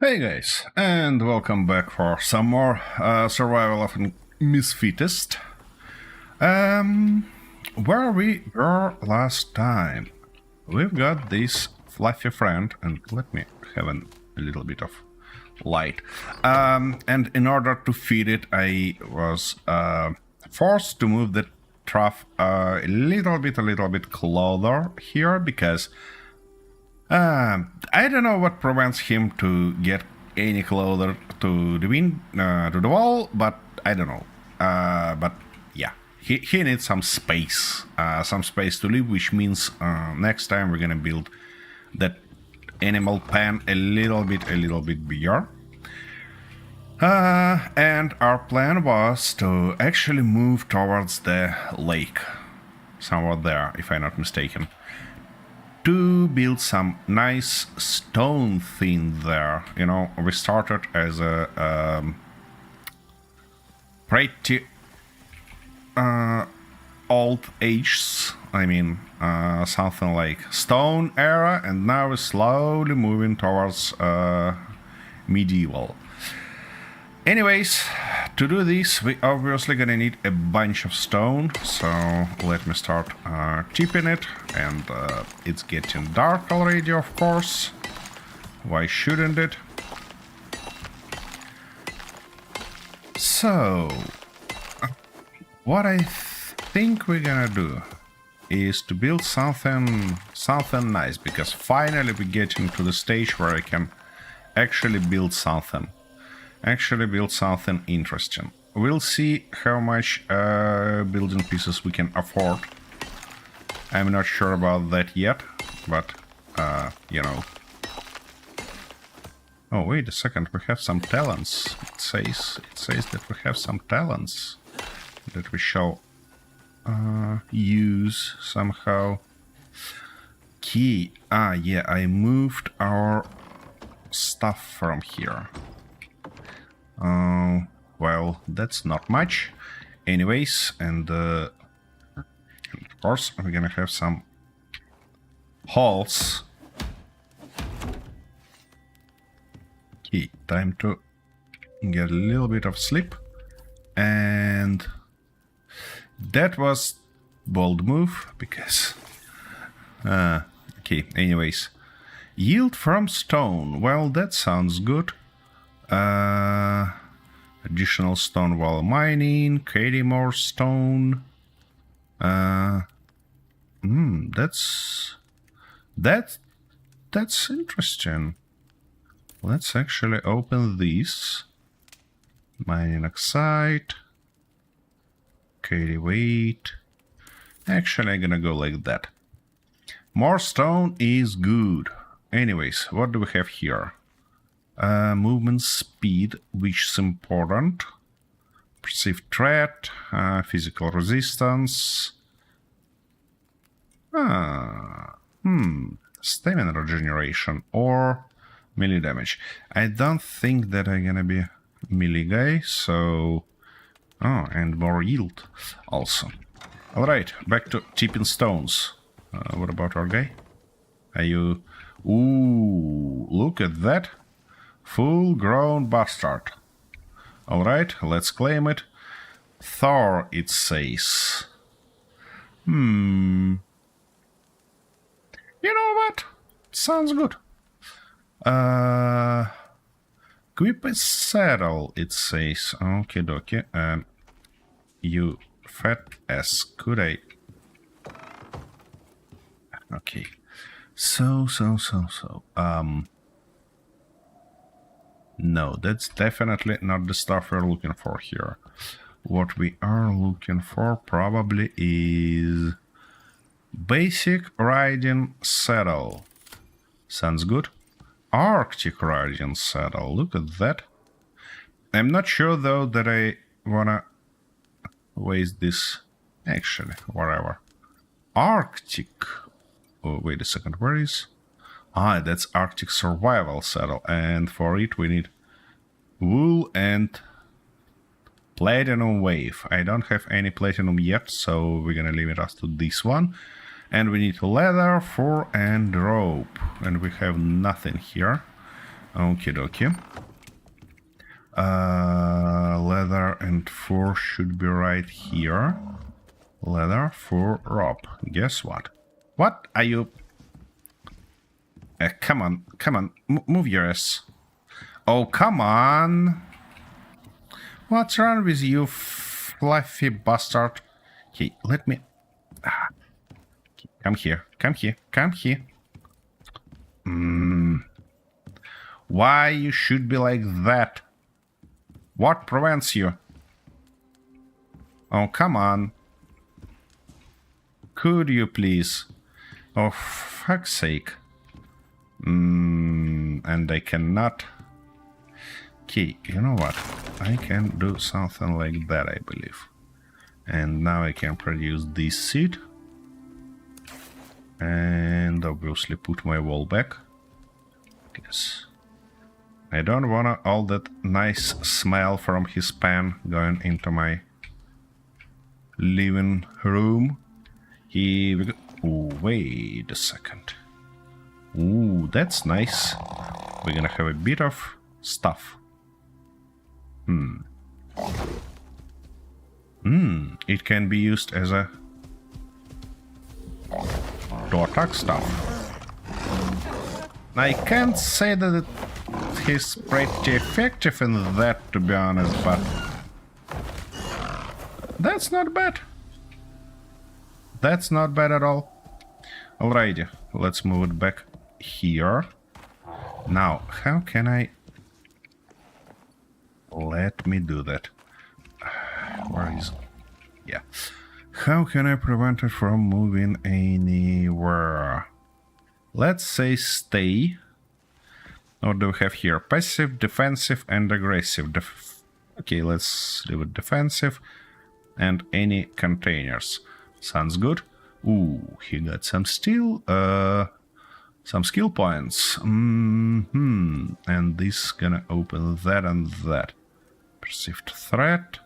Hey guys, and welcome back for some more survival of Misfittest. Where we were last time. We've got this fluffy friend, and let me have a little bit of light. And in order to feed it, I was forced to move the trough a little bit closer here, because I don't know what prevents him to get any closer to the wall, but I don't know. But yeah, he needs some space to live, which means next time we're gonna build that animal pen a little bit bigger. And our plan was to actually move towards the lake, somewhere there, if I'm not mistaken, to build some nice stone thing there. You know, we started as a pretty old age, something like stone era, and now we're slowly moving towards medieval. Anyways, to do this, we obviously gonna need a bunch of stone, so let me start chipping it, and it's getting dark already, of course. Why shouldn't it? So, what I think we're gonna do is to build something nice, because finally we're getting to the stage where I can actually build something. Interesting. We'll see how much building pieces we can afford. I'm not sure about that yet, but you know. Oh, wait a second, we have some talents. It says that we have some talents that we shall use somehow. Key. Yeah, I moved our stuff from here. Well, that's not much. Anyways, and of course, we're gonna have some holes. Okay, time to get a little bit of sleep. And that was bold move, because... okay, anyways. Yield from stone. Well, that sounds good. Additional stone while mining, creating more stone. That's interesting. Let's actually open these. Mining oxide. Cultivate. Actually, I'm gonna go like that. More stone is good. Anyways, what do we have here? Movement speed, which is important. Perceived threat, physical resistance. Stamina regeneration or melee damage. I don't think that I'm gonna be a melee guy, so... Oh, and more yield also. Alright, back to tipping stones. What about our guy? Are you... Ooh, look at that. Full-grown bastard. Alright, let's claim it. Thor, it says. You know what? Sounds good. Equip a saddle, it says. Okie dokie. You fat ass. Could I... Okay. So. No, that's definitely not the stuff we're looking for here. What we are looking for probably is basic riding saddle. Sounds good. Arctic riding saddle. Look at that. I'm not sure though that I wanna waste this. Actually, whatever. Arctic. Oh, wait a second. Where is... that's Arctic survival saddle, and for it we need wool and platinum wave. I don't have any platinum yet, so we're gonna limit us to this one. And we need leather, fur, and rope, and we have nothing here. Okie dokie. Leather and fur should be right here. Leather, fur, rope. Guess what? What are you... come on, come on, move your ass. Oh, come on. What's wrong with you, fluffy bastard? Okay, let me... Come here, come here, come here. Why you should be like that? What prevents you? Oh, come on. Could you please? Oh, fuck's sake. And I cannot... Okay, you know what? I can do something like that, I believe. And now I can produce this seed. And obviously put my wall back. Yes. I don't want all that nice smell from his pan going into my living room. Here we go. Ooh, wait a second. Ooh, that's nice. We're gonna have a bit of stuff. It can be used as a... to attack stuff. I can't say that he's pretty effective in that, to be honest, but... that's not bad. That's not bad at all. Alrighty, let's move it back here. Now, how can I... let me do that. Where is... yeah. How can I prevent it from moving anywhere? Let's say stay. What do we have here? Passive, defensive, and aggressive. Okay, let's do it defensive. And any containers. Sounds good. Ooh, he got some steel, some skill points. And this gonna open that and that. Perceived threat.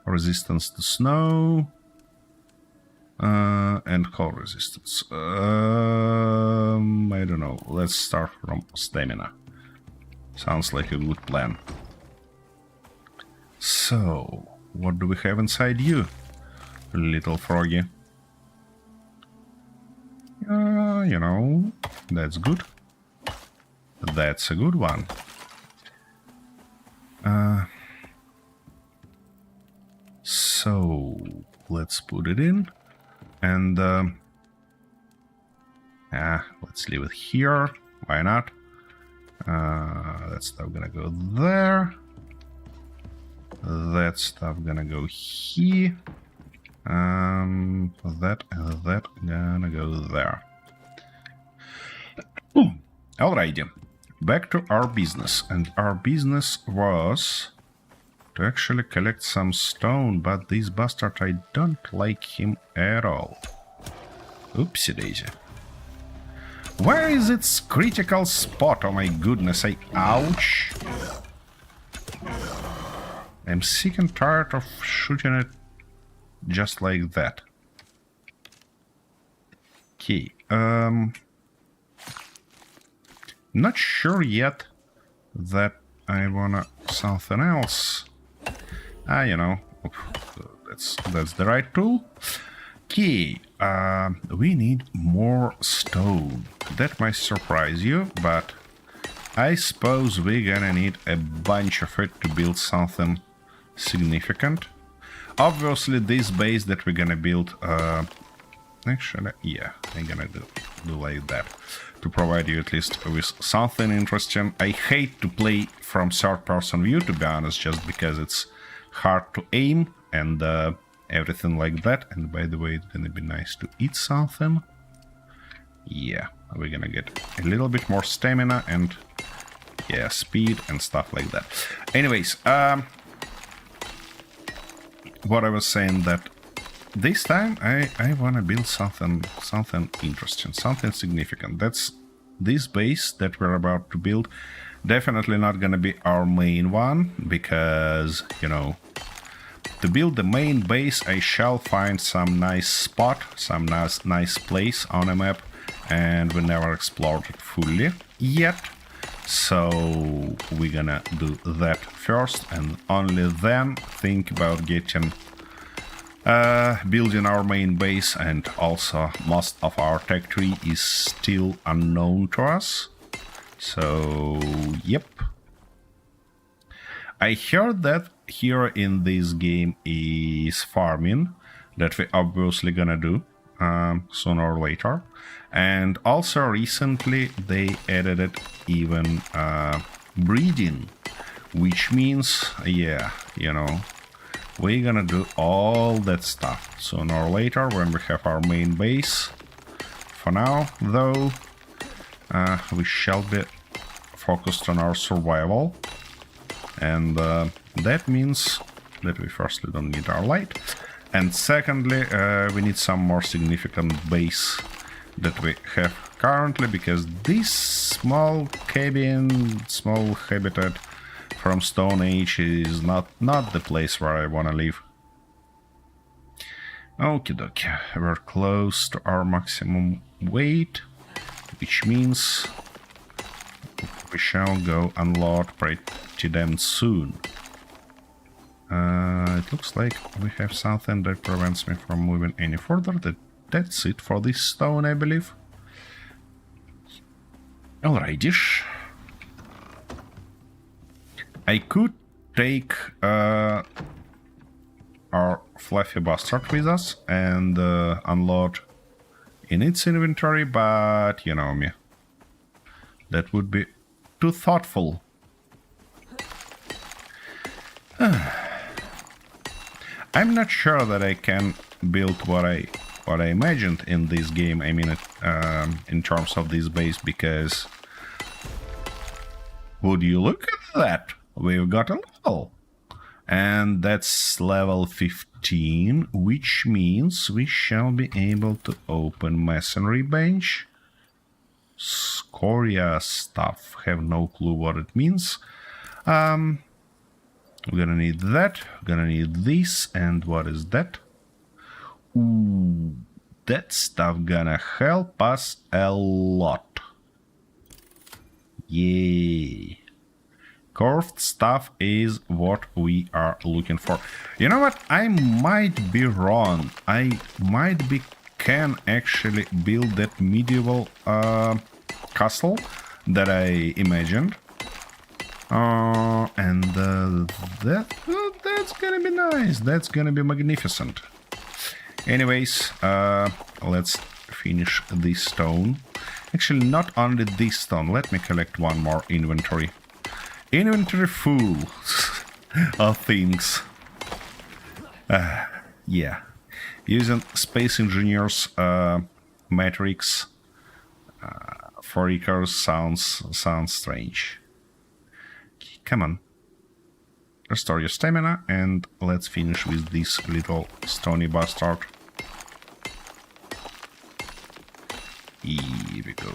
Resistance to snow. And cold resistance. I don't know. Let's start from stamina. Sounds like a good plan. So, what do we have inside you, little froggy? You know, that's good. That's a good one. So, let's put it in. And, let's leave it here. Why not? That stuff gonna go there. That stuff gonna go here. That and that gonna go there. Alrighty. Back to our business. And our business was to actually collect some stone, but this bastard, I don't like him at all. Oopsie daisy. Where is its critical spot? Oh my goodness, ouch. I'm sick and tired of shooting it just like that. Okay, not sure yet that I wanna something else. You know, that's the right tool. Okay, we need more stone. That might surprise you, but I suppose we're gonna need a bunch of it to build something significant. Obviously, this base that we're gonna build, actually, yeah, I'm gonna do like that to provide you at least with something interesting. I hate to play from third-person view, to be honest, just because it's hard to aim and everything like that. And by the way, it's gonna be nice to eat something. Yeah, we're gonna get a little bit more stamina and, yeah, speed and stuff like that. Anyways, what I was saying, that this time I want to build something interesting, something significant. That's this base that we're about to build. Definitely not gonna be our main one, because, you know, to build the main base I shall find some nice spot, some nice place on a map, and we never explored it fully yet. So we're gonna do that first, and only then think about getting building our main base. And also most of our tech tree is still unknown to us. So yep. I heard that here in this game is farming, that we obviously gonna do sooner or later. And also recently they added it even breeding, which means, yeah, you know, we're gonna do all that stuff sooner or later when we have our main base. For now, though, we shall be focused on our survival. And that means that we firstly don't need our light. And secondly, we need some more significant base that we have currently, because this small cabin, small habitat from Stone Age is not the place where I want to live. Okie dokie, we're close to our maximum weight, which means we shall go unload pretty damn soon. It looks like we have something that prevents me from moving any further. That's it for this stone, I believe. Alrighty. I could take our fluffy bastard with us and unload in its inventory, but you know me. That would be too thoughtful. I'm not sure that I can build what I imagined in this game. I mean, in terms of this base, because would you look at that? We've got a level, and that's level 15, which means we shall be able to open masonry bench. Scoria stuff. Have no clue what it means. We're gonna need that. We're gonna need this. And what is that? Ooh, that stuff gonna help us a lot. Yay. Curved stuff is what we are looking for. You know what? I might be wrong. I might be can actually build that medieval castle that I imagined. And that's gonna be nice. That's gonna be magnificent. Anyways, let's finish this stone. Actually, not only this stone. Let me collect one more inventory. Inventory full of things. Yeah. Using Space Engineer's metrics for Icarus sounds strange. Come on. Restore your stamina, and let's finish with this little stony bastard. Here we go.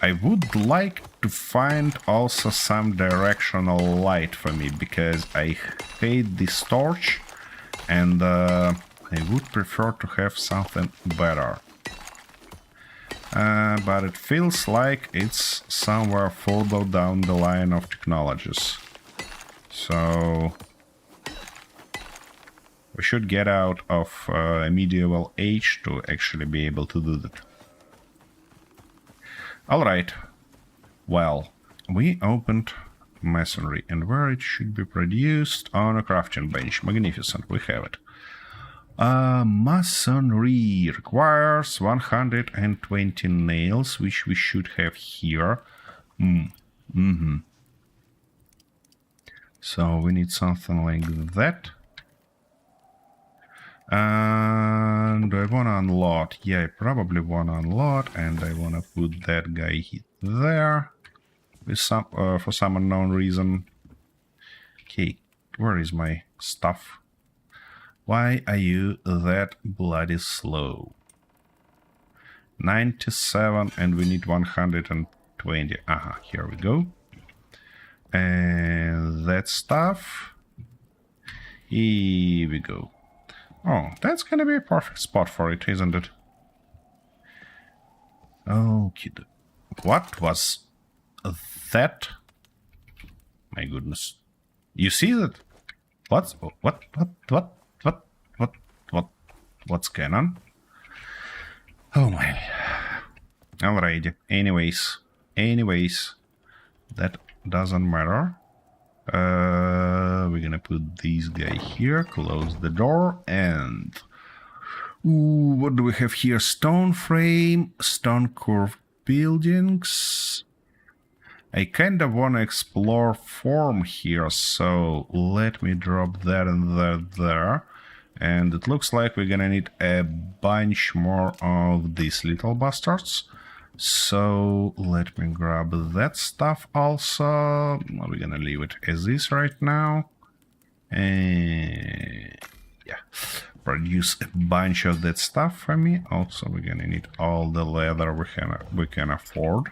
I would like to find also some directional light for me, because I hate this torch, and I would prefer to have something better. But it feels like it's somewhere further down the line of technologies. So we should get out of a medieval age to actually be able to do that. Alright. Well, we opened masonry, and where it should be produced on a crafting bench. Magnificent, we have it. Masonry requires 120 nails, which we should have here. So we need something like that. And I want to unload. Yeah, I probably want to unload, and I want to put that guy there with some for some unknown reason. Okay, where is my stuff? Why are you that bloody slow? 97, and we need 120. Aha, here we go. And that stuff. Here we go. Oh, that's gonna be a perfect spot for it, isn't it? Okay. What was that? My goodness. You see that? What's what's going on? Oh my. Alrighty. Anyways, that doesn't matter. We're gonna put this guy here, close the door, and ooh, what do we have here? Stone frame, stone curved buildings. I kind of want to explore form here, so let me drop that and that there. And it looks like we're gonna need a bunch more of these little bastards. So let me grab that stuff also. We're gonna leave it as is right now. And yeah, produce a bunch of that stuff for me. Also, we're gonna need all the leather we can afford.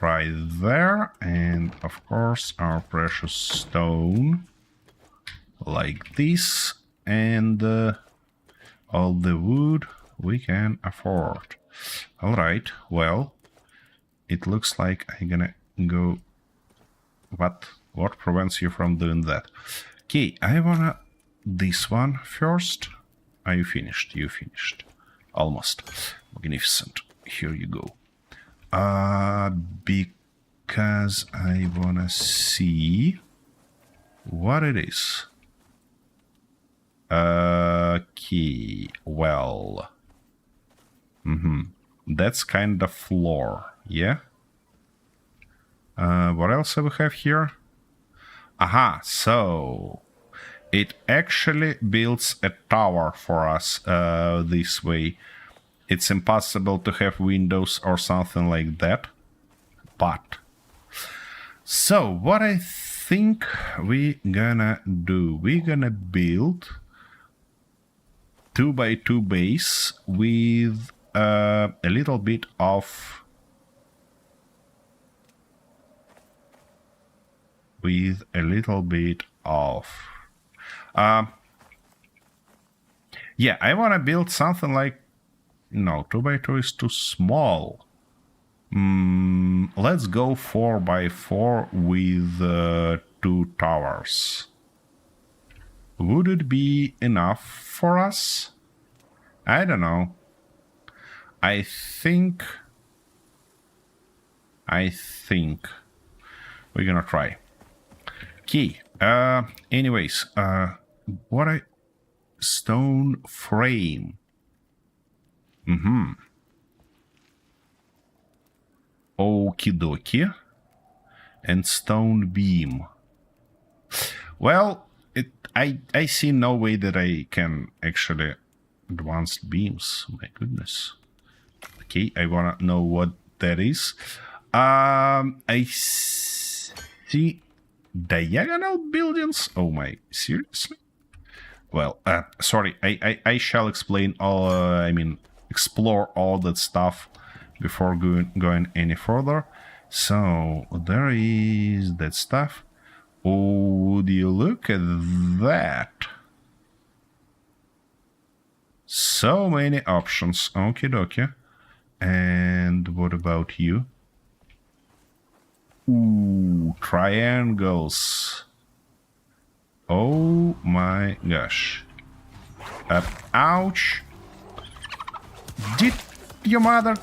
Right there, and of course our precious stone, like this, and all the wood we can afford. Alright, well, it looks like I'm gonna go... What prevents you from doing that? Okay, I wanna... this one first. Are you finished? You finished. Almost. Magnificent. Here you go. Because I wanna see what it is. Okay, well... That's kind of floor, yeah? What else do we have here? Aha, so... it actually builds a tower for us this way. It's impossible to have windows or something like that. But... so, what I think we gonna do... we're gonna build 2x2 base with a little bit of... yeah, I wanna build something like... no, 2x2 is too small. Let's go 4x4 with 2 towers. Would it be enough for us? I don't know. I think we're gonna try. Okay. Anyways, what I... stone frame. Okie dokie. And stone beam. Well, I see no way that I can actually advanced beams. My goodness. Okay, I wanna know what that is. I see diagonal buildings. Oh my, seriously? Well, sorry. I shall explain all. I mean, explore all that stuff before going any further. So there is that stuff. Oh, would you look at that? So many options. Okie dokie. And what about you? Ooh, triangles. Oh my gosh. Ouch. Didn't your mother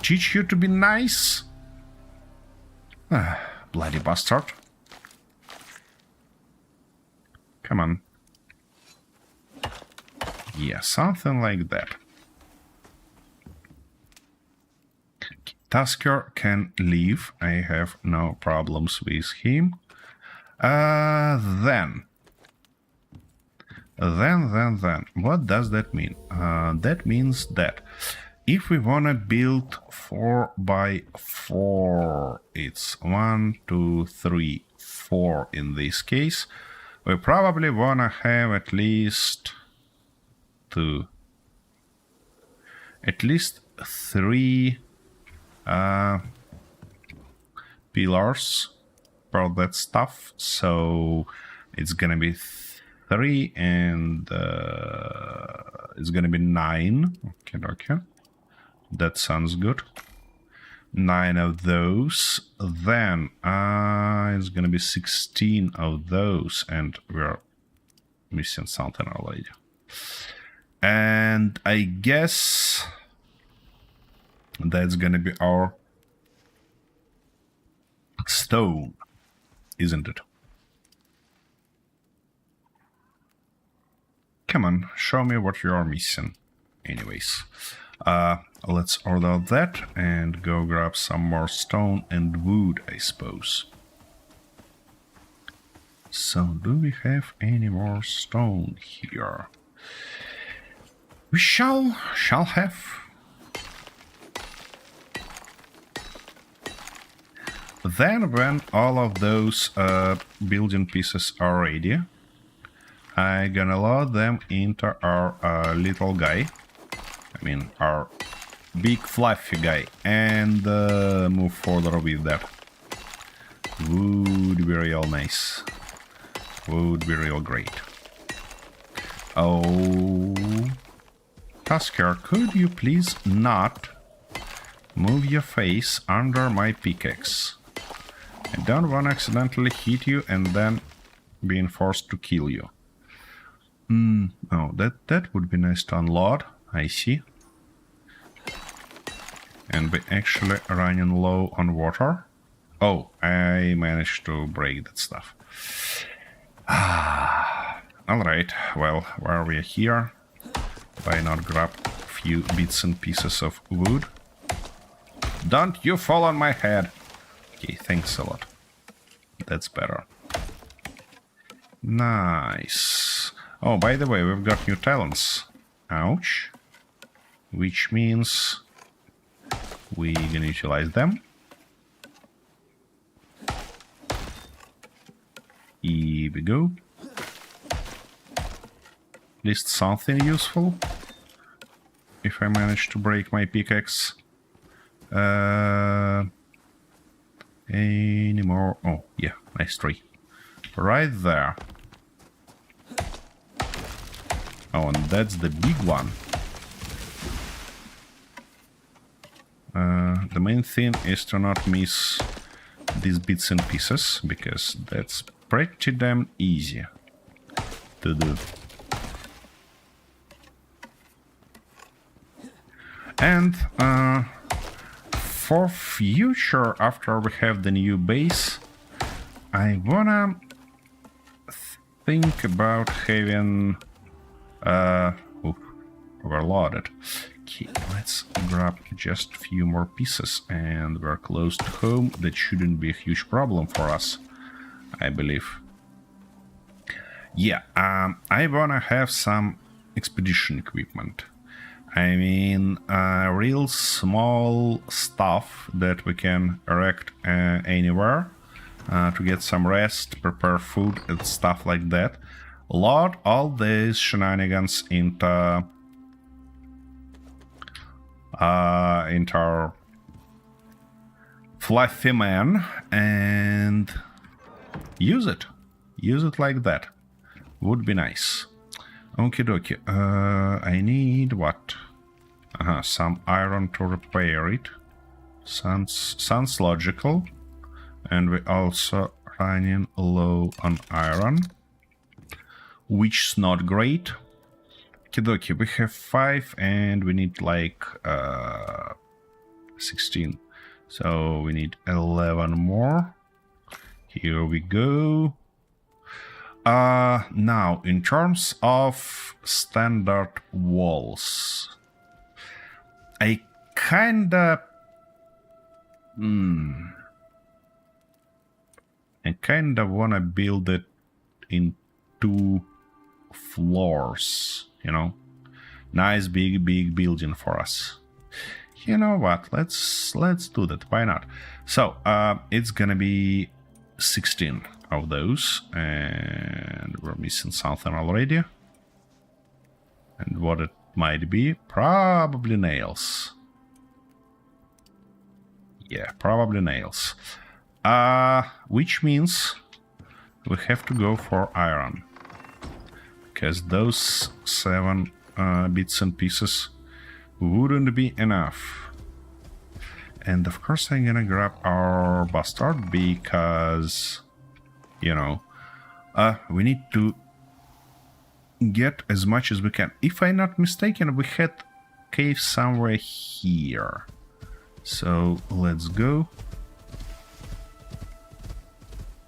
teach you to be nice? Bloody bastard. Come on. Yeah, something like that. Tasker can leave. I have no problems with him. Then. What does that mean? That means that if we wanna build 4x4, it's 1, 2, 3, 4 in this case, we probably wanna have at least 3 pillars for that stuff. So it's gonna be 3, and it's gonna be 9. Okay. That sounds good. 9 of those. Then it's gonna be 16 of those, and we're missing something already. And I guess that's gonna be our stone, isn't it? Come on, show me what you're missing. Anyways, let's order that and go grab some more stone and wood, I suppose. So, do we have any more stone here? We shall have. Then, when all of those building pieces are ready, I'm gonna load them into our little guy. I mean, our big fluffy guy, and move further with that. Would be real nice. Would be real great. Oh, Tusker, could you please not move your face under my pickaxe? I don't want to accidentally hit you and then being forced to kill you. Oh, that would be nice to unload. I see. And we're actually running low on water. Oh, I managed to break that stuff. Alright, well, while we're here, why not grab a few bits and pieces of wood? Don't you fall on my head! Okay, thanks a lot. That's better. Nice. Oh, by the way, we've got new talents. Ouch. Which means we're gonna utilize them. Here we go. At least something useful. If I manage to break my pickaxe. Any more? Oh, yeah, nice tree. Right there. Oh, and that's the big one. The main thing is to not miss these bits and pieces, because that's pretty damn easy to do. And for future, after we have the new base, I wanna think about having overloaded. Okay, let's grab just a few more pieces, and we're close to home. That shouldn't be a huge problem for us, I believe. Yeah, I wanna have some expedition equipment. I mean, real small stuff that we can erect anywhere to get some rest, prepare food, and stuff like that. Load all these shenanigans into our fluffy man and use it. Use it like that. Would be nice. Okie dokie. I need what? Some iron to repair it. Sounds logical. And we're also running low on iron, which is not great. Okie dokie, we have 5 and we need like 16. So we need 11 more. Here we go. Now, in terms of standard walls, I kinda wanna build it in 2 floors, you know? Nice big building for us. You know what? Let's do that. Why not? So, it's gonna be 16 of those, and we're missing something already. And what it might be? Probably nails. Yeah, probably nails. Which means we have to go for iron. because those 7 bits and pieces wouldn't be enough. And of course I'm gonna grab our bastard because, you know, we need to get as much as we can. If I'm not mistaken, we had cave somewhere here. So let's go.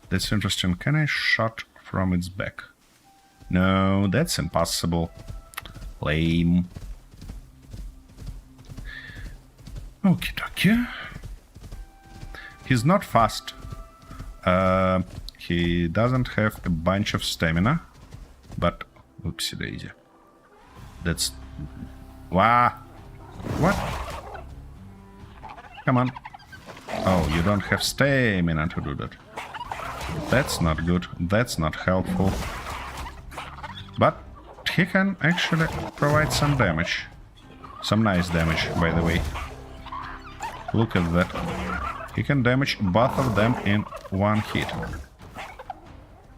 That's interesting. Can I shot from its back? No, that's impossible. Lame. Okie dokie. He's not fast. He doesn't have a bunch of stamina. But, oopsie daisy. That's... Wow. What? Come on. Oh, you don't have stamina to do that. That's not good. That's not helpful. But he can actually provide some damage. Some nice damage, by the way. Look at that. He can damage both of them in one hit.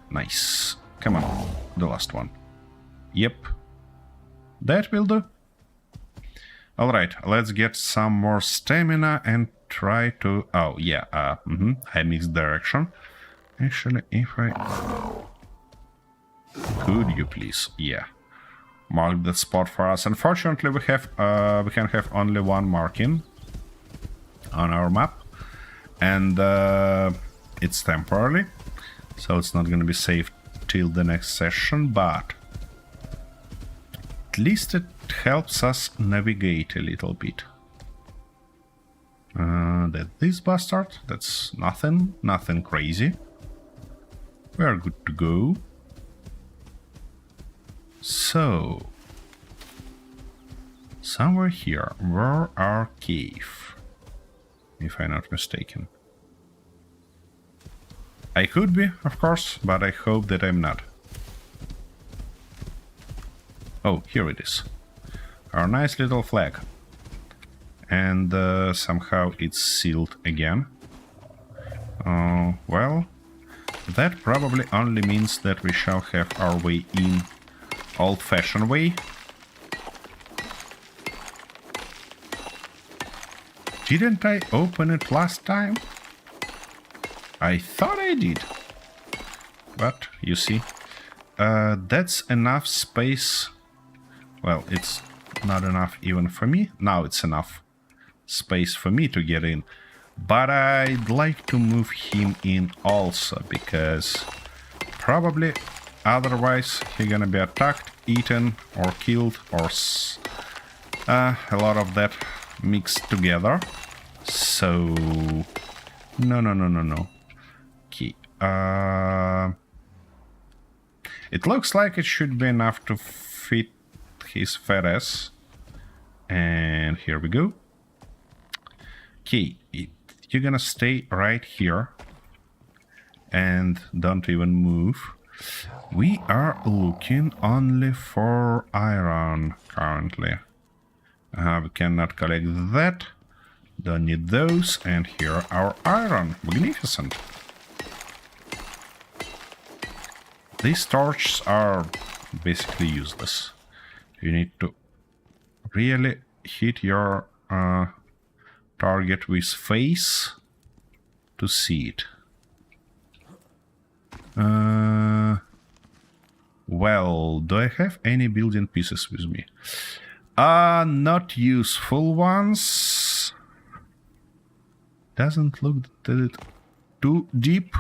Nice. Come on, the last one. Yep. That will do. Alright, let's get some more stamina and try to... Oh, yeah, I mixed direction. Actually, if I... Could you please? Yeah. Mark that spot for us. Unfortunately, we can have only one marking on our map. And it's temporary. So it's not gonna be safe till the next session, but... At least it helps us navigate a little bit. That this bastard, that's nothing crazy. We are good to go. So, somewhere here, where our cave, if I'm not mistaken. I could be, of course, but I hope that I'm not. Oh, here it is. Our nice little flag. And somehow it's sealed again. Well, that probably only means that we shall have our way in old-fashioned way. Didn't I open it last time? I thought I did. But, you see, that's enough space. Well, it's not enough even for me. Now it's enough space for me to get in. But I'd like to move him in also, because probably otherwise he's gonna be attacked, eaten, or killed, or a lot of that mixed together. So, no. Okay. It looks like it should be enough to fit his fat ass. And here we go. Okay, you're gonna stay right here and don't even move. We are looking only for iron currently. We cannot collect that. Don't need those. And here our iron. Magnificent. These torches are basically useless. You need to really hit your target with face to see it. Well, do I have any building pieces with me? Not useful ones. Doesn't look too deep.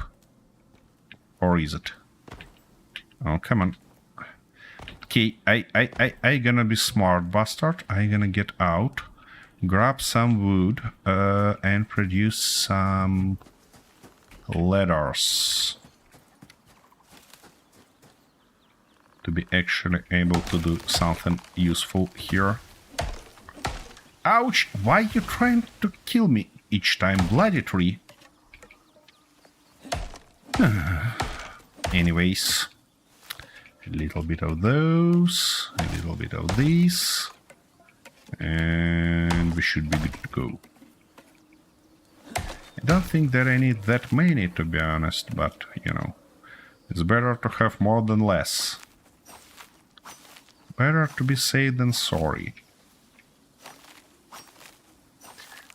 Or is it? Oh, come on. Okay, I gonna be smart, bastard. I gonna get out, grab some wood, and produce some ladders to be actually able to do something useful here. Ouch! Why you trying to kill me each time, bloody tree? Anyways. A little bit of those, a little bit of these, and we should be good to go. I don't think that I need that many, to be honest, but, you know, it's better to have more than less. Better to be safe than sorry.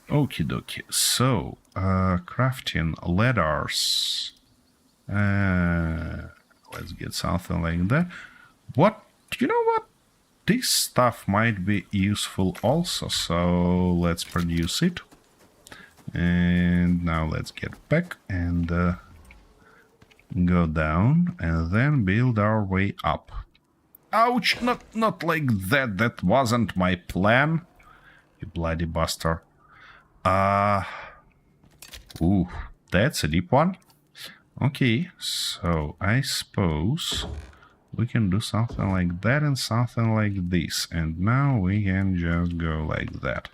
Okie dokie. So, crafting ladders. Let's get something like that. What? You know what? This stuff might be useful also, so let's produce it. And now let's get back and go down and then build our way up. Ouch! Not like that. That wasn't my plan. You bloody bastard. Ooh, that's a deep one. Okay, so I suppose we can do something like that and something like this. And now we can just go like that.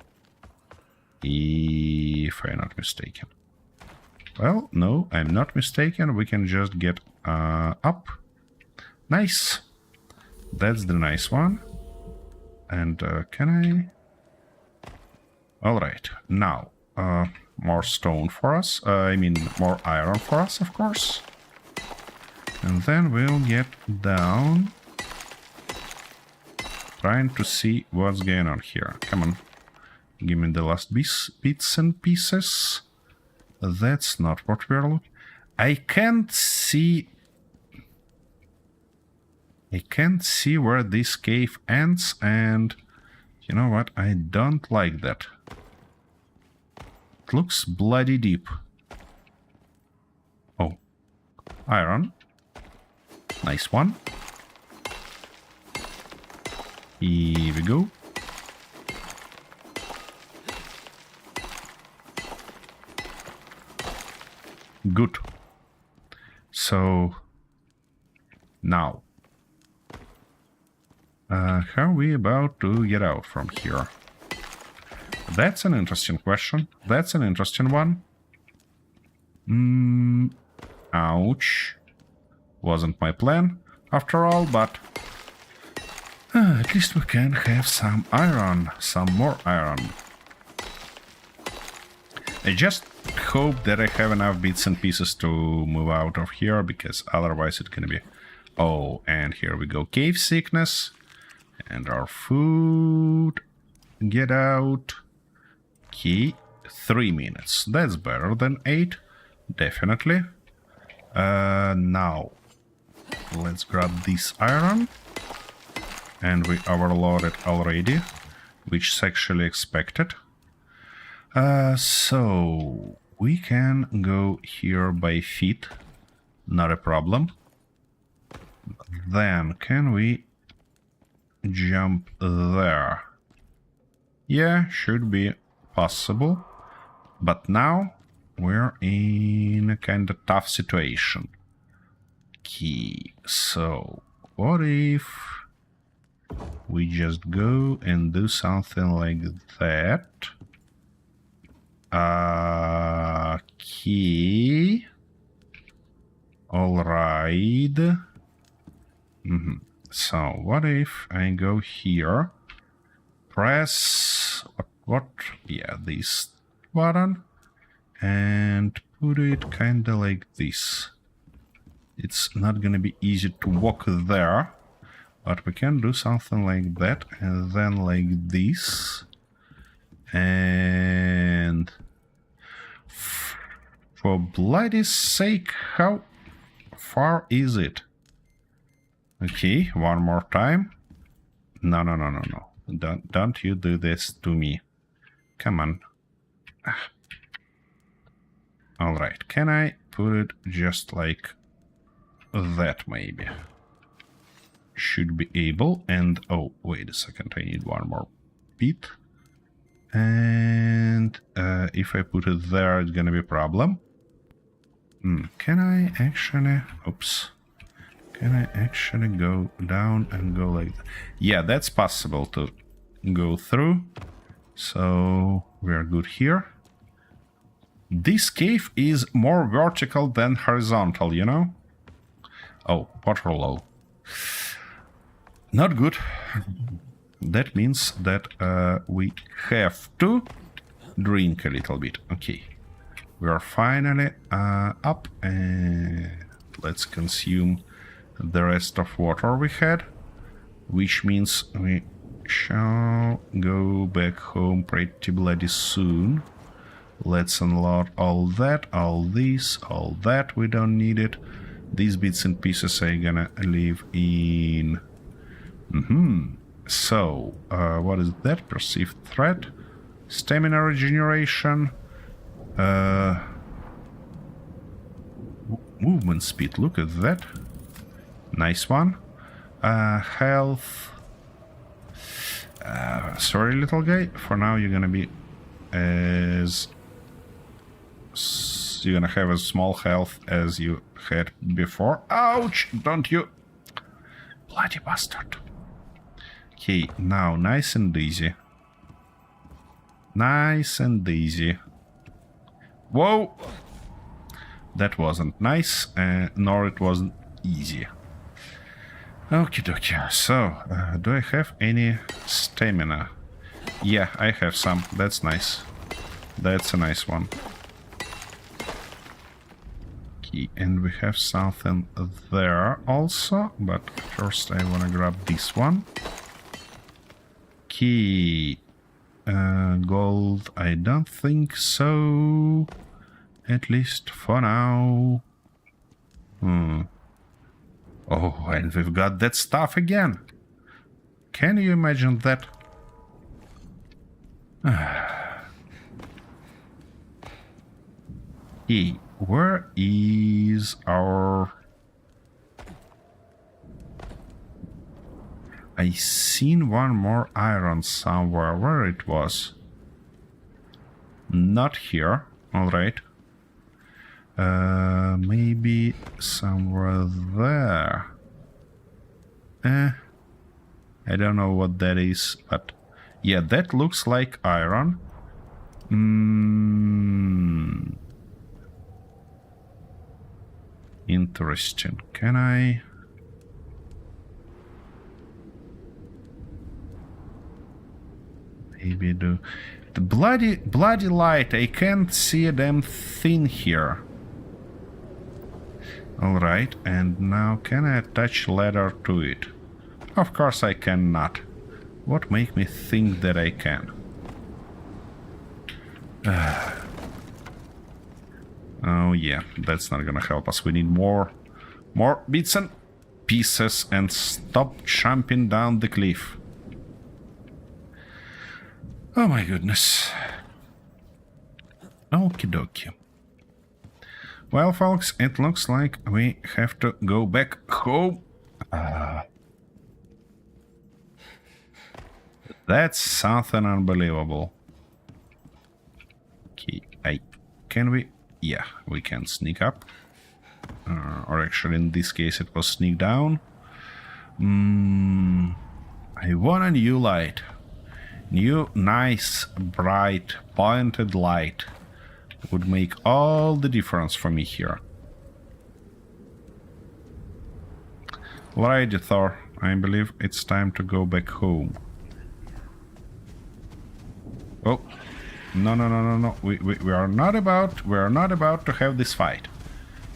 If I'm not mistaken. Well, no, I'm not mistaken. We can just get up. Nice. That's the nice one. And can I... Alright, now, more stone for us. I mean, more iron for us, of course. And then we'll get down. Trying to see what's going on here. Come on. Give me the last bits and pieces. That's not what we're looking... I can't see where this cave ends, and you know what? I don't like that. It looks bloody deep. Oh. Iron. Nice one. Here we go. Good. So now, how are we about to get out from here? That's an interesting question. That's an interesting one. Ouch. Wasn't my plan, after all, but at least we can have some iron, some more iron. I just hope that I have enough bits and pieces to move out of here, because otherwise it's gonna be... Oh, and here we go. Cave sickness. And our food. Get out. Key. 3 minutes. That's better than 8. Definitely. Now, let's grab this iron. And we overloaded already, which is actually expected. So we can go here by feet, not a problem. Then can we jump there? Yeah, should be possible. But now we're in a kind of tough situation. Key. So what if we just go and do something like that? Key. All right. So what if I go here, press what? Yeah, this button, and put it kind of like this. It's not gonna be easy to walk there, but we can do something like that, and then like this. And for bloody sake, how far is it? Okay, one more time. No. Don't you do this to me. Come on. Alright, can I put it just like that maybe? Should be able, and oh, wait a second, I need one more bit. And if I put it there, it's gonna be a problem. Can I actually... Oops. Can I actually go down and go like that? Yeah, that's possible to go through. So we're good here. This cave is more vertical than horizontal, you know? Oh, water low. Not good. That means that we have to drink a little bit. Okay. We are finally up, and let's consume the rest of water we had. which means we shall go back home pretty bloody soon. Let's unload all that, all this, all that. We don't need it. These bits and pieces are gonna leave in. So, what is that? Perceived threat, stamina regeneration, movement speed. Look at that. Nice one. Health. Sorry, little guy. For now, you're gonna be as you're gonna have as small health as you had before. Ouch! Don't you, bloody bastard. Okay, now nice and easy. Nice and easy. Whoa! That wasn't nice, nor it wasn't easy. Okie dokie. So, do I have any stamina? Yeah, I have some. That's nice. That's a nice one. Okay, and we have something there also, but first I wanna grab this one. Key. Gold, I don't think so. At least for now. Oh, and we've got that stuff again. Can you imagine that? Hey, where is our... I seen one more iron somewhere. Where it was? Not here. Alright. Maybe somewhere there. I don't know what that is, but yeah, that looks like iron. Interesting. Can I... maybe do... the bloody light, I can't see a damn thing here. Alright, and now can I attach ladder to it? Of course I cannot. What make me think that I can? Oh yeah, that's not gonna help us. We need more bits and pieces and stop jumping down the cliff. Oh my goodness. Okie dokie. Well, folks, it looks like we have to go back home. That's something unbelievable. Okay, can we... yeah, we can sneak up. Or actually, in this case, it was sneak down. I want a new light. New, nice, bright, pointed light. Would make all the difference for me here. Alrighty, Thor. I believe it's time to go back home. Oh, no! We are not about to have this fight.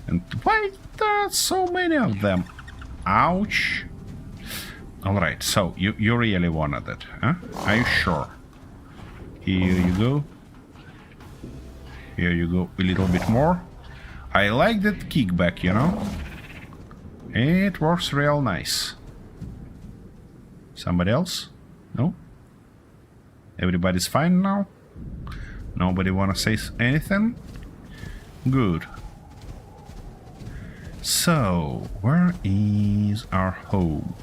And why there are so many of them? Ouch! Alright, so you really wanted it, huh? Are you sure? Here you go. Here you go, a little bit more. I like that kickback, you know? It works real nice. Somebody else? No? Everybody's fine now? Nobody wanna say anything? Good. So, where is our home?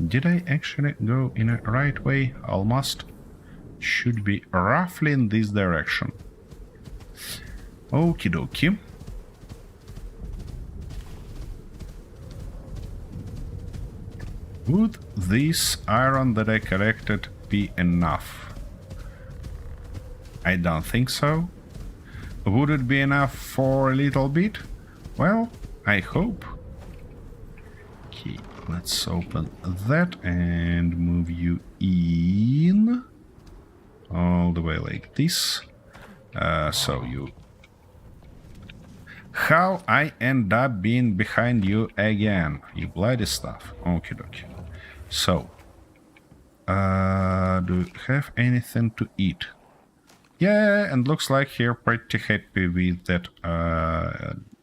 Did I actually go in a right way? Almost. Should be roughly in this direction. Okie dokie. Would this iron that I collected be enough? I don't think so. Would it be enough for a little bit? Well, I hope. Okay, let's open that and move you in. All the way like this. So you... how I end up being behind you again, you bloody stuff. Okie dokie. So, do you have anything to eat? Yeah, and looks like you're pretty happy with that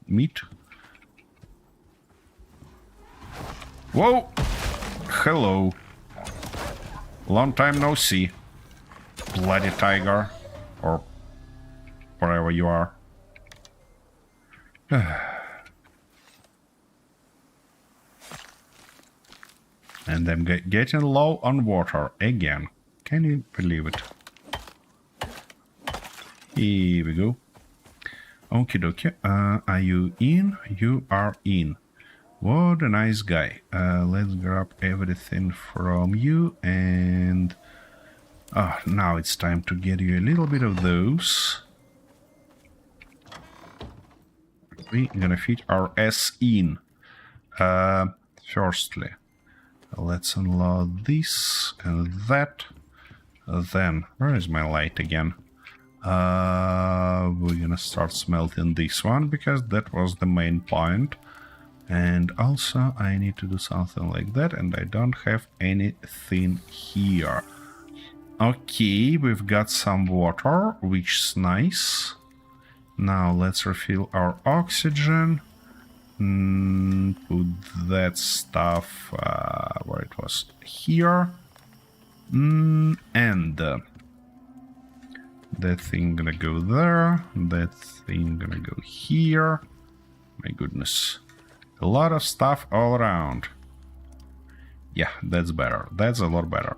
meat. Whoa! Hello. Long time no see. Bloody tiger. Or wherever you are. And I'm getting low on water again. Can you believe it? Here we go. Okie dokie. Are you in? You are in. What a nice guy. Let's grab everything from you and... now it's time to get you a little bit of those. We're gonna fit our ass in. Firstly, let's unload this and that. Then, where is my light again? We're gonna start smelting this one because that was the main point. And also I need to do something like that, and I don't have anything here. Okay, we've got some water, which is nice. Now let's refill our oxygen. Put that stuff where it was here. And that thing gonna go there. That thing gonna go here. My goodness. A lot of stuff all around. Yeah, that's better. That's a lot better.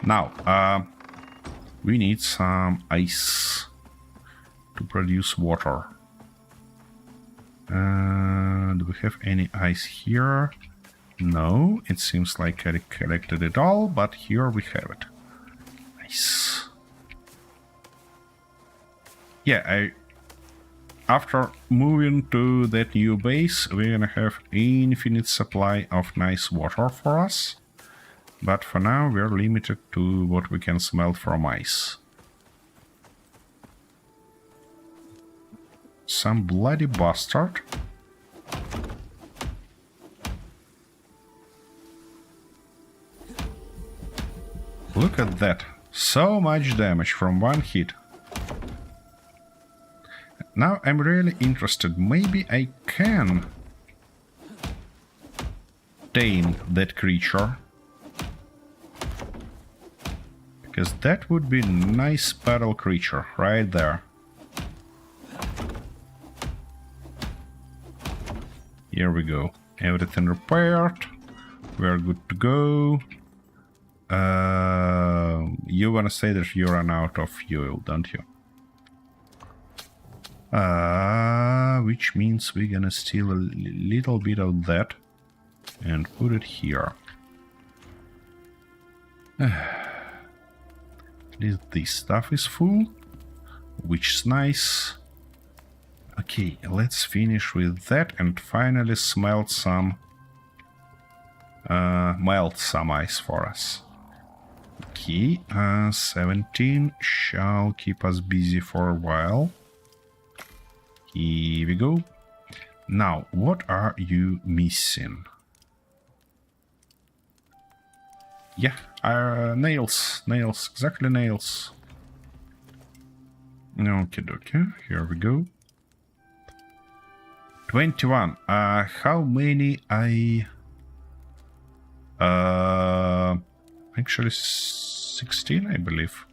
Now, we need some ice to produce water. Do we have any ice here? No, it seems like I collected it all, but here we have it. Nice. Yeah, after moving to that new base, we're gonna have infinite supply of nice water for us. But for now, we're limited to what we can smelt from ice. Some bloody bastard. Look at that. So much damage from one hit. Now I'm really interested. Maybe I can tame that creature. Because that would be a nice battle creature right there. Here we go. Everything repaired. We're good to go. You wanna say that you run out of fuel, don't you? Which means we're gonna steal a little bit of that and put it here. At least this stuff is full, which is nice. Okay, let's finish with that and finally smelt some, melt some ice for us. Okay, 17 shall keep us busy for a while. Here we go. Now, what are you missing? Yeah, nails, exactly nails. Okay, okay, here we go. 21. How many actually 16, I believe.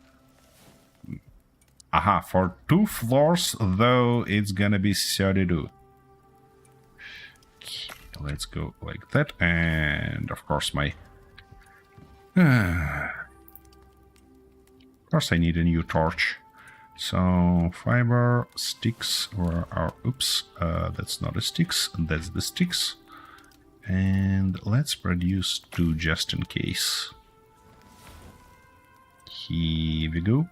Aha, for 2 floors, though, it's gonna be 32. Okay, let's go like that, and of course my... of course I need a new torch. So, fiber, sticks, or our... Oops, that's not the sticks, that's the sticks. And let's produce 2 just in case. Here we go.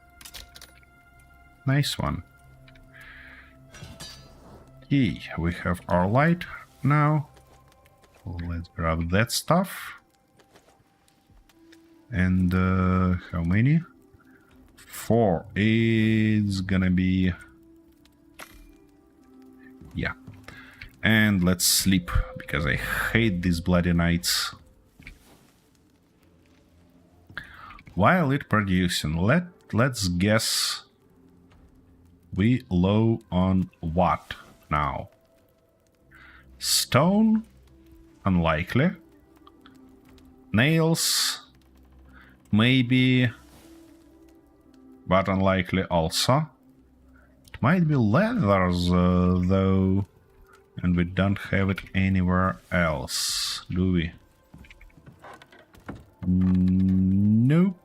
Nice one. Okay, we have our light now. Let's grab that stuff. And how many? 4. It's gonna be... yeah. And let's sleep, because I hate these bloody nights. While it producing, let's guess we low on what now? Stone? Unlikely. Nails? Maybe, but unlikely also. It might be leathers, though, and we don't have it anywhere else, do we? Nope.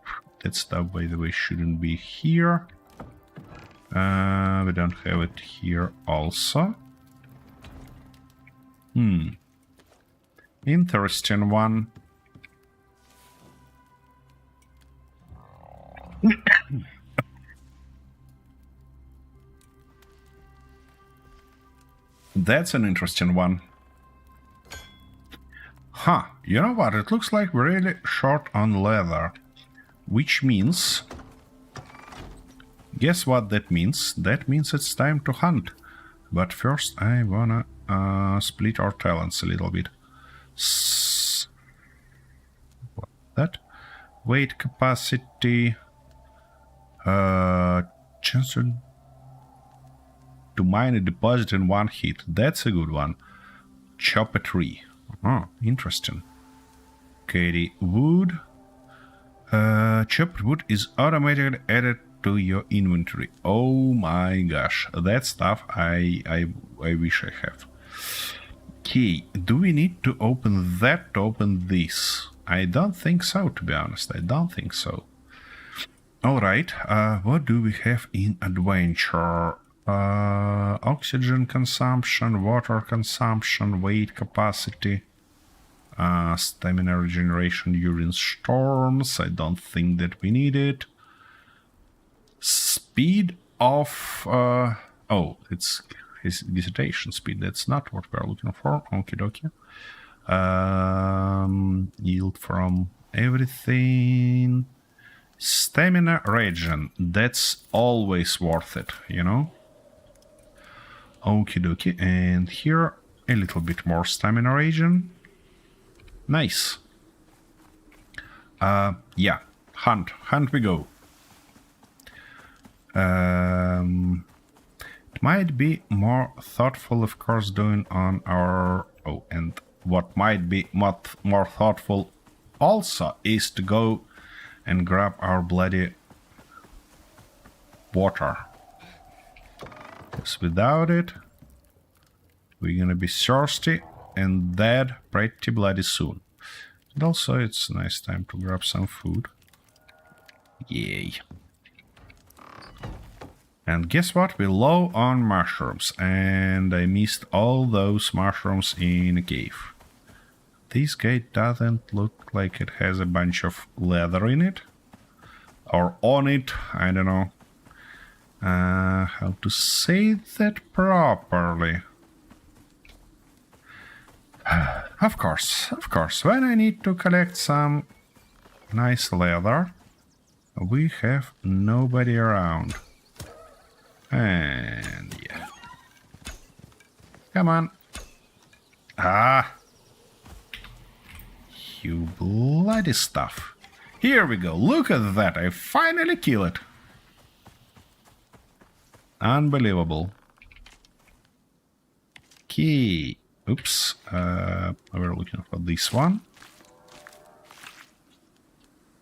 That stuff, by the way, shouldn't be here. We don't have it here also. Interesting one. That's an interesting one. Huh, you know what? It looks like we're really short on leather. Which means... Guess what that means? That means it's time to hunt. But first I wanna split our talents a little bit. What that? Weight capacity... chance to mine a deposit in one hit. That's a good one. Chop a tree. Oh, interesting. Carry wood. Chopped wood is automatically added to your inventory. Oh my gosh, that stuff I wish I have. Okay, do we need to open that to open this? I don't think so, to be honest. I don't think so. Alright, what do we have in adventure? Oxygen consumption, water consumption, weight capacity, stamina regeneration during storms. I don't think that we need it. Speed of... oh, it's his visitation speed. That's not what we're looking for. Okie dokie. Yield from everything. Stamina regen. That's always worth it, you know? Okie dokie. And here, a little bit more stamina regen. Nice. Yeah. Hunt. Hunt we go. It might be more thoughtful, of course, doing on our... Oh, and what might be more thoughtful also is to go and grab our bloody water. Because without it, we're gonna be thirsty and dead pretty bloody soon. And also, it's a nice time to grab some food. Yay. And guess what? We're low on mushrooms, and I missed all those mushrooms in a cave. This guy doesn't look like it has a bunch of leather in it. Or on it, I don't know how to say that properly. Of course, when I need to collect some nice leather, we have nobody around. And yeah. Come on. Ah. You bloody stuff. Here we go. Look at that. I finally kill it. Unbelievable. Okay. Oops. We're looking for this one.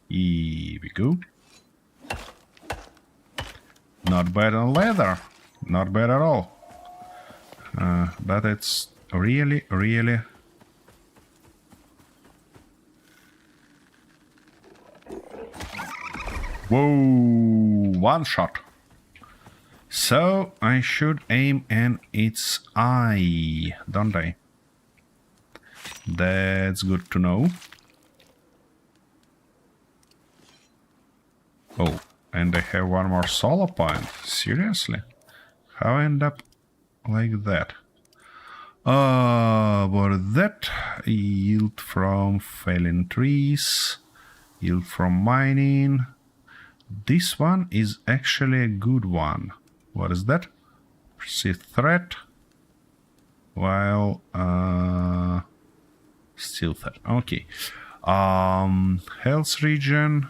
Here we go. Not bad on leather. Not bad at all. But it's really, really... Whoa! One shot. So I should aim in its eye, don't I? That's good to know. Oh, and I have one more solo point. Seriously? How I end up like that? But that yield from felling trees, yield from mining. This one is actually a good one. What is that? Perceived threat. While still threat. Okay. Health region.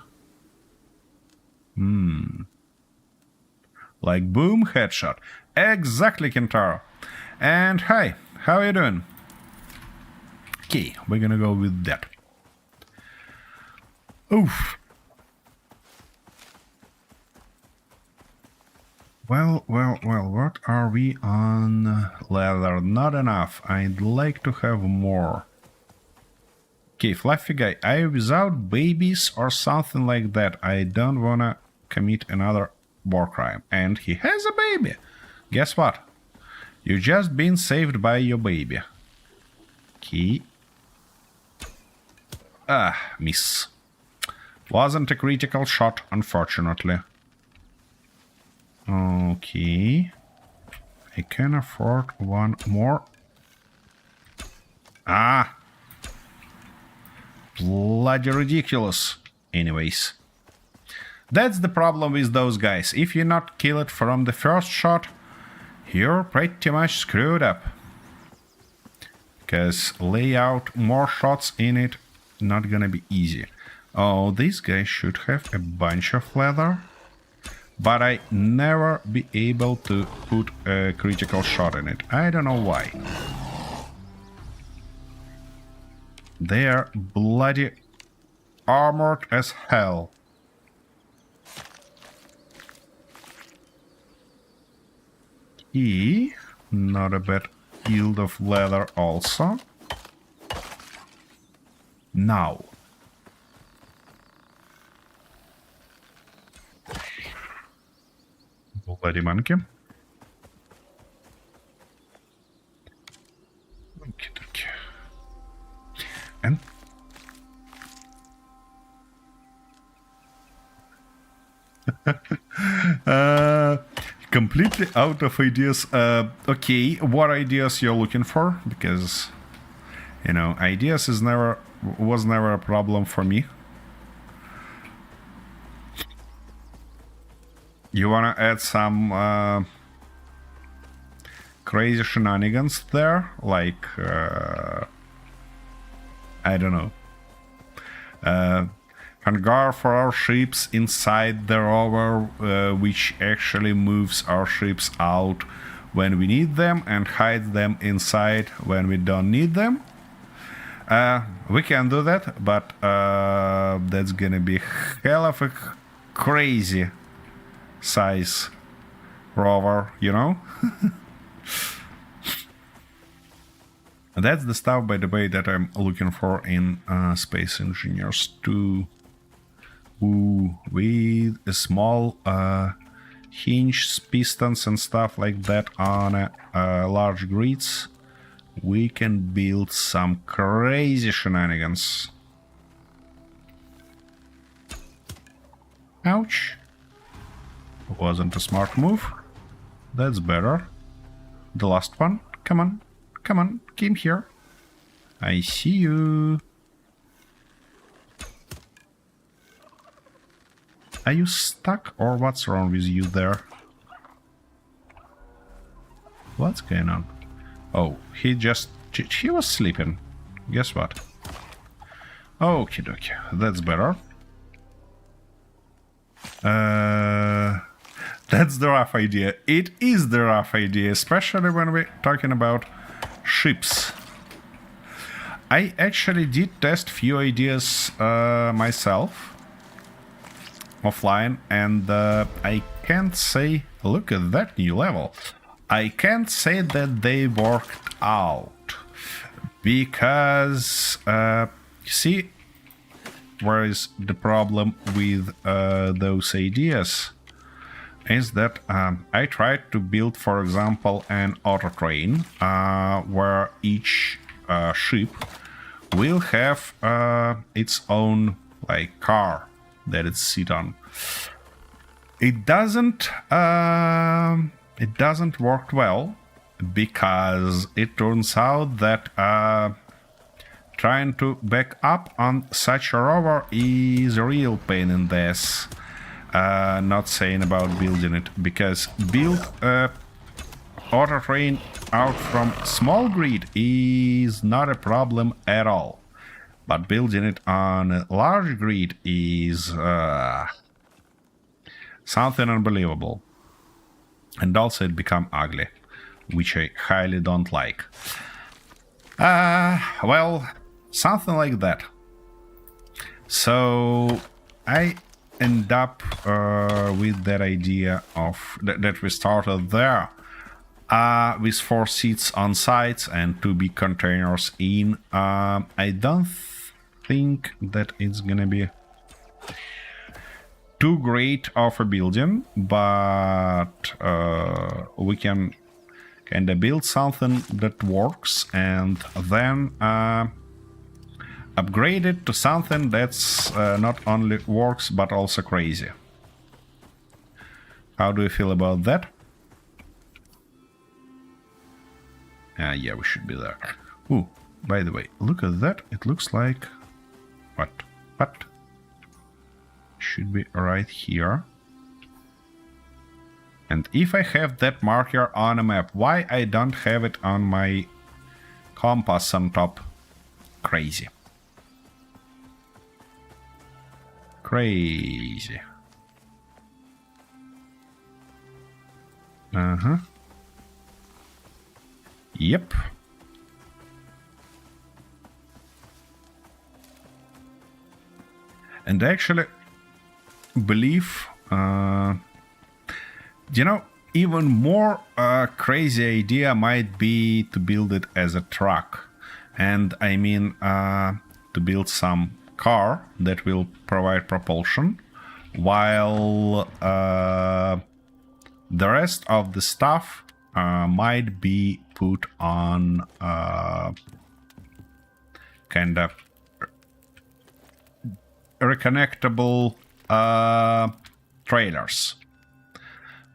Like boom, headshot. Exactly, Kentaro. And hi, how are you doing? Okay, we're gonna go with that. Oof. Well, what are we on leather? Not enough. I'd like to have more. Okay, fluffy guy, I without babies or something like that. I don't wanna commit another war crime. And he has a baby. Guess what? You just been saved by your baby. Okay. Ah, miss. Wasn't a critical shot, unfortunately. Okay. I can afford one more. Ah! Bloody ridiculous. Anyways. That's the problem with those guys. If you not kill it from the first shot, you're pretty much screwed up. Because lay out more shots in it, not gonna be easy. Oh, this guy should have a bunch of leather. But I never be able to put a critical shot in it. I don't know why. They are bloody armored as hell. Not a bad yield of leather also. Now. Bloody monkey. Okay. And completely out of ideas. Okay, what ideas you're looking for? Because, you know, ideas was never a problem for me. You wanna add some crazy shenanigans there? Like, I don't know. Hangar for our ships inside the rover, which actually moves our ships out when we need them and hides them inside when we don't need them. We can do that, but that's gonna be hell of a crazy size rover, you know? That's the stuff, by the way, that I'm looking for in Space Engineers 2. Ooh, with a small hinge, pistons and stuff like that on large grids, we can build some crazy shenanigans. Ouch. Wasn't a smart move. That's better. The last one. Come on. Come on. Came here. I see you. Are you stuck or what's wrong with you there? What's going on? Oh, he was sleeping. Guess what? Okie dokie. That's better. That's the rough idea. It is the rough idea, especially when we're talking about ships. I actually did test few ideas myself offline, and I can't say, look at that new level. I can't say that they worked out because see, where is the problem with those ideas is that I tried to build, for example, an auto train where each ship will have its own like car that it sit on. It doesn't work well because it turns out that trying to back up on such a rover is a real pain in the ass. Not saying about building it, because build auto train out from small grid is not a problem at all, but building it on a large grid is Something unbelievable. And also it become ugly, which I highly don't like. Well, something like that. So I end up with that idea of that we started there with 4 seats on sites and 2 big containers in. I don't think that it's gonna be too great of a building, but we can kind of build something that works and then upgrade it to something that's not only works but also crazy. How do you feel about that? Yeah, we should be there. Ooh, by the way, look at that. It looks like... What? Should be right here. And if I have that marker on a map, why I don't have it on my compass on top? Crazy. Crazy. Yep. And actually believe, you know, even more crazy idea might be to build it as a truck. And I mean to build some car that will provide propulsion, while the rest of the stuff might be put on kind of reconnectable trailers.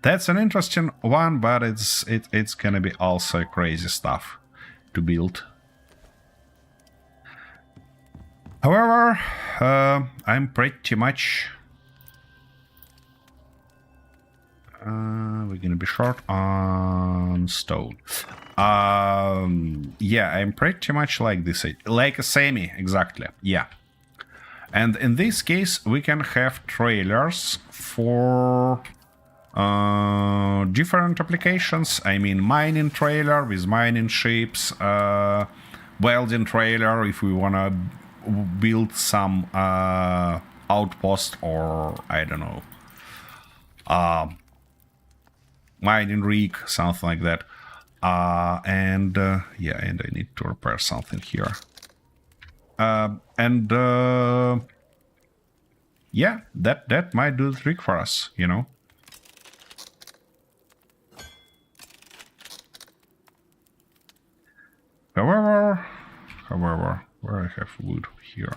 That's an interesting one, but it's gonna be also crazy stuff to build. However, I'm pretty much... we're gonna be short on stone. Yeah, I'm pretty much like this, like a semi, exactly. Yeah. And in this case, we can have trailers for different applications. I mean, mining trailer with mining ships, welding trailer if we want to build some outpost, or I don't know, mining rig, something like that. And yeah, and I need to repair something here. Yeah, that might do the trick for us, you know. However, where I have wood here,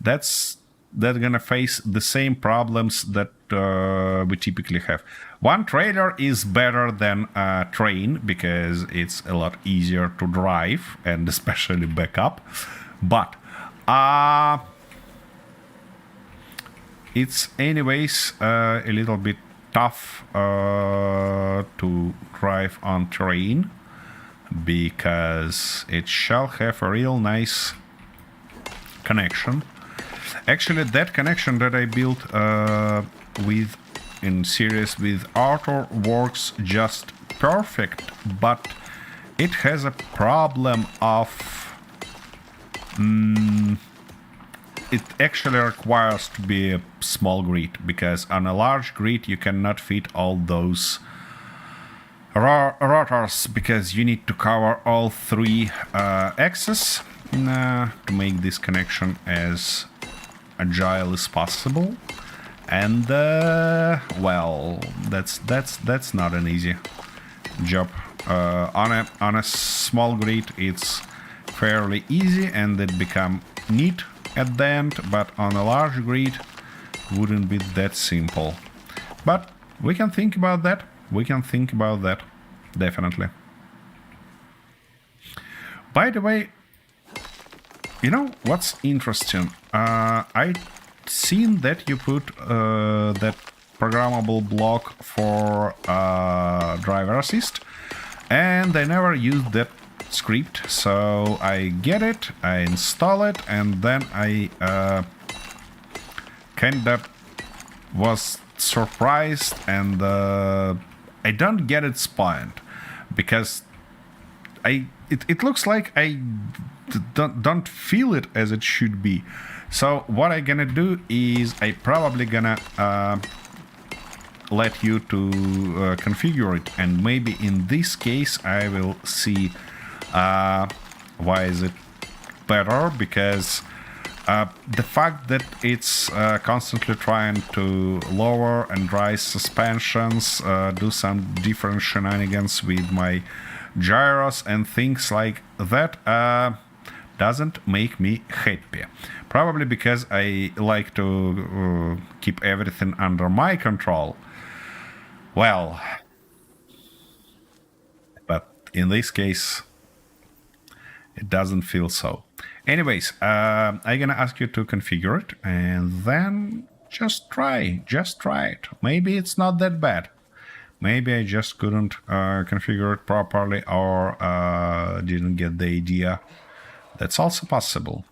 that's gonna face the same problems that we typically have. One trailer is better than a train because it's a lot easier to drive and especially back up, but it's anyways a little bit tough to drive on train because it shall have a real nice connection. Actually, that connection that I built with in series with Arthur works just perfect, but it has a problem of it actually requires to be a small grid, because on a large grid you cannot fit all those rotors, because you need to cover all 3 axes to make this connection as agile as possible. And well, that's not an easy job. On a small grid it's fairly easy and it become neat at the end, but on a large grid wouldn't be that simple. But we can think about that. Definitely. By the way, you know what's interesting? I seen that you put that programmable block for driver assist, and I never used that script, so I get it, I install it, and then I kinda was surprised, and I don't get its point, because it looks like I don't feel it as it should be. So what I gonna do is I probably gonna let you to configure it, and maybe in this case I will see why is it better, because the fact that it's constantly trying to lower and rise suspensions, do some different shenanigans with my gyros and things like that, doesn't make me happy. Probably because I like to keep everything under my control. Well, but in this case, it doesn't feel so. Anyways, I'm gonna ask you to configure it, and then just try it. Maybe it's not that bad. Maybe I just couldn't configure it properly, or didn't get the idea. That's also possible.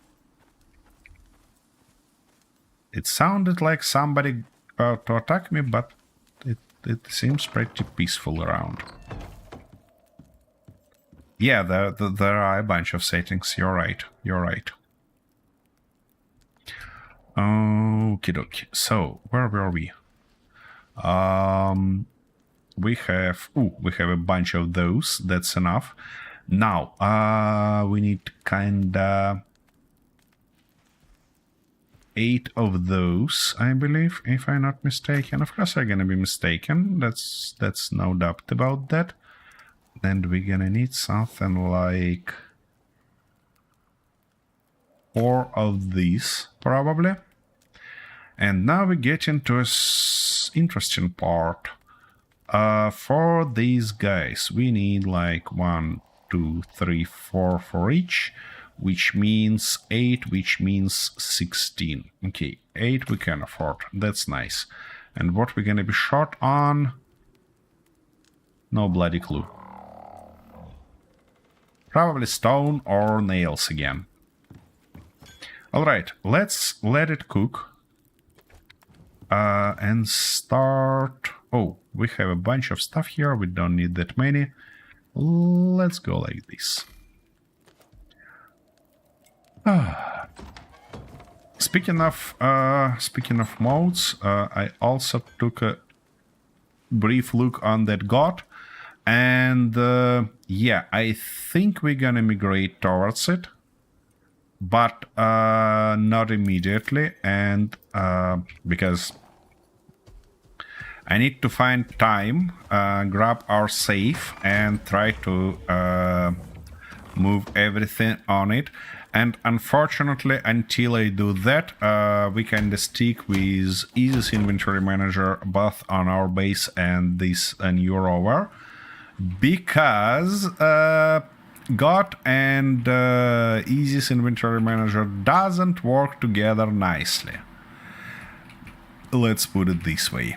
It sounded like somebody to attack me, but it seems pretty peaceful around. Yeah, there are a bunch of settings. You're right. Okie dokie. So, where were we? We have a bunch of those. That's enough. Now, we need kinda 8 of those, I believe, if I'm not mistaken. Of course, I'm gonna be mistaken. That's no doubt about that. And we're gonna need something like 4 of these, probably. And now we get into a interesting part. For these guys, we need like 1, 2, 3, 4 for each, which means 8, which means 16. Okay, 8 we can afford. That's nice. And what we're gonna be short on? No bloody clue. Probably stone or nails again. Alright, let's let it cook. And start... Oh, we have a bunch of stuff here. We don't need that many. Let's go like this. Speaking of modes, I also took a brief look on that god, and yeah, I think we're gonna migrate towards it, but not immediately, and because I need to find time, grab our safe, and try to move everything on it. And unfortunately, until I do that, we kinda stick with Easy's inventory manager both on our base and this new rover, because God and Easy's inventory manager doesn't work together nicely. Let's put it this way.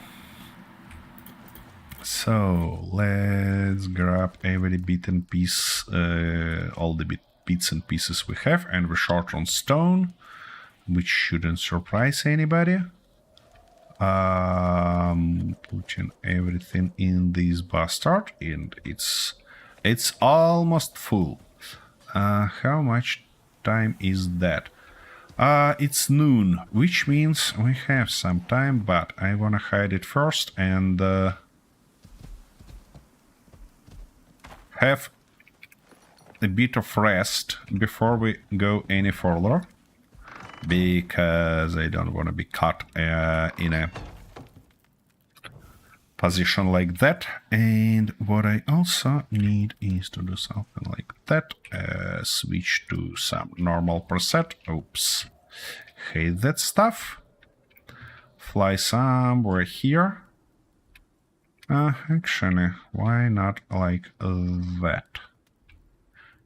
So let's grab every bit and piece, all the bits and pieces we have, and we're short on stone, which shouldn't surprise anybody. Putting everything in this bastard, and it's almost full. How much time is that? It's noon, which means we have some time, but I wanna hide it first and have a bit of rest before we go any further, because I don't want to be caught in a position like that. And what I also need is to do something like that, switch to some normal preset. Oops, hate that stuff. Fly somewhere here. Actually, why not like that?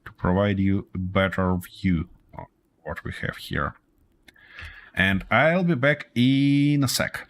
To provide you a better view of what we have here. And I'll be back in a sec.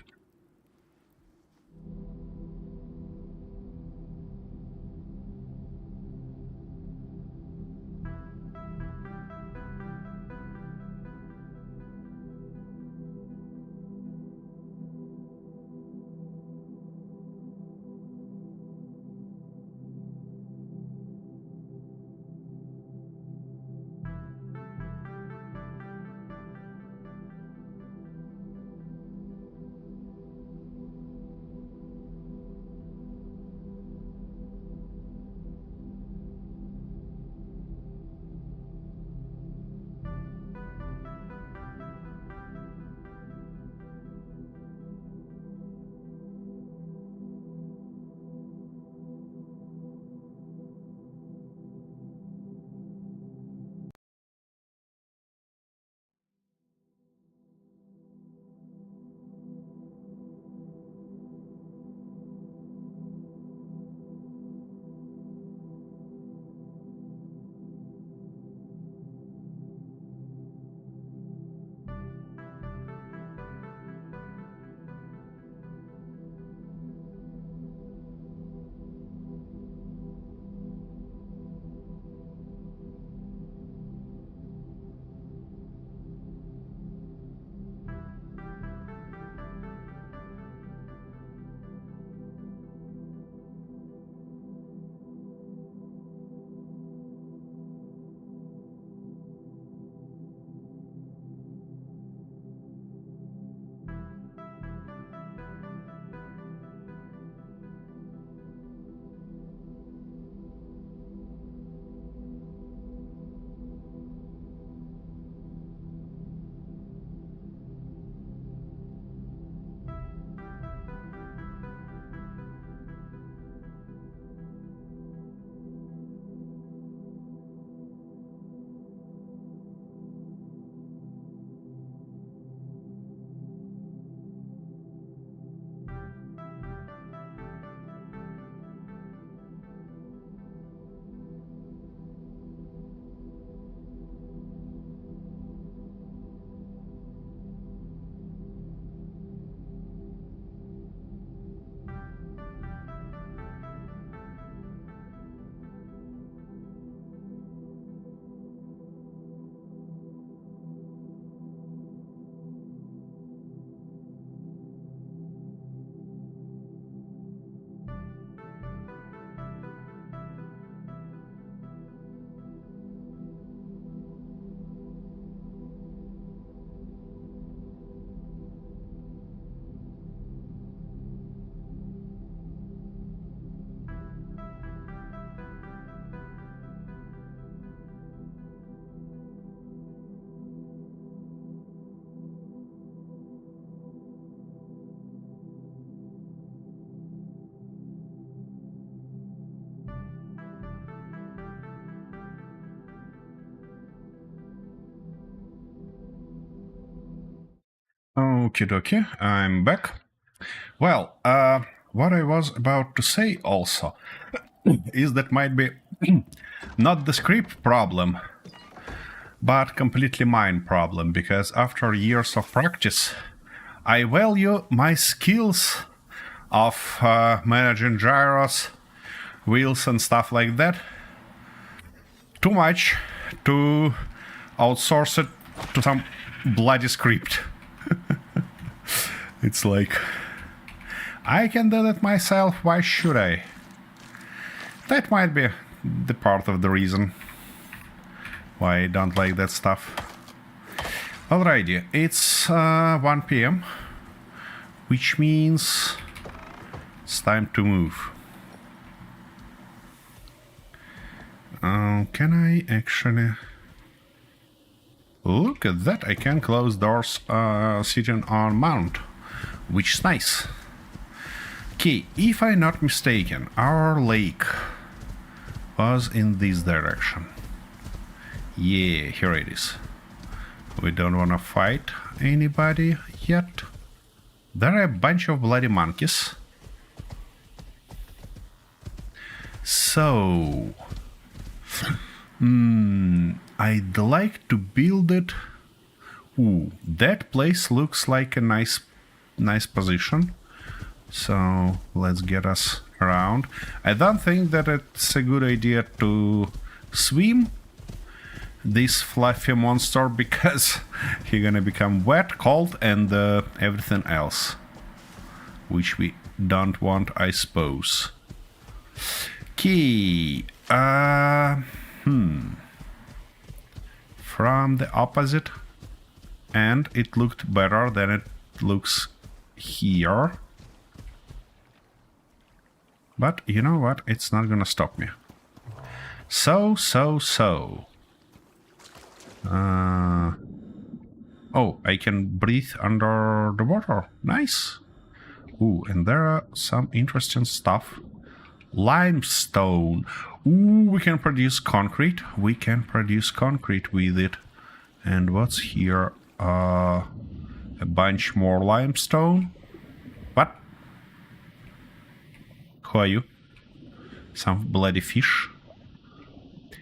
Okie dokie, I'm back. Well, what I was about to say also is that might be not the script problem, but completely mine problem, because after years of practice, I value my skills of managing gyros, wheels and stuff like that too much to outsource it to some bloody script. It's like, I can do that myself, why should I? That might be the part of the reason why I don't like that stuff. Alrighty, it's 1 p.m, which means it's time to move. Can I actually... Look at that, I can close doors sitting on mount, which is nice. Okay, if I'm not mistaken, our lake was in this direction. Yeah, here it is. We don't want to fight anybody yet. There are a bunch of bloody monkeys. So... I'd like to build it... Ooh, that place looks like a nice position. So let's get us around. I don't think that it's a good idea to swim this fluffy monster, because he's gonna become wet, cold, and everything else, which we don't want, I suppose. Okay. From the opposite end, it looked better than it looks here. But you know what? It's not gonna stop me. So. Oh, I can breathe under the water. Nice. Ooh, and there are some interesting stuff. Limestone. Ooh, we can produce concrete. We can produce concrete with it. And what's here? A bunch more limestone. What? Who are you? Some bloody fish?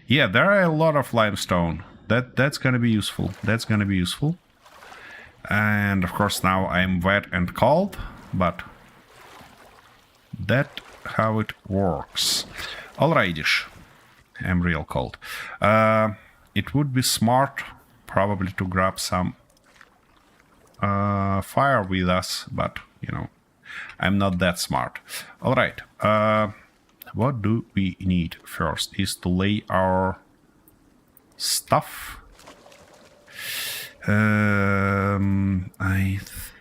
Yeah, there are a lot of limestone. That's gonna be useful. That's gonna be useful. And of course now I'm wet and cold, but that how it works. Alrighty, I'm real cold. It would be smart probably to grab some fire with us, but you know, I'm not that smart. Alright, what do we need first is to lay our stuff. I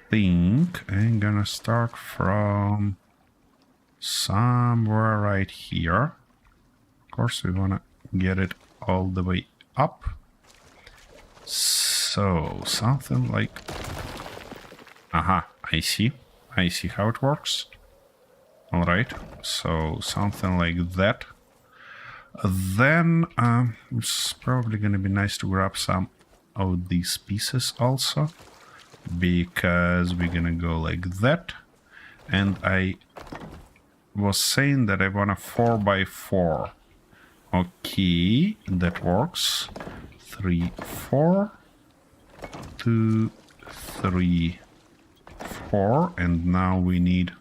think I'm gonna start from somewhere right here. Of course, we wanna get it all the way up. So, something like... Aha, I see how it works. Alright, so something like that. Then, it's probably gonna be nice to grab some of these pieces also, because we're gonna go like that. And I was saying that I want a 4x4. Okay, that works. 3, 4, 2, 3, 4, and now we need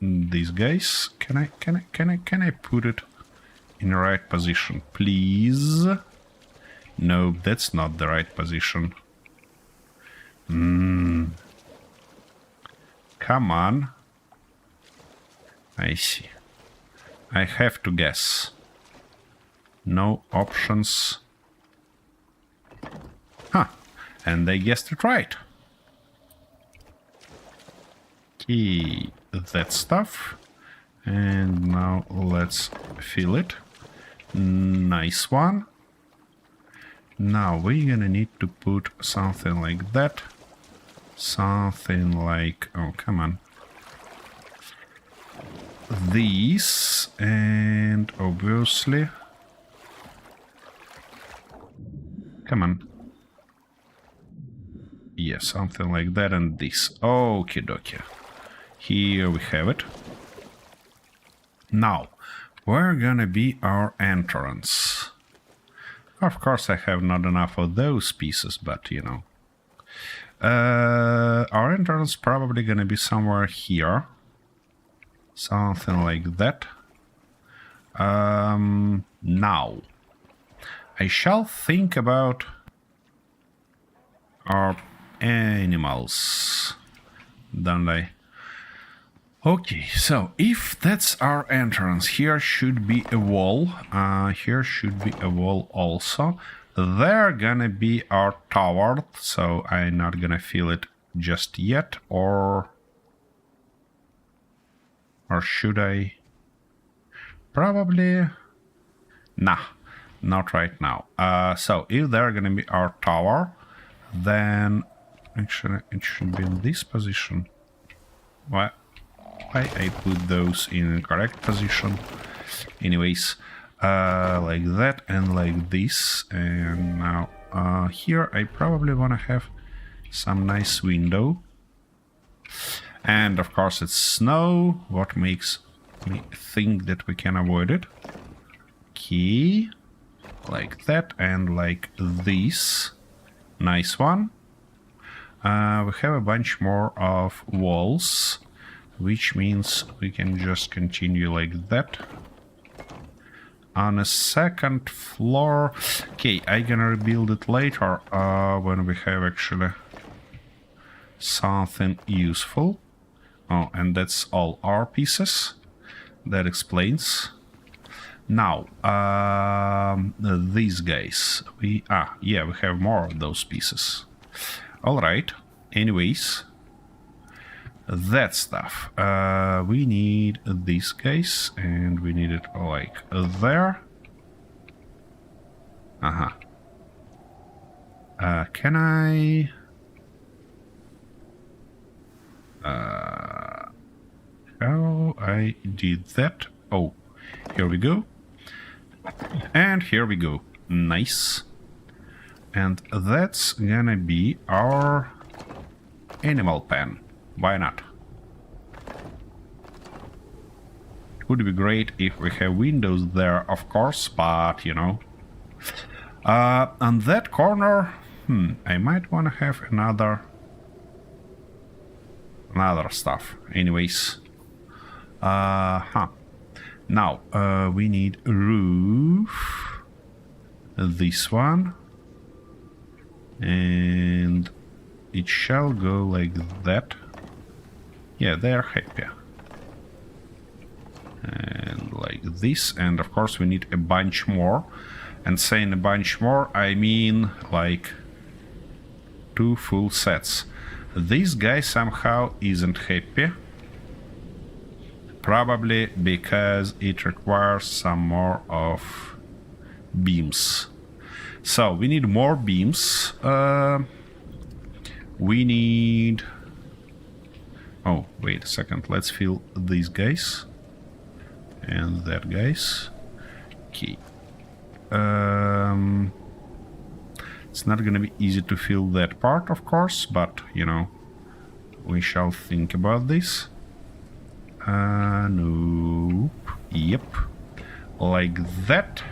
these guys. Can I put it in the right position, please? No, that's not the right position. Come on. I see. I have to guess. No options. Huh. And I guessed it right. Okay, that stuff. And now let's fill it. Nice one. Now we're gonna need to put something like that. Something like... Oh, come on. These, and obviously... Come on. yeah, something like that and this. Okie dokie. Here we have it. Now, where gonna be our entrance? Of course, I have not enough of those pieces, but you know. Our entrance probably gonna be somewhere here. Something like that. Now, I shall think about our animals, don't I? Okay, so if that's our entrance, here should be a wall. Here should be a wall also. There gonna be our tower, so I'm not gonna feel it just yet, or should I? Probably. Nah, not right now. So if they're gonna be our tower, then actually it should be in this position. Why I put those in correct position? Anyways, like that and like this. And now here I probably want to have some nice window. And of course it's snow, what makes me think that we can avoid it. Okay, like that and like this. Nice one. We have a bunch more of walls, which means we can just continue like that. On a second floor, okay, I'm gonna rebuild it later when we have actually something useful. Oh, and that's all our pieces. That explains. Now, these guys, we have more of those pieces. All right. Anyways, that stuff. We need these guys, and we need it like there. Can I? How I did that? Oh, here we go. And here we go. Nice. And that's gonna be our animal pen. Why not? It would be great if we have windows there, of course, but you know. On that corner, I might want to have another stuff. Anyways. Now, we need a roof. This one. And it shall go like that. Yeah, they're happy. And like this. And of course we need a bunch more. And saying a bunch more, I mean like 2 full sets. This guy somehow isn't happy. Probably because it requires some more of beams. So we need more beams. We need... Oh, wait a second. Let's fill these guys. And that guys. Okay. It's not gonna be easy to fill that part, of course, but, you know, we shall think about this. Nope. Yep. Like that.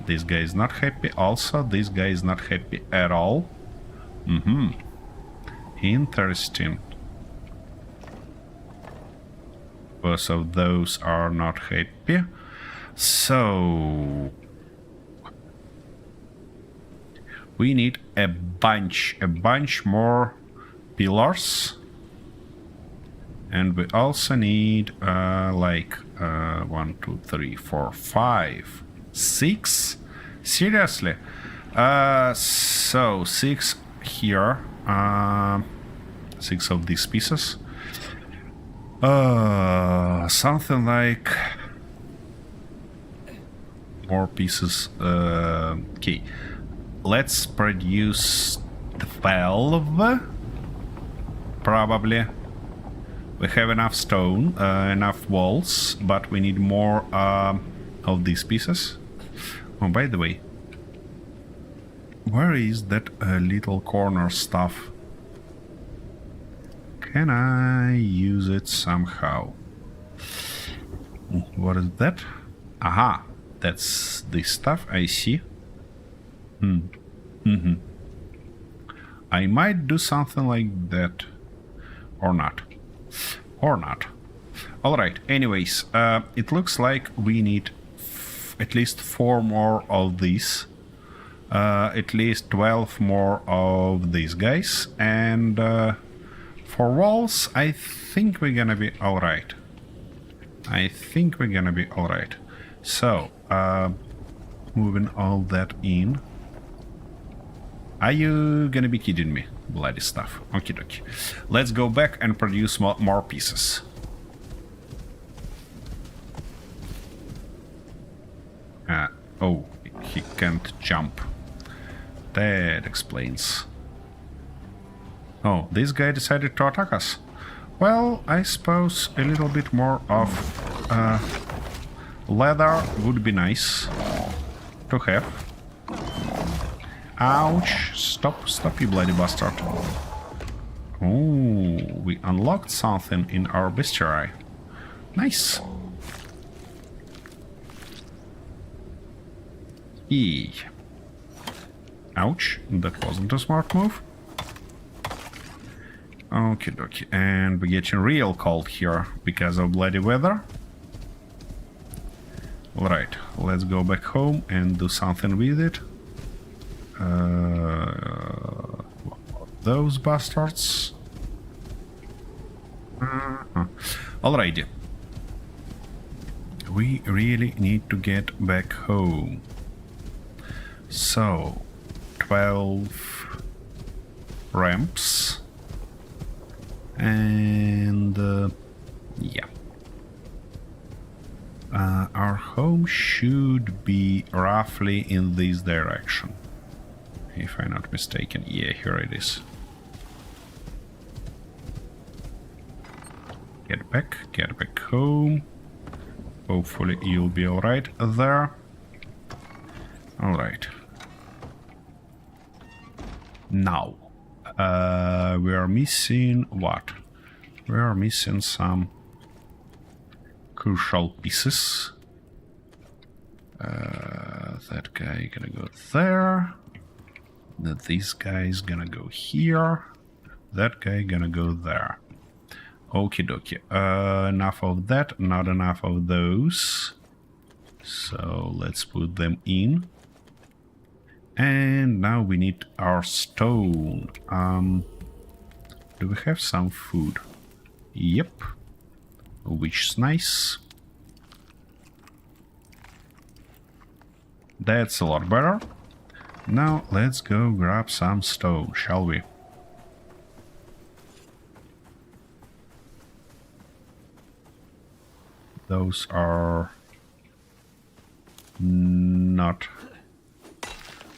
This guy is not happy. Also, this guy is not happy at all. Interesting. Both of those are not happy. So... we need a bunch more pillars. And we also need like 1, 2, 3, 4, 5, 6. Seriously? So 6 here. 6 of these pieces. Something like more pieces. Okay. Let's produce 12. Probably. We have enough stone, enough walls, but we need more of these pieces. Oh, by the way, where is that little corner stuff Can I use it somehow? What is that? Aha, that's the stuff, I see. I might do something like that. Or not. Or not. Alright, anyways, it looks like we need at least 4 more of these. At least 12 more of these guys. And for walls, I think we're gonna be alright. I think we're gonna be alright. So, moving all that in. Are you gonna be kidding me? Bloody stuff. Okie dokie. Let's go back and produce more pieces. Oh, he can't jump. That explains. Oh, this guy decided to attack us. Well, I suppose a little bit more of leather would be nice to have. Ouch! Stop, you bloody bastard. Oh, we unlocked something in our bestiary. Nice. Eee. Ouch, that wasn't a smart move. Okie dokie, and we're getting real cold here because of bloody weather. Alright, let's go back home and do something with it. Those bastards. Alrighty. We really need to get back home. So, 12 ramps. And yeah. Our home should be roughly in this direction. If I'm not mistaken. Yeah, here it is. Get back home. Hopefully you'll be alright there. Alright. Now, we are missing what? We are missing some crucial pieces. That guy gonna go there. This guy's gonna go here. That guy gonna go there. Okie dokie. Enough of that, not enough of those. So let's put them in. And now we need our stone. Do we have some food? Yep. Which is nice. That's a lot better. Now let's go grab some stone, shall we? Those are not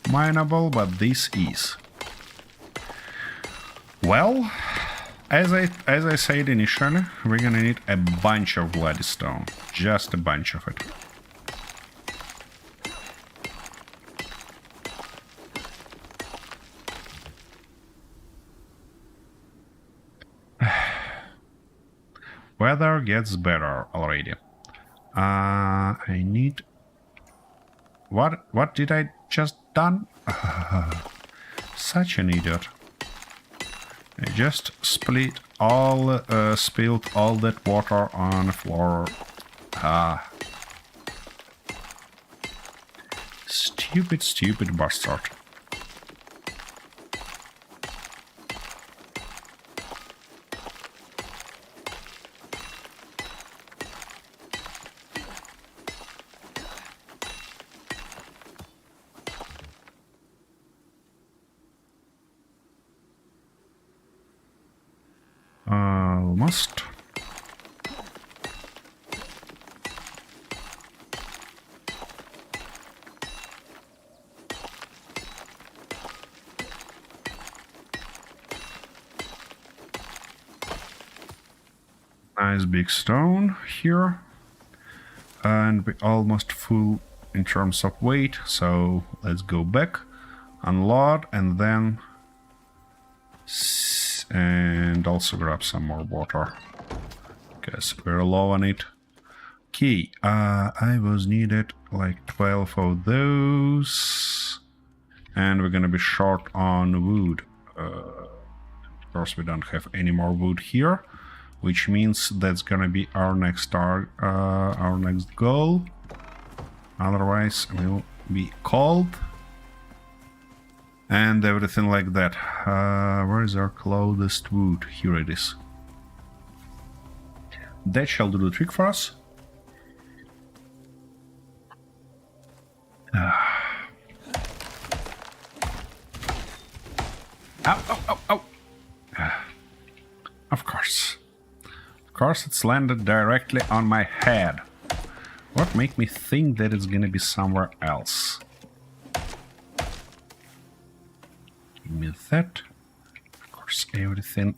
mineable, but this is. Well, as I said initially, we're gonna need a bunch of bloody stone. Just a bunch of it. Weather gets better already. I need... What did I just done? Such an idiot. I just spilled all that water on the floor. Stupid bastard. Almost. Nice big stone here. And we're almost full in terms of weight, so let's go back, unload, and then and also grab some more water, because we're low on it. Okay, I was needed like 12 of those, and we're gonna be short on wood. Of course, we don't have any more wood here, which means that's gonna be our next our next goal. Otherwise, we'll be cold and everything like that. Where is our closest wood? Here it is. That shall do the trick for us. Ow. Of course. Of course, it's landed directly on my head. What make me think that it's gonna be somewhere else? Give me that. Of course, everything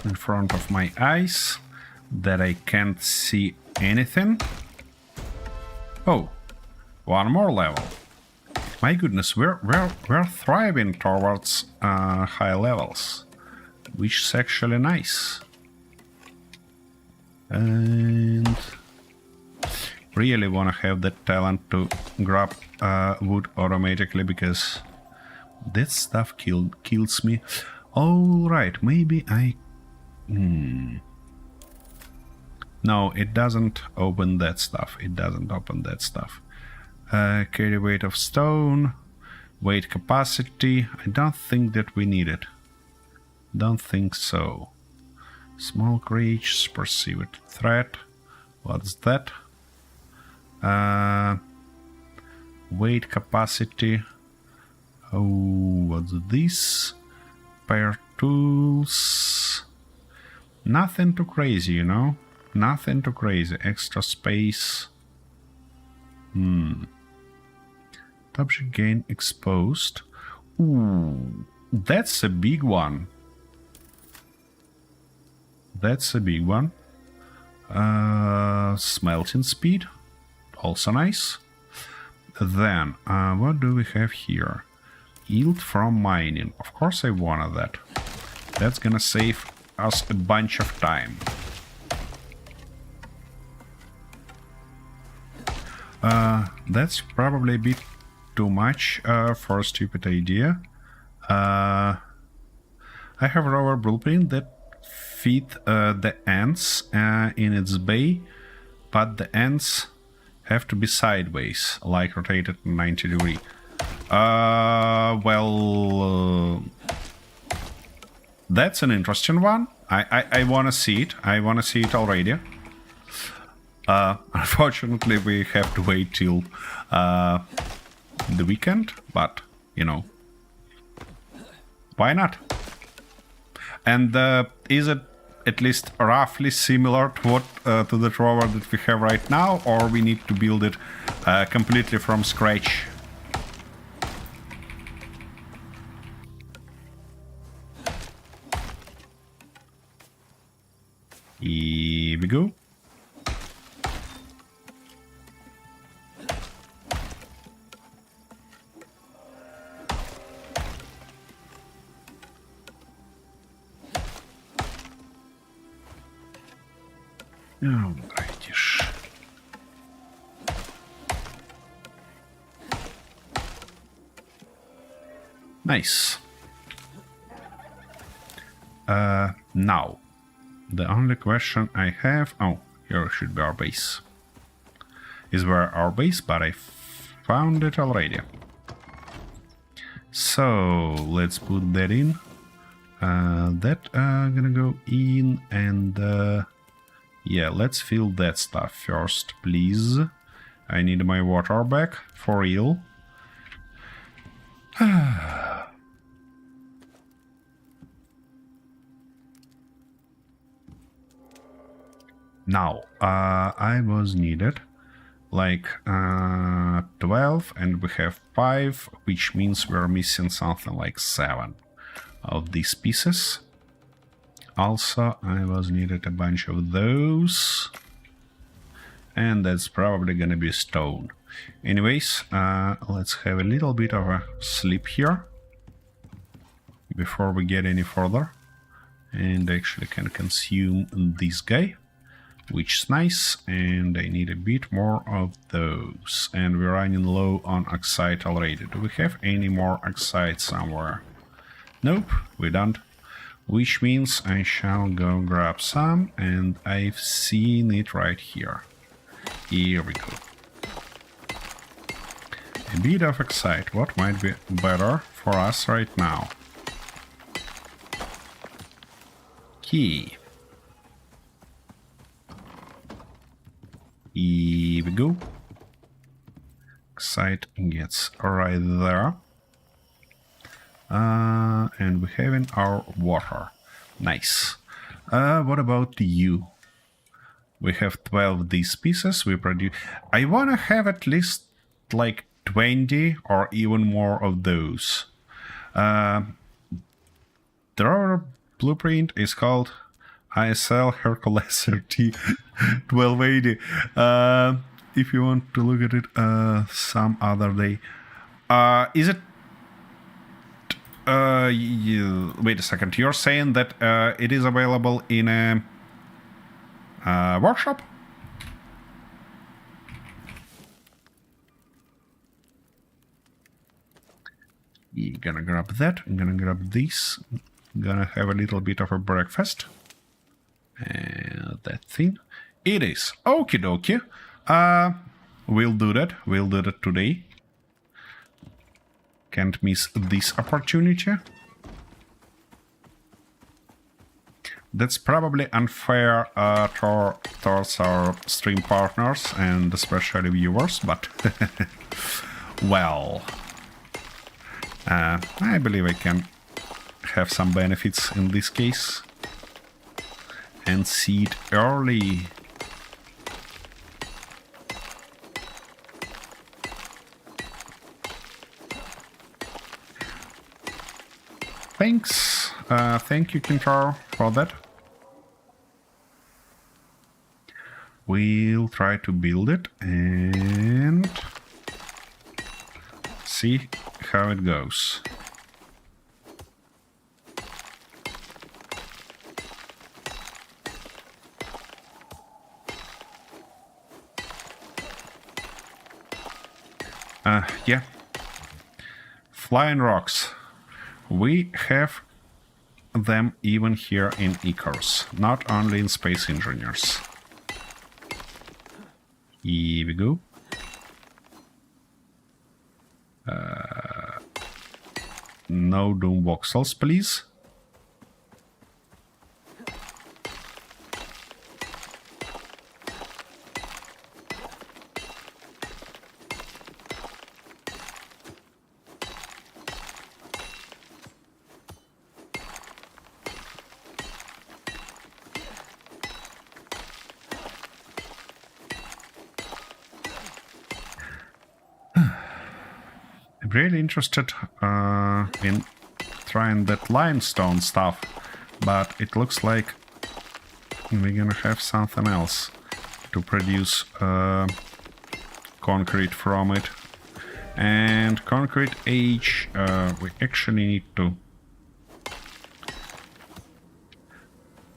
in front of my eyes that I can't see anything. Oh, one more level. My goodness, we're thriving towards high levels, which is actually nice. And really want to have that talent to grab wood automatically, because that stuff kills me. Alright, maybe I... No, it doesn't open that stuff. It doesn't open that stuff. Carry weight of stone, weight capacity. I don't think that we need it. Don't think so. Small creatures, perceived threat. What's that? Weight capacity. Oh, what's this? Pair tools. Nothing too crazy, you know? Nothing too crazy. Extra space. Object gain exposed. Ooh, that's a big one. That's a big one. Smelting speed. Also nice. Then, what do we have here? Yield from mining. Of course I wanted that. That's gonna save us a bunch of time. That's probably a bit too much for a stupid idea. I have a rover blueprint that fit the ends in its bay, but the ends have to be sideways, like rotated 90 degrees. That's an interesting one. I want to see it. I want to see it already. Unfortunately, we have to wait till the weekend, but, you know, why not? And is it at least roughly similar to what to the rover that we have right now, or we need to build it completely from scratch? Here we go. Alrighty-ish. Nice. Now, the only question I have... Oh, here should be our base. Is where our base, but I found it already. So, let's put that in. That gonna go in, and... yeah, let's fill that stuff first, please. I need my water back, for real. Now, I was needed like 12, and we have 5, which means we're missing something like 7 of these pieces. Also, I was needed a bunch of those, and that's probably gonna be stone. Anyways, let's have a little bit of a sleep here. before we get any further. And actually can consume this guy, which is nice, and I need a bit more of those. And we're running low on oxide already. Do we have any more oxide somewhere? Nope, we don't. Which means I shall go grab some, and I've seen it right here. Here we go. A bit of oxide. What might be better for us right now? Key. Here we go. Oxide gets right there. And we have in our water. Nice. What about you? We have 12 these pieces. We produce. I wanna have at least like 20 or even more of those. Their blueprint is called ISL Hercules RT 1280. If you want to look at it some other day. Is it? Wait a second. You're saying that it is available in a workshop? You're gonna grab that. I'm gonna grab this. I'm gonna have a little bit of a breakfast. And that thing. It is. Okie dokie. We'll do that. We'll do that today. Can't miss this opportunity. That's probably unfair towards our stream partners and especially viewers, but well, I believe I can have some benefits in this case and see it early. Thanks. Thank you, Kintaro, for that. We'll try to build it and see how it goes. Yeah. Flying rocks. We have them even here in Icarus, not only in Space Engineers. Here we go. No doom voxels, please. I'm really interested in trying that limestone stuff, but it looks like we're gonna have something else to produce concrete from it. And concrete age, we actually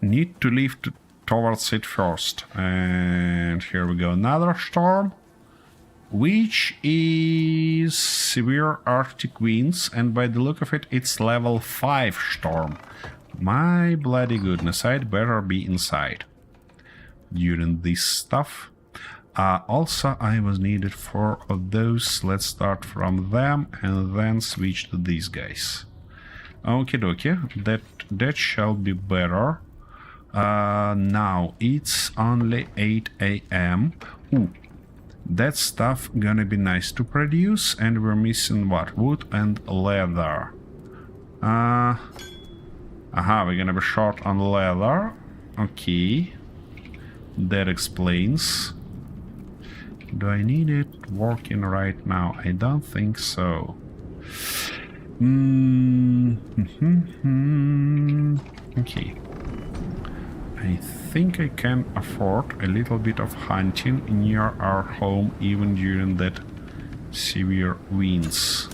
need to leave towards it first. And here we go, another storm, which is severe Arctic winds, and by the look of it, it's level 5 storm. My bloody goodness, I'd better be inside during this stuff. Also, I was needed 4 of those. Let's start from them and then switch to these guys. Okie dokie, that shall be better. Now it's only 8 a.m. Ooh. That stuff gonna be nice to produce, and we're missing what? Wood and leather. We're gonna be short on leather. Okay. That explains. Do I need it working right now? I don't think so. Okay. I think I can afford a little bit of hunting near our home even during that severe winds.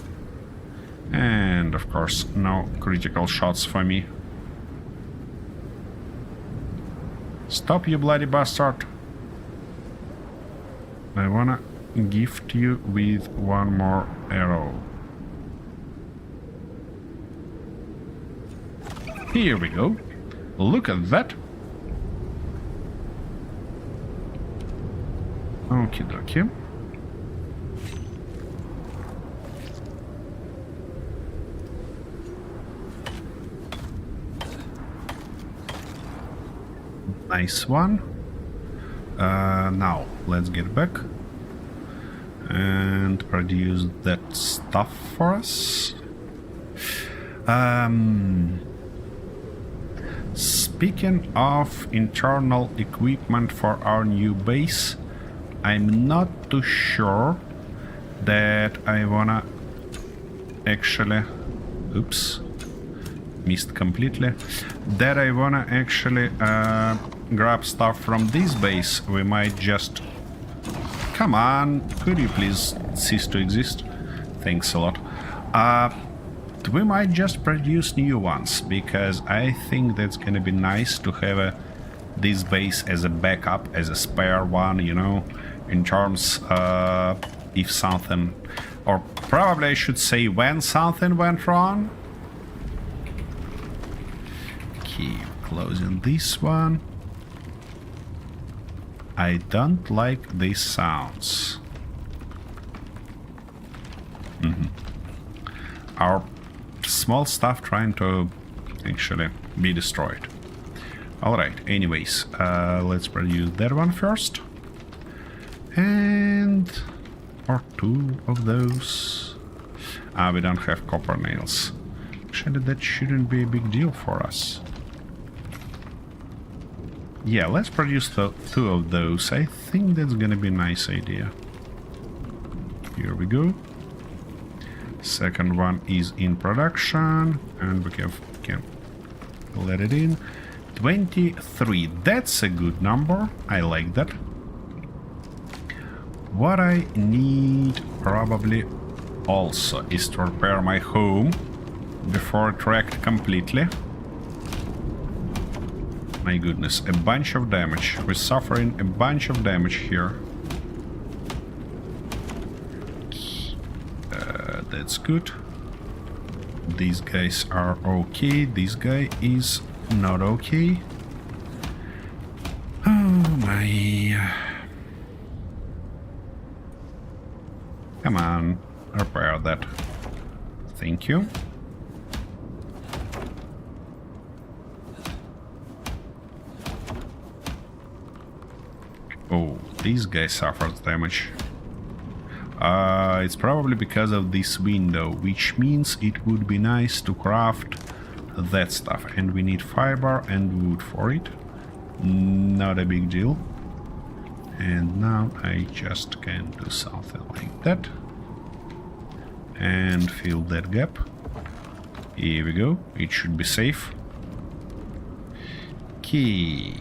And of course, no critical shots for me. Stop, you bloody bastard! I wanna gift you with one more arrow. Here we go. Look at that. Okie dokie. Nice one. Now, let's get back and produce that stuff for us. Speaking of internal equipment for our new base, I'm not too sure that I wanna actually... Oops. Missed completely. That I wanna actually grab stuff from this base. We might just... Come on, could you please cease to exist? Thanks a lot. We might just produce new ones, because I think that's gonna be nice to have this base as a backup, as a spare one, you know, in terms if something, or probably I should say when something went wrong. Keep closing this one. I don't like these sounds. Our small stuff trying to actually be destroyed. Alright, anyways, let's produce that one first. And... or two of those. We don't have copper nails. Actually, that shouldn't be a big deal for us. Yeah, let's produce two of those. I think that's gonna be a nice idea. Here we go. Second one is in production, and we can let it in. 23, that's a good number. I like that. What I need probably also is to repair my home before it wrecked completely. My goodness, a bunch of damage. We're suffering a bunch of damage here. That's good. These guys are okay. This guy is not okay. Oh my. Come on, repair that. Thank you. Oh, this guy suffers damage. It's probably because of this window, which means it would be nice to craft that stuff. And we need fiber and wood for it. Not a big deal. And now I just can do something like that. And fill that gap. Here we go. It should be safe. Okay.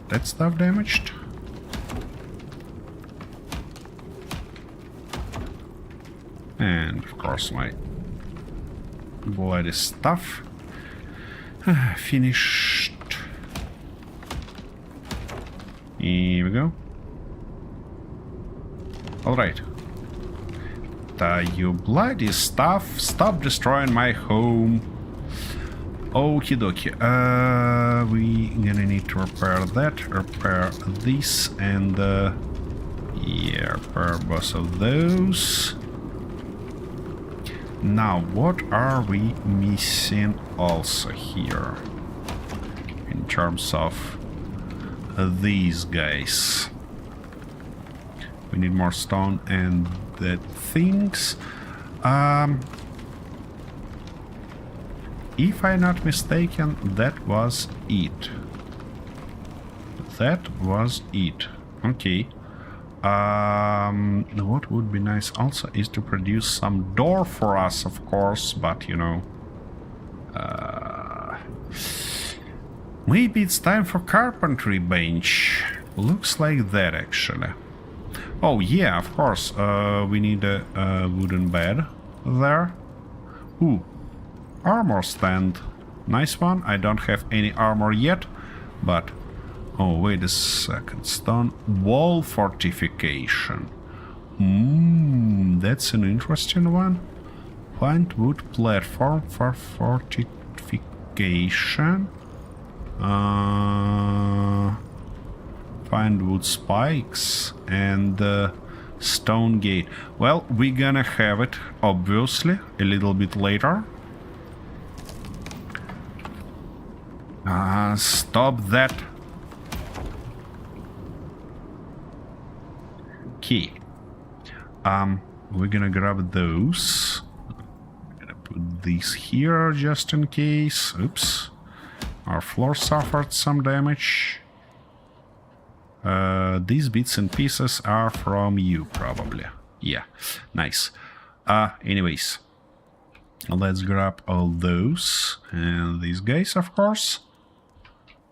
That stuff damaged. And of course my bloody stuff. Finished. Here we go. Alright. You bloody stuff. Stop destroying my home. Okie dokie. We gonna need to repair that. Repair this and yeah, repair both of those. Now, what are we missing also here in terms of these guys? We need more stone and that things. If I'm not mistaken, that was it. That was it. Okay. What would be nice also is to produce some door for us, of course, but you know, maybe it's time for carpentry bench. Looks like that actually. Oh yeah, of course, we need a wooden bed there. Ooh, armor stand. Nice one. I don't have any armor yet, but... Oh, wait a second. Stone wall fortification. That's an interesting one. Find wood platform for fortification. Find wood spikes and stone gate. Well, we're gonna have it, obviously, a little bit later. Stop that. Key. We're gonna grab those. I'm gonna put these here just in case. Oops. Our floor suffered some damage. These bits and pieces are from you, probably. Yeah, nice. Anyways. Let's grab all those. And these guys, of course.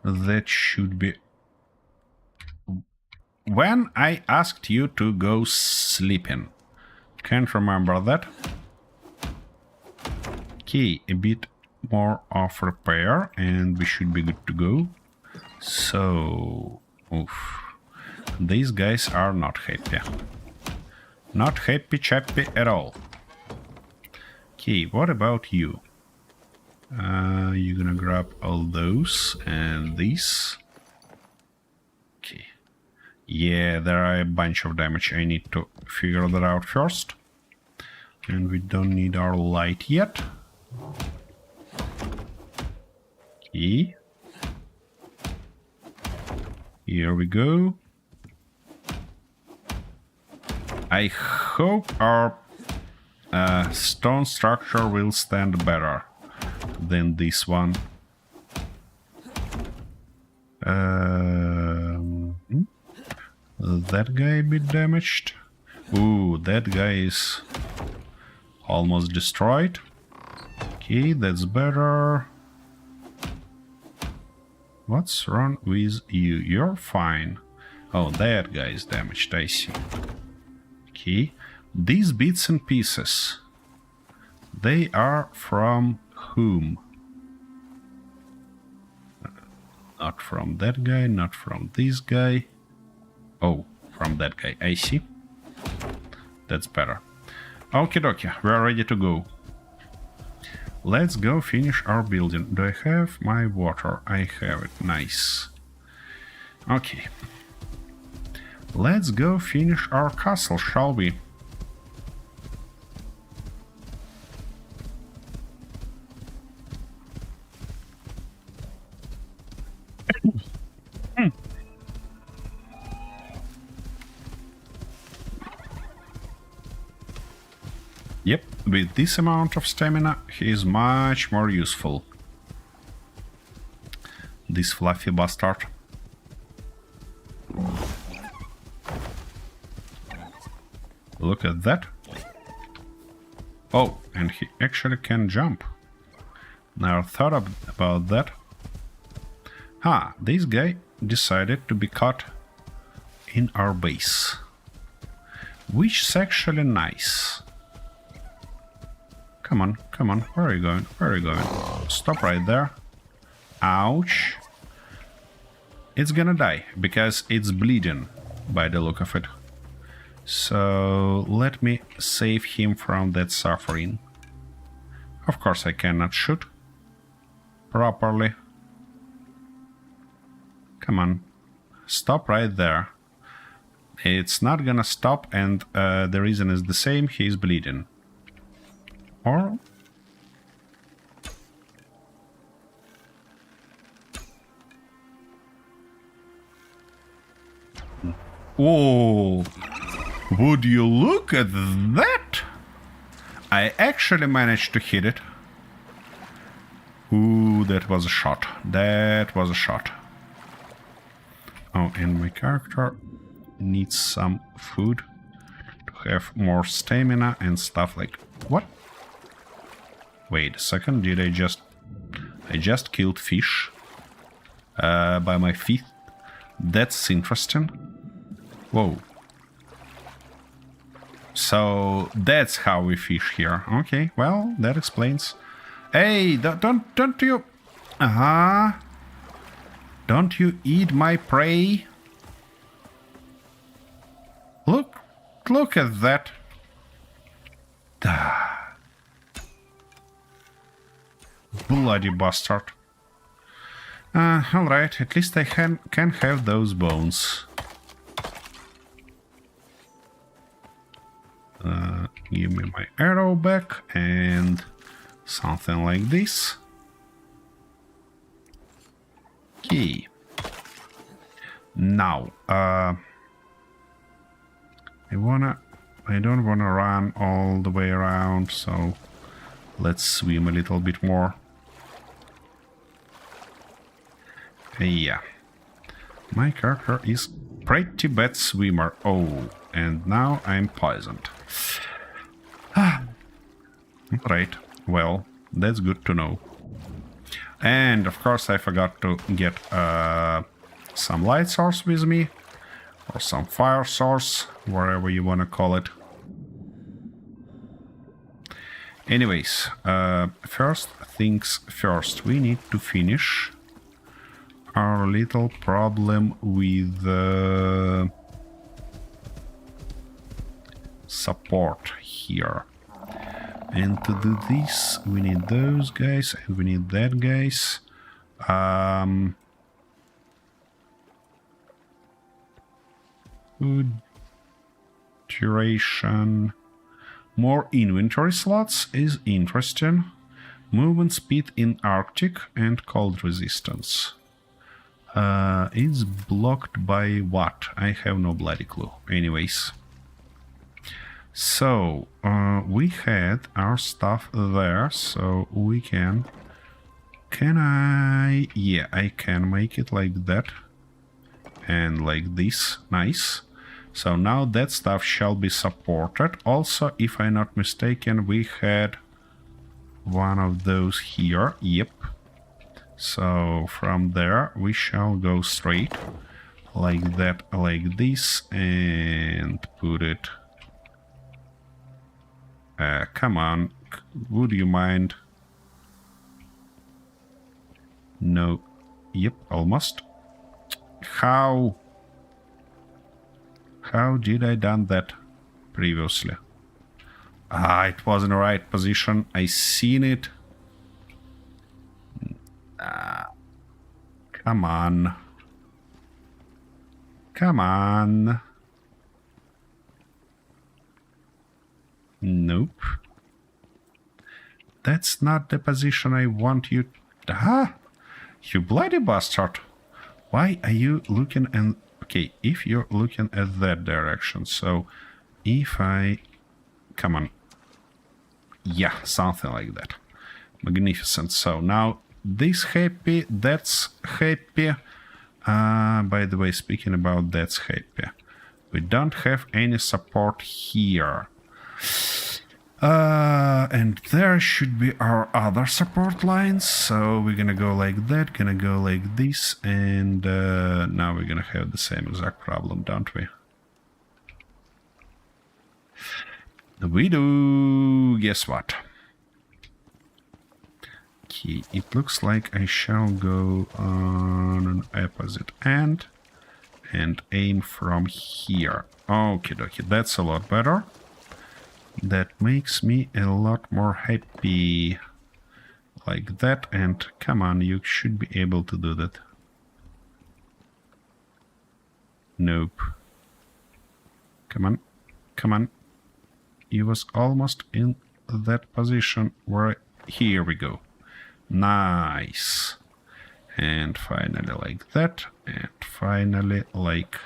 That should be... When I asked you to go sleeping. Can't remember that. Okay, a bit more of repair and we should be good to go. So... Oof. These guys are not happy. Not happy chappy at all. Okay, what about you? You're gonna grab all those and these. Okay. Yeah, there are a bunch of damage. I need to figure that out first. And we don't need our light yet. Okay. Here we go. I hope our stone structure will stand better than this one. That guy a bit damaged. Ooh, that guy is almost destroyed. Okay, that's better. What's wrong with you? You're fine. Oh, that guy is damaged, I see. Okay, these bits and pieces, they are from whom? Not from that guy, not from this guy. Oh, from that guy, I see. That's better. Okie dokie, we're ready to go. Let's go finish our building. Do I have my water? I have it. Nice. Okay. Let's go finish our castle, shall we? Yep, with this amount of stamina, he is much more useful. This fluffy bastard. Look at that. Oh, and he actually can jump. Never thought about that. This guy decided to be caught in our base. Which is actually nice. Come on, come on. Where are you going? Where are you going? Stop right there. Ouch. It's gonna die, because it's bleeding, by the look of it. So, let me save him from that suffering. Of course I cannot shoot properly. Come on. Stop right there. It's not gonna stop, and the reason is the same, he's bleeding. Or... Whoa! Would you look at that? I actually managed to hit it. Ooh, that was a shot. That was a shot. Oh, and my character needs some food to have more stamina and stuff like... What? Wait a second, did I just killed fish by my feet? That's interesting. Whoa. So that's how we fish here. Okay, well, that explains. Hey, don't you... Don't you eat my prey? Look at that. Bloody bastard. Alright, at least I can have those bones. Give me my arrow back and something like this. Okay. Now, I don't wanna run all the way around, so let's swim a little bit more. Yeah. My character is pretty bad swimmer. Oh, and now I'm poisoned. Right, well, that's good to know. And of course I forgot to get some light source with me, or some fire source, whatever you want to call it. Anyways, first things first, we need to finish our little problem with support here. And to do this, we need those guys and we need that guys. Food duration. More inventory slots is interesting. Movement speed in Arctic and cold resistance. It's blocked by what? I have no bloody clue. Anyways. So, we had our stuff there, so we can... Can I... Yeah, I can make it like that. And like this. Nice. So now that stuff shall be supported. Also, if I'm not mistaken, we had one of those here. Yep. So from there we shall go straight like that, like this, and put it... come on, would you mind? No. Yep, almost. How did I done that previously? It was in the right position. I seen it. Come on. Come on. Nope. That's not the position I want you... You bloody bastard. Why are you looking and... Okay, if you're looking at that direction, so if I... Come on. Yeah, something like that. Magnificent. So now this happy, that's happy. By the way, speaking about that's happy. We don't have any support here. And there should be our other support lines. So we're gonna go like that, gonna go like this, and now we're gonna have the same exact problem, don't we? We do. Guess what? Okay, it looks like I shall go on an opposite end and aim from here. Okie dokie, that's a lot better. That makes me a lot more happy. Like that, and come on, you should be able to do that. Nope. Come on, come on. He was almost in that position where... Here we go. Nice. And finally like that, and finally like...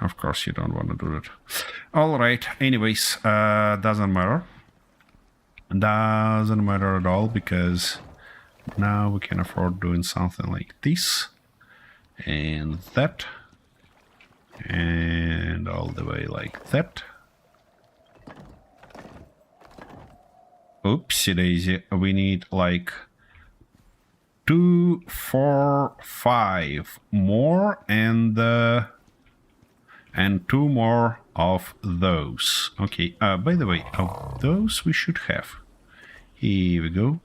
Of course you don't want to do that. Alright, anyways, doesn't matter. Doesn't matter at all, because now we can afford doing something like this. And that. And all the way like that. Oopsie daisy, we need like 2, 4, 5 more and 2 more of those. Okay, by the way, of those we should have. Here we go.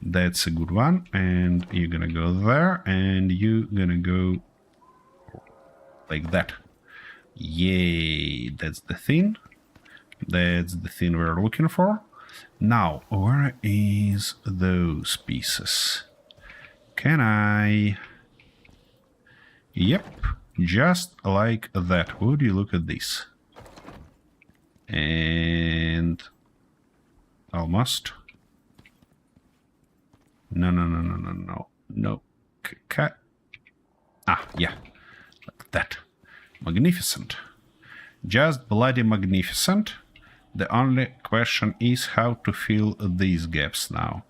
That's a good one. And you're gonna go there, and you're gonna go like that. Yay, that's the thing. That's the thing we're looking for. Now, where is those pieces? Can I... Yep, just like that. Would you look at this? And... almost. No. Yeah, like that. Magnificent. Just bloody magnificent. The only question is how to fill these gaps now.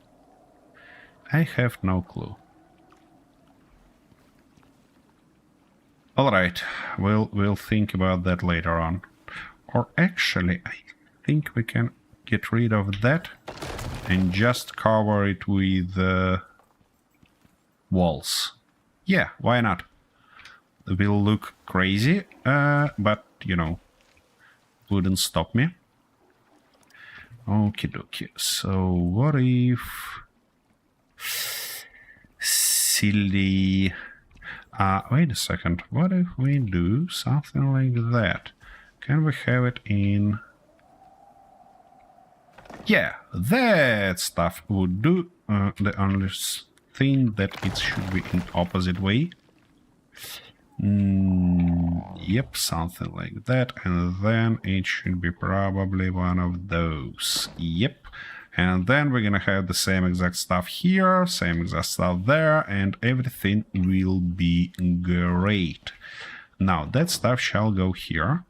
I have no clue. Alright, we'll think about that later on. Or actually, I think we can get rid of that and just cover it with walls. Yeah, why not? It will look crazy, but, you know, wouldn't stop me. Okie dokie. So what if... Silly... wait a second. What if we do something like that? Can we have it in... Yeah, that stuff would do. The only thing that it should be in opposite way. Yep, something like that. And then it should be probably one of those. Yep. And then we're gonna have the same exact stuff here, same exact stuff there, and everything will be great. Now, that stuff shall go here.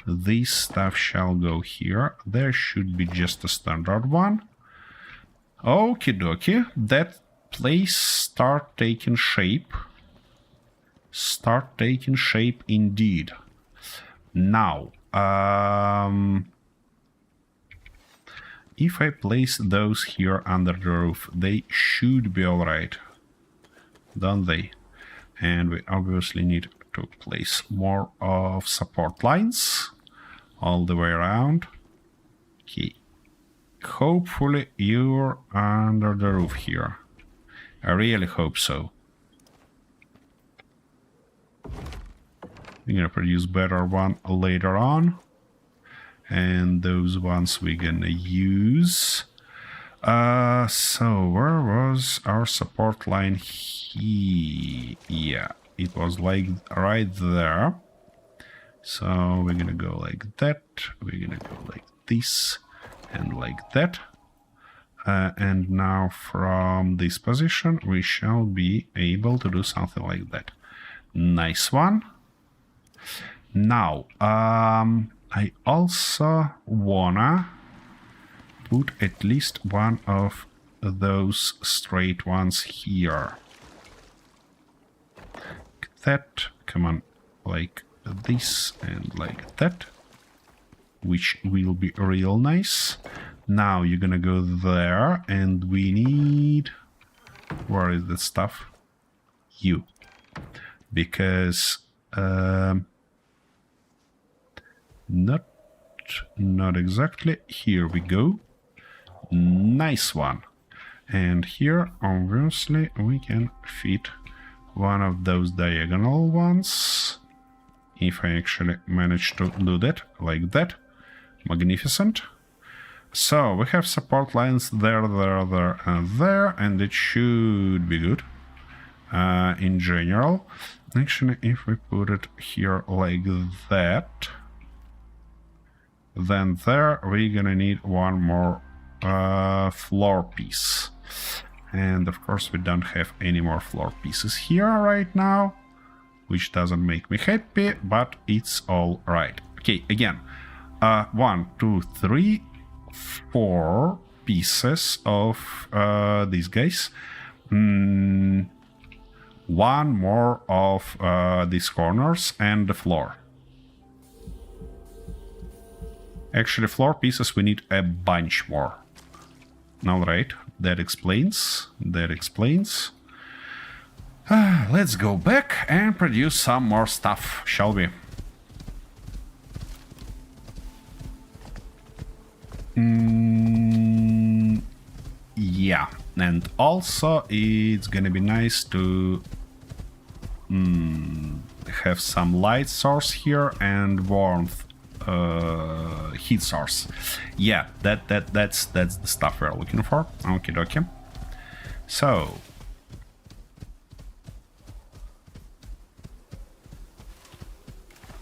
This stuff shall go here. There should be just a standard one. Okie dokie. That place start taking shape. Start taking shape indeed. Now, if I place those here under the roof, they should be alright, don't they? And we obviously need to place more of support lines all the way around. Okay. Hopefully you're under the roof here. I really hope so. We're gonna produce better one later on. And those ones we're gonna use. So where was our support line here? Yeah, it was like right there. So we're gonna go like that. We're gonna go like this and like that. And now from this position, we shall be able to do something like that. Nice one. Now, I also wanna put at least one of those straight ones here. Like that, come on, like this and like that, which will be real nice. Now you're gonna go there, and we need... Where is the stuff? You. Because... Not exactly. Here we go. Nice one. And here, obviously, we can fit one of those diagonal ones. If I actually manage to do that, like that. Magnificent. So, we have support lines there, and there, and it should be good. In general. Actually, if we put it here like that... Then there we're gonna need one more floor piece. And of course we don't have any more floor pieces here right now, which doesn't make me happy, but it's all right. Okay, again, 1, 2, 3, 4 pieces of these guys. One more of these corners and the floor. Actually, floor pieces, we need a bunch more. Alright, that explains. Let's go back and produce some more stuff, shall we? And also it's gonna be nice to have some light source here and warmth heat source. Yeah, that's the stuff we're looking for. Okie dokie. So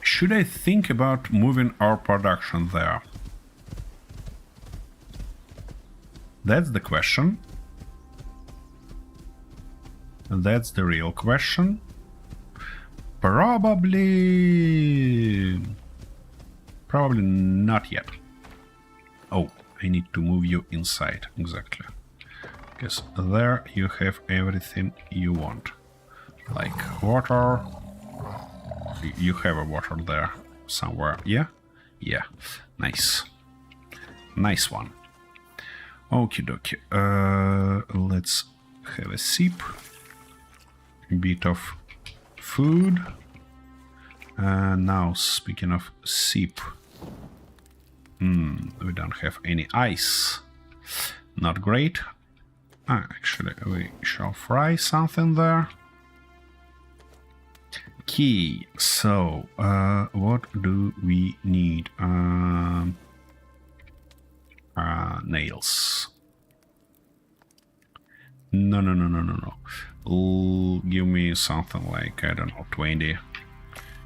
should I think about moving our production there? That's the question. That's the real question. Probably not yet. Oh, I need to move you inside, exactly. Because there you have everything you want. Like water. You have a water there somewhere, yeah? Yeah, nice. Nice one. Okie dokie. Let's have a sip. A bit of food. Now, speaking of sip. We don't have any ice. Not great. Actually, we shall fry something there. Okay, so what do we need? Nails. No. Give me something like, I don't know, 20.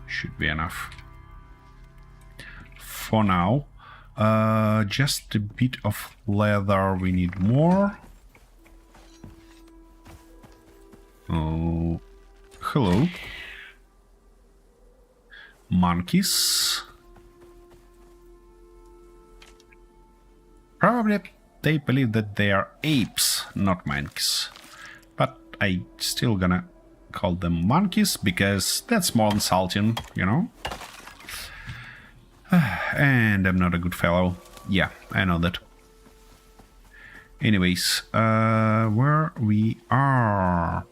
Should be enough. For now. Just a bit of leather, we need more. Oh, hello. Monkeys. Probably they believe that they are apes, not monkeys. But I still gonna call them monkeys because that's more insulting, you know? And I'm not a good fellow. Yeah, I know that. Anyways, where we are,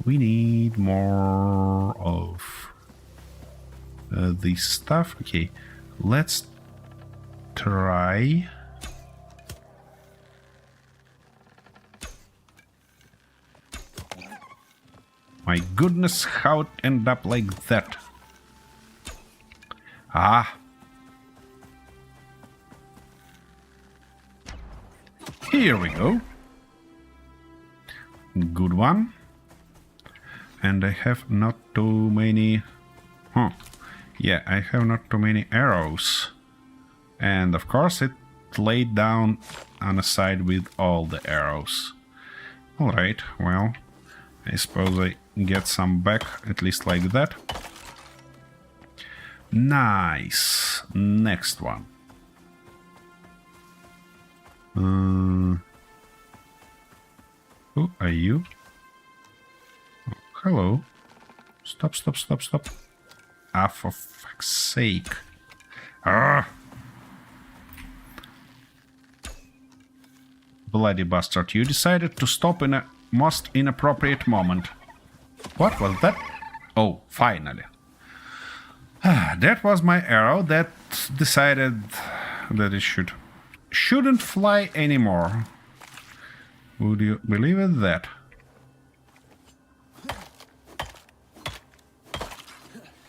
we need more of this stuff. Okay, let's try. My goodness, how it ended up like that? Ah. Here we go. Good one. And I have not too many... Huh. Yeah, I have not too many arrows. And of course it laid down on the side with all the arrows. Alright, well, I suppose I get some back, at least like that. Nice. Next one. Who are you? Oh, hello. Stop. Ah, for fuck's sake. Ah! Bloody bastard, you decided to stop in a most inappropriate moment. What was that? Oh, finally. That was my arrow that decided that it shouldn't fly anymore. Would you believe it that?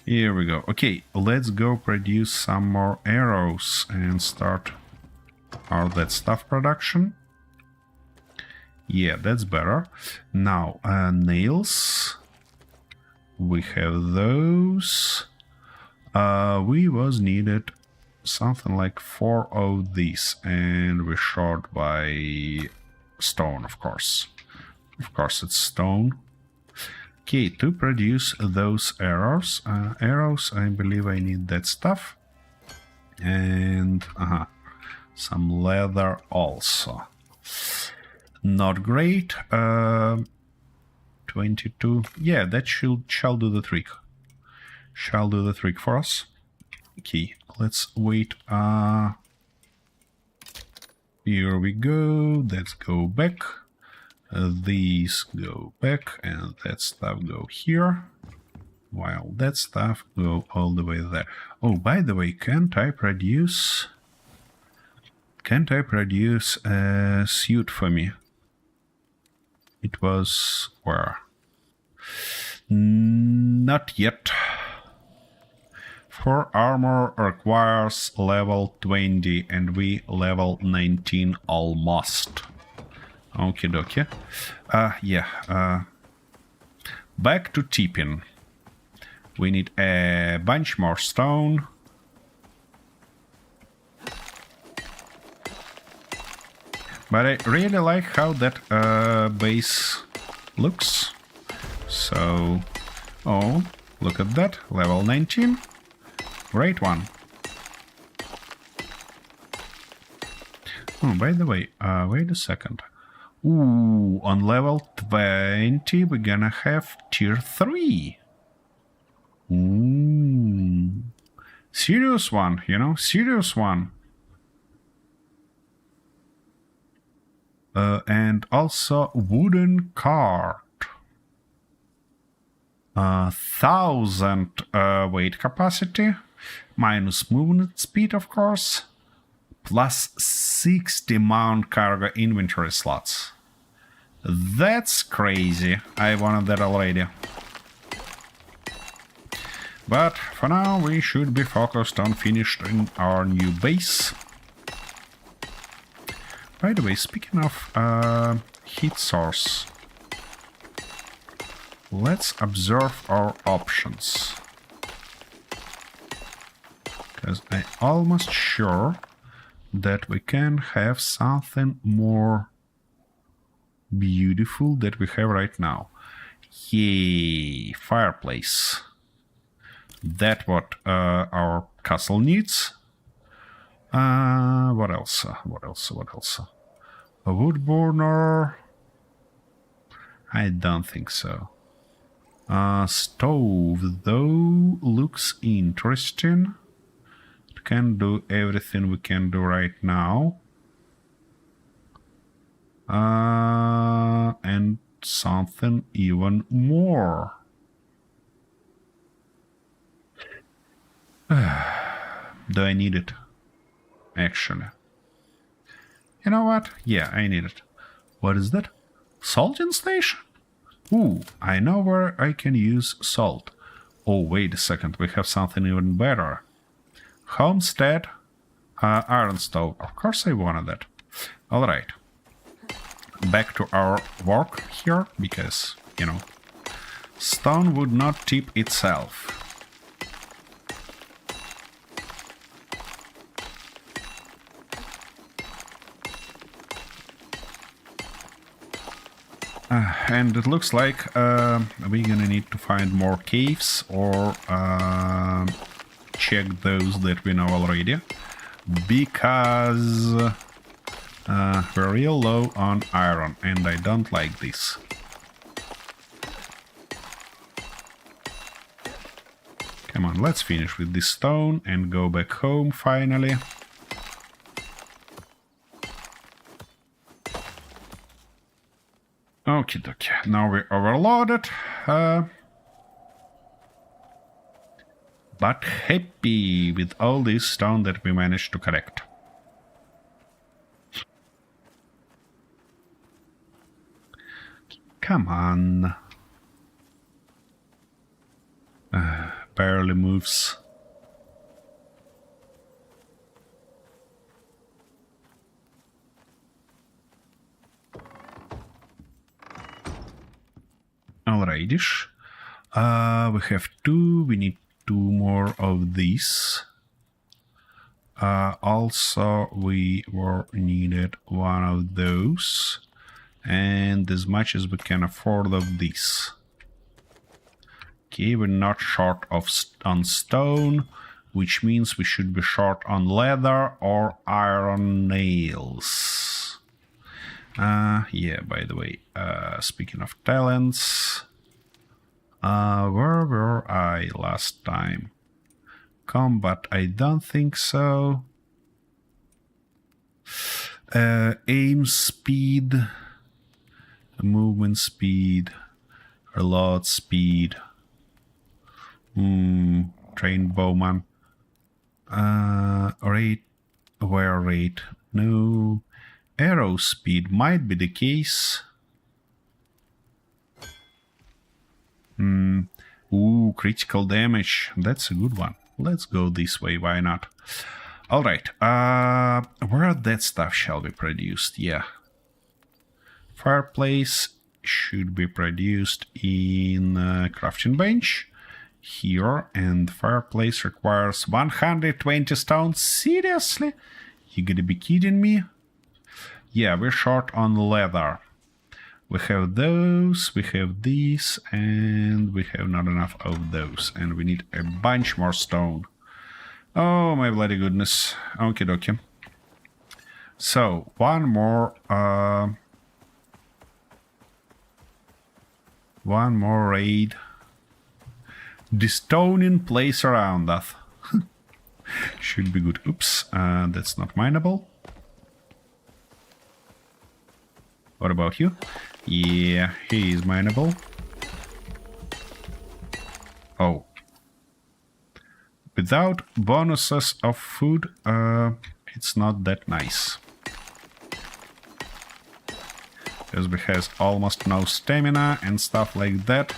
Here we go. Okay, let's go produce some more arrows and start all that stuff production. Yeah, that's better. Now, nails. We have those. We was needed something like 4 of these, and we're short by stone, of course. Of course, it's stone. Okay, to produce those arrows, I believe I need that stuff. And some leather also. Not great. 22. Yeah, that shall do the trick. Shall do the trick for us. Okay, let's wait. Here we go. Let's go back. These go back, and that stuff go here. While that stuff go all the way there. Oh, by the way, can't I produce a suit for me? It was where? Not yet. 4 armor requires level 20 and we level 19 almost. Okie dokie. Back to tipping. We need a bunch more stone. But I really like how that base looks. So, oh, look at that, level 19. Great one. Oh, by the way, wait a second. Ooh, on level 20 we're gonna have tier 3. Ooh. Serious one, you know, serious one. And also wooden cart. 1000 weight capacity, minus movement speed, of course, plus 60 mount cargo inventory slots. That's crazy. I wanted that already. But for now, we should be focused on finishing our new base. By the way, speaking of heat source, let's observe our options. Because I'm almost sure that we can have something more beautiful that we have right now. Yay, fireplace. That's what our castle needs. What else? What else? A wood burner? I don't think so. Stove, though, looks interesting. It can do everything we can do right now. And something even more. Do I need it? Actually. You know what? Yeah, I need it. What is that? Salting station? Ooh, I know where I can use salt. Oh, wait a second, we have something even better. Homestead, iron stove. Of course I wanted that. Alright. Back to our work here, because, you know, stone would not tip itself. And it looks like we're gonna need to find more caves or check those that we know already, because we're real low on iron and I don't like this. Come on, let's finish with this stone and go back home finally. Okie dokie, now we're overloaded, but happy with all this stone that we managed to collect. Come on. Barely moves. Alrightish. We have 2, we need 2 more of these. Also, we were needed 1 of those. And as much as we can afford of these. Okay, we're not short of on stone, which means we should be short on leather or iron nails. Yeah, by the way, speaking of talents, where were I last time? Combat, I don't think so. Aim speed, movement speed, reload speed. Trained bowman. Rate, wear rate, no. Arrow speed might be the case. Ooh, critical damage. That's a good one. Let's go this way, why not? Alright, where that stuff shall be produced? Yeah. Fireplace should be produced in crafting bench. Here, and fireplace requires 120 stone. Seriously? You gotta be kidding me? Yeah, we're short on leather. We have those, we have these, and we have not enough of those. And we need a bunch more stone. Oh my bloody goodness. Okie dokie. So, one more raid. The stone in place around us. Should be good. Oops, that's not mineable. What about you? Yeah, he is mineable. Oh. Without bonuses of food, it's not that nice. Because we have almost no stamina and stuff like that.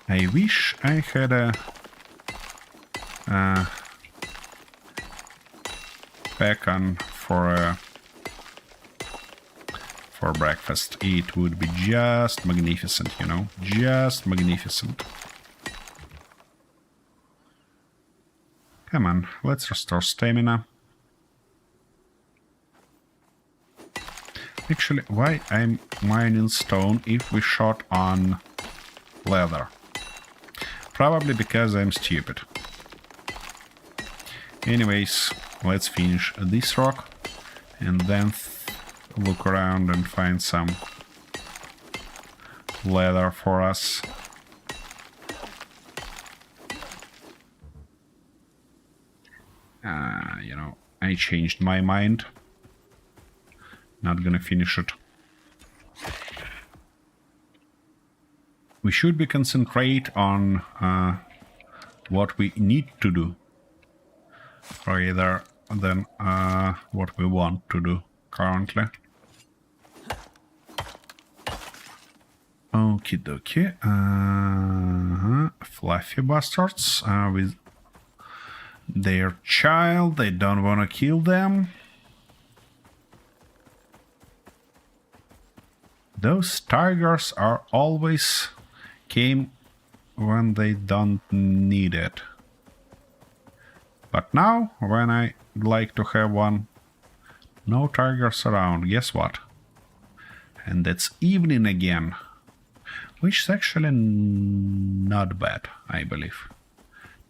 I wish I had a bacon for breakfast. It would be just magnificent, you know, just magnificent. Come on, let's restore stamina. Actually, why I'm mining stone if we shot on leather? Probably because I'm stupid. Anyways, let's finish this rock and then look around and find some leather for us. You know, I changed my mind. Not gonna finish it. We should be concentrate on what we need to do rather than what we want to do currently. Okie dokie. Fluffy bastards with their child. They don't want to kill them. Those tigers are always came when they don't need it. But now, when I like to have one, no tigers around. Guess what? And it's evening again. Which is actually not bad, I believe.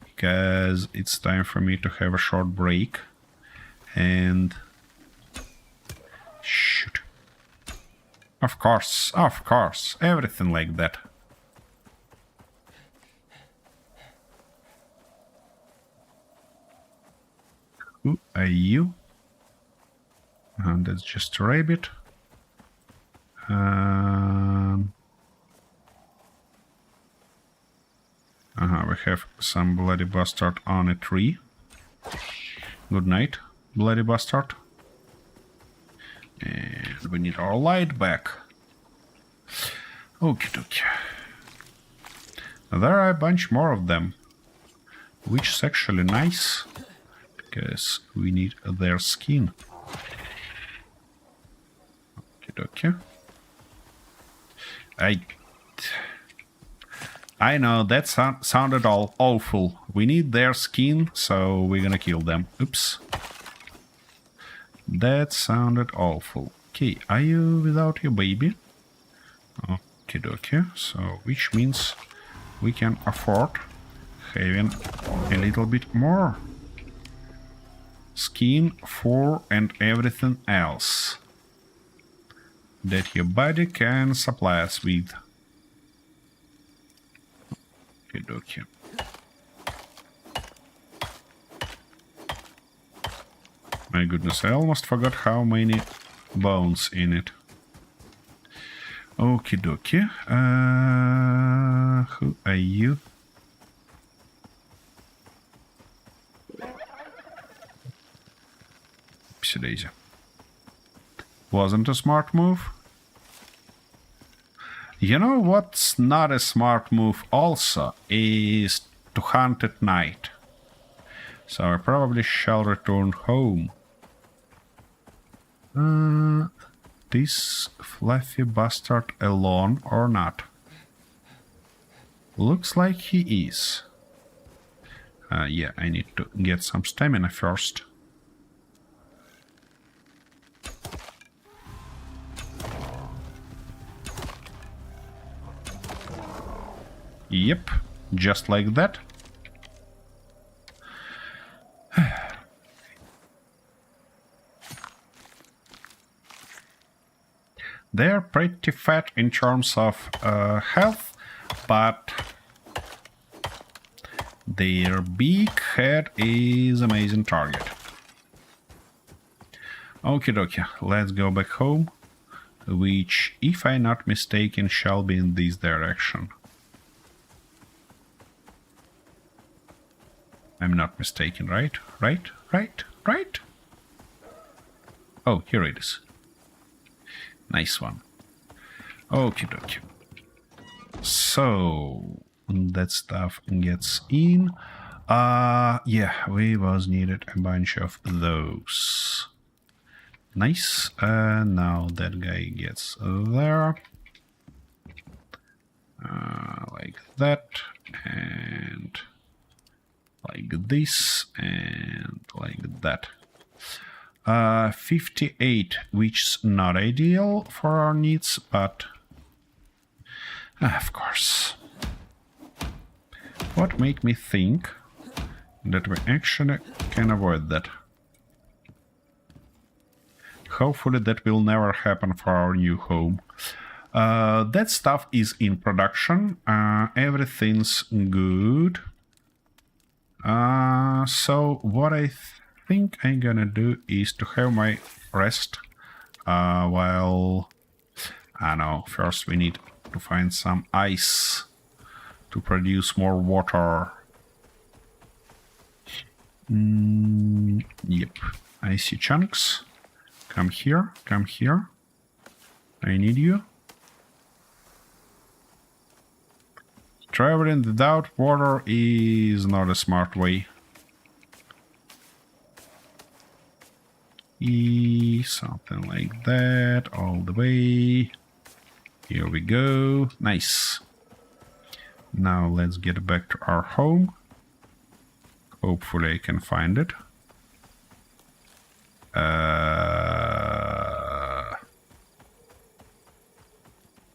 Because it's time for me to have a short break. And... shoot. Of course, everything like that. Who are you? And that's just a rabbit. We have some bloody bastard on a tree. Good night, bloody bastard. And we need our light back. Okie dokie. There are a bunch more of them, which is actually nice, because we need their skin. Okie dokie. I know that sounded all awful. We need their skin, so we're gonna kill them. Oops. That sounded awful. Okay, are you without your baby? Okie dokie. So, which means we can afford having a little bit more skin, fur, and everything else that your body can supply us with. Okie dokie. My goodness, I almost forgot how many bones in it. Okie dokie. Who are you? Oopsie daisy. Wasn't a smart move. You know what's not a smart move also is to hunt at night. So I probably shall return home. This fluffy bastard alone or not? Looks like he is. Yeah, I need to get some stamina first. Yep, just like that. They're pretty fat in terms of health, but their big head is amazing target. Okie dokie, let's go back home, which, if I'm not mistaken, shall be in this direction. I'm not mistaken, right? Right? Oh, here it is. Nice one. Okie dokie. So that stuff gets in. Yeah, we was needed a bunch of those. Nice. Now that guy gets there. Like that. And like this. And like that. 58, which is not ideal for our needs, but of course. What make me think that we actually can avoid that? Hopefully that will never happen for our new home. That stuff is in production. Everything's good. So what I think I'm gonna do is to have my rest while... I don't know, first we need to find some ice to produce more water. Yep, icy chunks. Come here, come here. I need you. Traveling without water is not a smart way. Something like that, all the way. Here we go. Nice. Now let's get back to our home. Hopefully I can find it.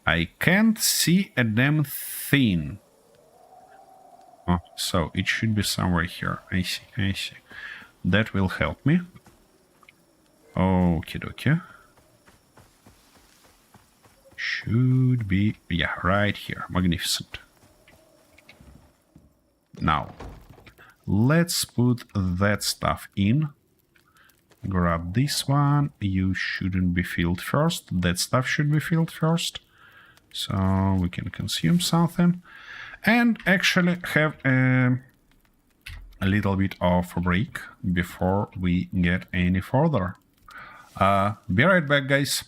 I can't see a damn thing. Oh, so it should be somewhere here. I see. That will help me. Okie dokie. Should be, yeah, right here. Magnificent. Now, let's put that stuff in. Grab this one. You shouldn't be filled first. That stuff should be filled first. So we can consume something. And actually have a little bit of a break before we get any further. Be right back, guys.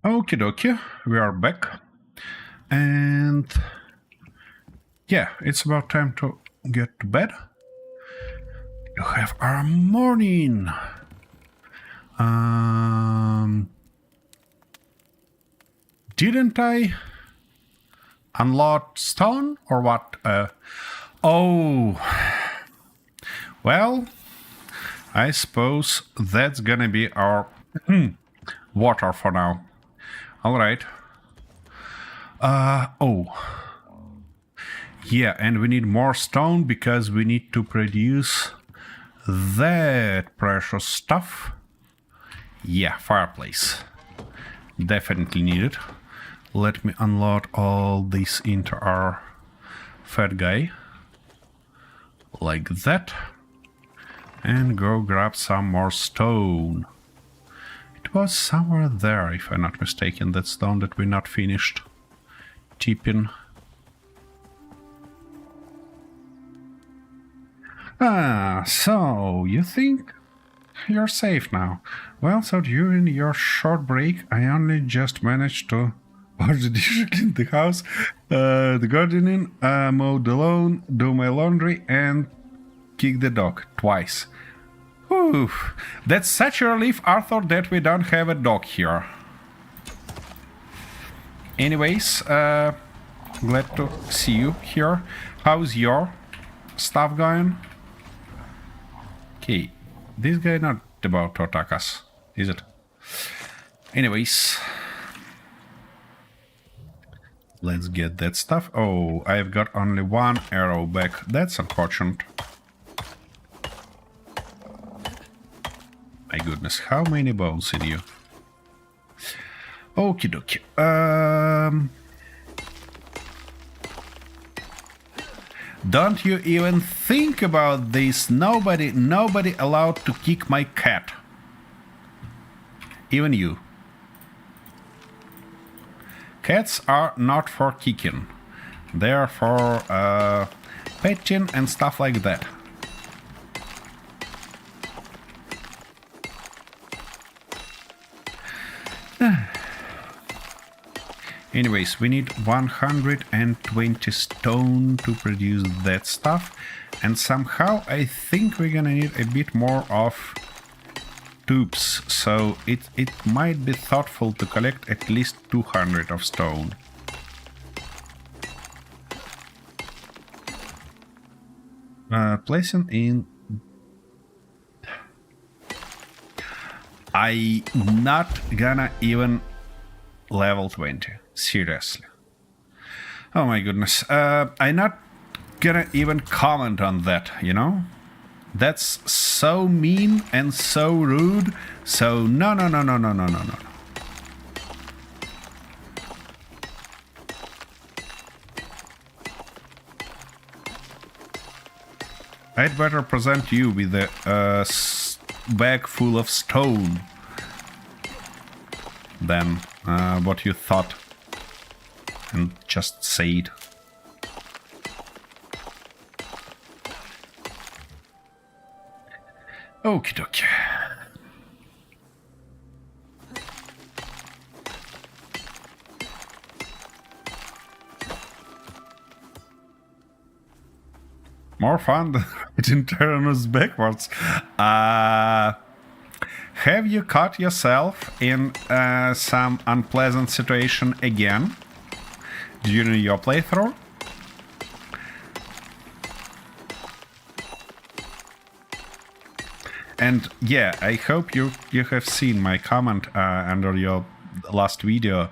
Okie dokie, we are back. And yeah, it's about time to get to bed. To have our morning. Didn't I unload stone or what? Oh, well, I suppose that's gonna be our water for now. All right. Oh. Yeah, and we need more stone because we need to produce that precious stuff. Yeah, fireplace. Definitely need it. Let me unload all this into our fat guy. Like that. And go grab some more stone. It was somewhere there, if I'm not mistaken, that stone that we not finished tipping. Ah, so you think you're safe now? Well, so during your short break, I only just managed to wash the dishes, clean the house, the gardening, mow the lawn, do my laundry, and kick the dog twice. Whew. That's such a relief, Arthur, that we don't have a dog here. Anyways, glad to see you here. How's your stuff going? Okay, this guy not about to attack us, is it? Anyways, let's get that stuff. Oh, I've got only one arrow back. That's unfortunate. My goodness, how many bones in you? Okie dokie. Don't you even think about this. Nobody allowed to kick my cat. Even you. Cats are not for kicking. They are for petting and stuff like that. Anyways, we need 120 stone to produce that stuff. And somehow I think we're gonna need a bit more of tubes. So it might be thoughtful to collect at least 200 of stone. Placing in... I'm not gonna even level 20. Seriously. Oh my goodness. I'm not gonna even comment on that, you know? That's so mean and so rude. So no. I'd better present you with a bag full of stone than what you thought and just said. Okie dokie. More fun than writing Tyrannus backwards. Have you caught yourself in some unpleasant situation again during your playthrough? And yeah, I hope you have seen my comment under your last video.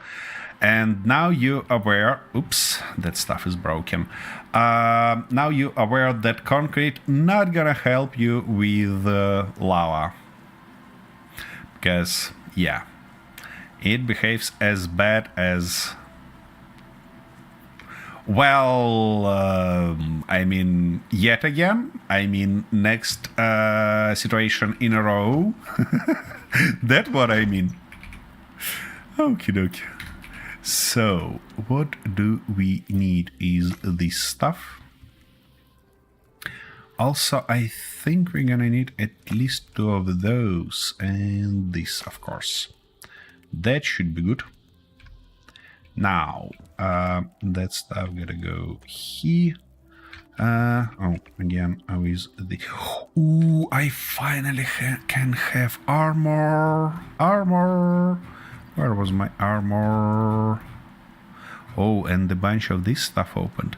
And now you aware, oops, that stuff is broken. Now you aware that concrete not gonna help you with lava. Because, yeah, it behaves as bad as... Well, I mean, yet again, I mean, next situation in a row. That's what I mean. Okie dokie. So, what do we need is this stuff. Also, I think we're gonna need at least 2 of those, and this, of course. That should be good. Now, that stuff gotta go here. Oh, again, with the... Ooh, I finally can have armor. Armor. Where was my armor? Oh, and a bunch of this stuff opened.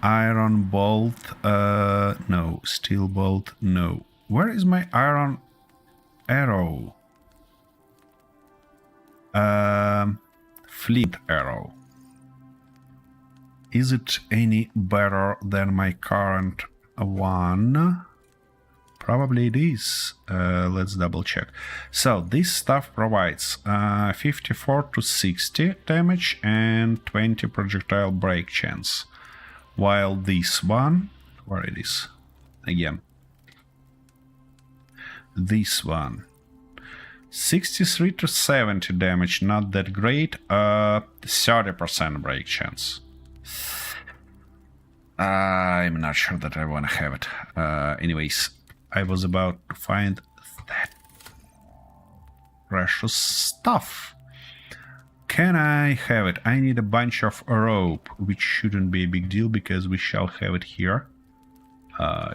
Iron bolt, no. Steel bolt, no. Where is my iron arrow? Flint arrow. Is it any better than my current one? Probably it is. Let's double check. So this stuff provides 54 to 60 damage and 20 projectile break chance. While this one, where it is? Again. This one. 63 to 70 damage, not that great. 30% break chance. I'm not sure that I want to have it. Anyways, I was about to find that precious stuff. Can I have it? I need a bunch of rope, which shouldn't be a big deal because we shall have it here.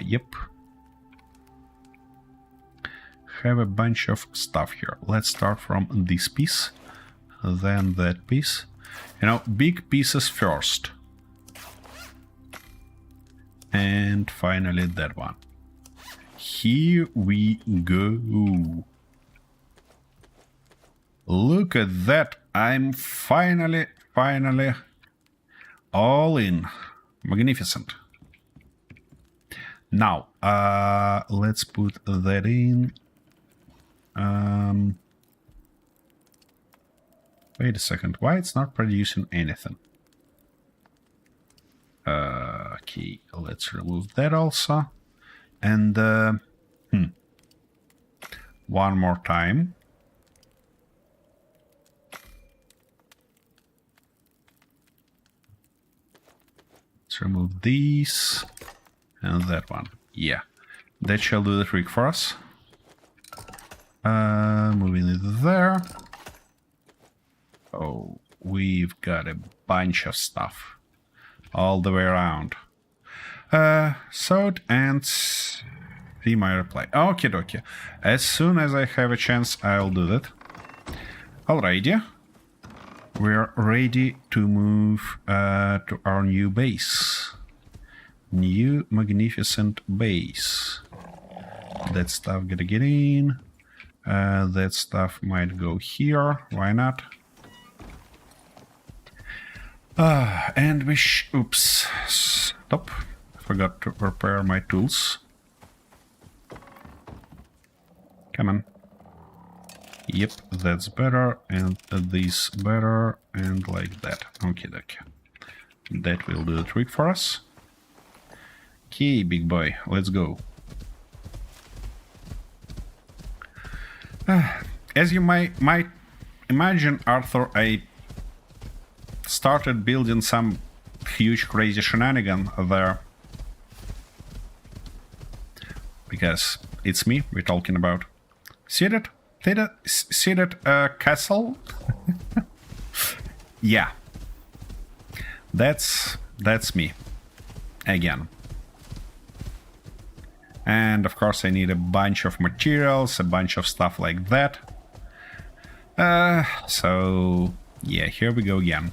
Yep. Have a bunch of stuff here. Let's start from this piece, then that piece. You know, big pieces first. And finally that one. Here we go. Look at that. I'm finally all in. Magnificent. Now, let's put that in. Wait a second. Why it's not producing anything? Okay, let's remove that also. And one more time. Let's remove these and that one. Yeah, that shall do the trick for us. Moving it there. Oh, we've got a bunch of stuff all the way around. Sword and see my reply. Okay, dokie. As soon as I have a chance, I'll do that. Alrighty. We're ready to move to our new base. New magnificent base. That stuff gotta get in. That stuff might go here. Why not? And we oops. Stop. I forgot to prepare my tools. Come on. Yep, that's better. And this better. And like that. Okay, okay. That will do the trick for us. Okay, big boy. Let's go. As you might imagine, Arthur, I started building some huge crazy shenanigan there. Because it's me we're talking about. See that castle? Yeah. That's me. Again. And of course I need a bunch of materials, a bunch of stuff like that. So yeah, here we go again.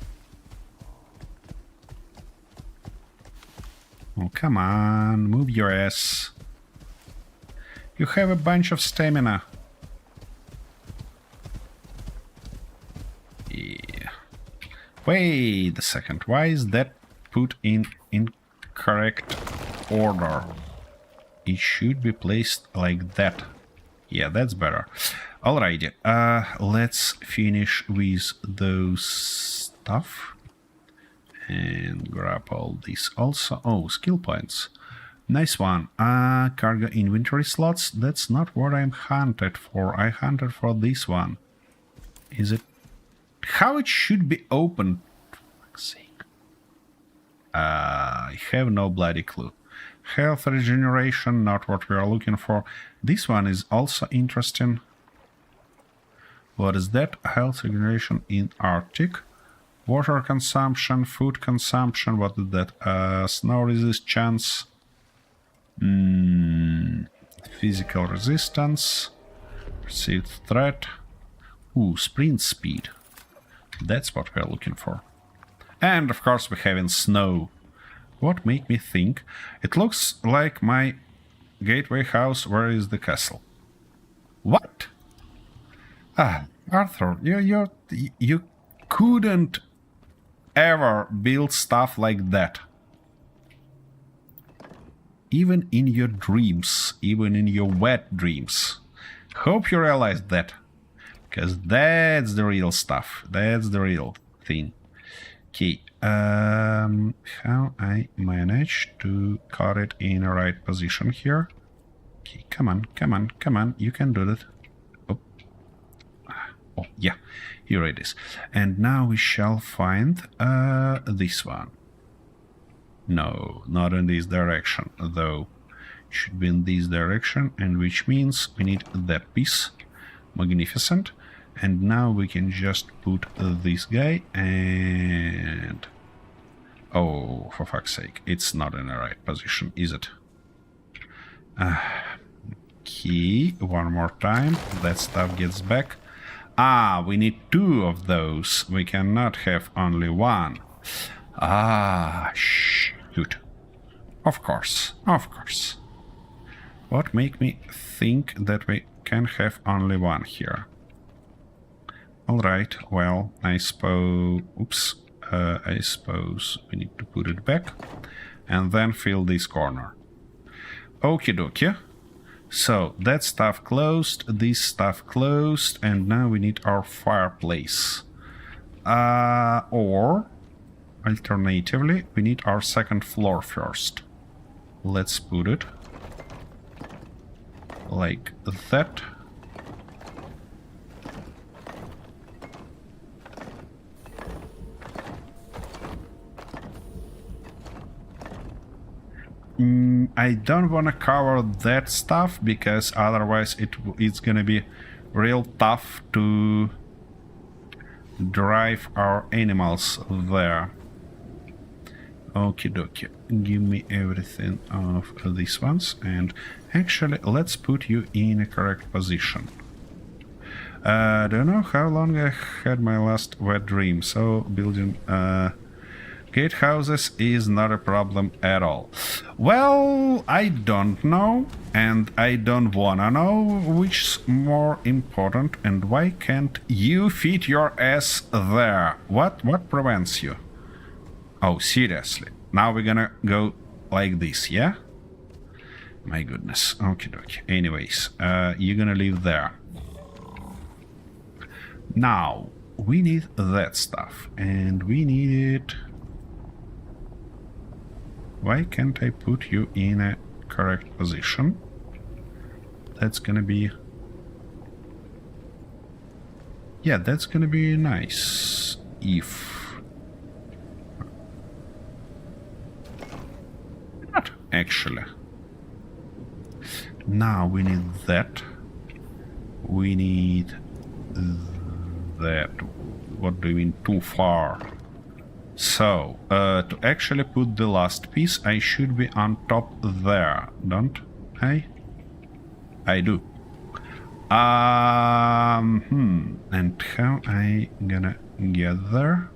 Oh, come on, move your ass. You have a bunch of stamina. Yeah. Wait a second, why is that put in incorrect order? It should be placed like that. Yeah, that's better. Alrighty, let's finish with those stuff. And grab all these also. Oh, skill points. Nice one. Cargo inventory slots. That's not what I'm hunted for. I hunted for this one. Is it... How it should be opened? For fuck's sake. I have no bloody clue. Health regeneration, not what we are looking for. This one is also interesting. What is that? Health regeneration in Arctic. Water consumption, food consumption, what is that? Snow resistance, physical resistance, perceived threat. Ooh, sprint speed. That's what we're looking for. And of course we have in snow. What make me think? It looks like my gateway house. Where is the castle? What? Ah, Arthur, you couldn't ever build stuff like that. Even in your dreams, even in your wet dreams. Hope you realize that. Because that's the real stuff. That's the real thing. Okay, how I manage to cut it in the right position here. Okay, come on, come on, come on, you can do that. Oh, yeah, here it is. And now we shall find this one. No, not in this direction, though. It should be in this direction, and which means we need that piece. Magnificent. And now we can just put this guy and... Oh, for fuck's sake, it's not in the right position, is it? Okay, one more time. That stuff gets back. Ah, we need 2 of those. We cannot have only 1. Ah, shoot. Of course, of course. What make me think that we can have only 1 here? Alright, well, I suppose... Oops. I suppose we need to put it back. And then fill this corner. Okie dokie. So, that stuff closed, this stuff closed, and now we need our fireplace. Or, alternatively, we need our second floor first. Let's put it like that. I don't want to cover that stuff because otherwise it's gonna be real tough to drive our animals there. Okie dokie, give me everything of these ones, and actually let's put you in a correct position. I don't know how long I had my last wet dream, so building gatehouses is not a problem at all. Well, I don't know, and I don't wanna know which's more important, and why can't you fit your ass there? What prevents you? Oh, seriously? Now we're gonna go like this, yeah? My goodness. Okie dokie. Anyways, you're gonna live there. Now, we need that stuff, and we need it... Why can't I put you in a correct position? That's gonna be... Yeah, that's gonna be nice. If... Not actually. Now we need that. We need that. What do you mean too far? So, to actually put the last piece, I should be on top there, don't I? I do. And how I gonna get there?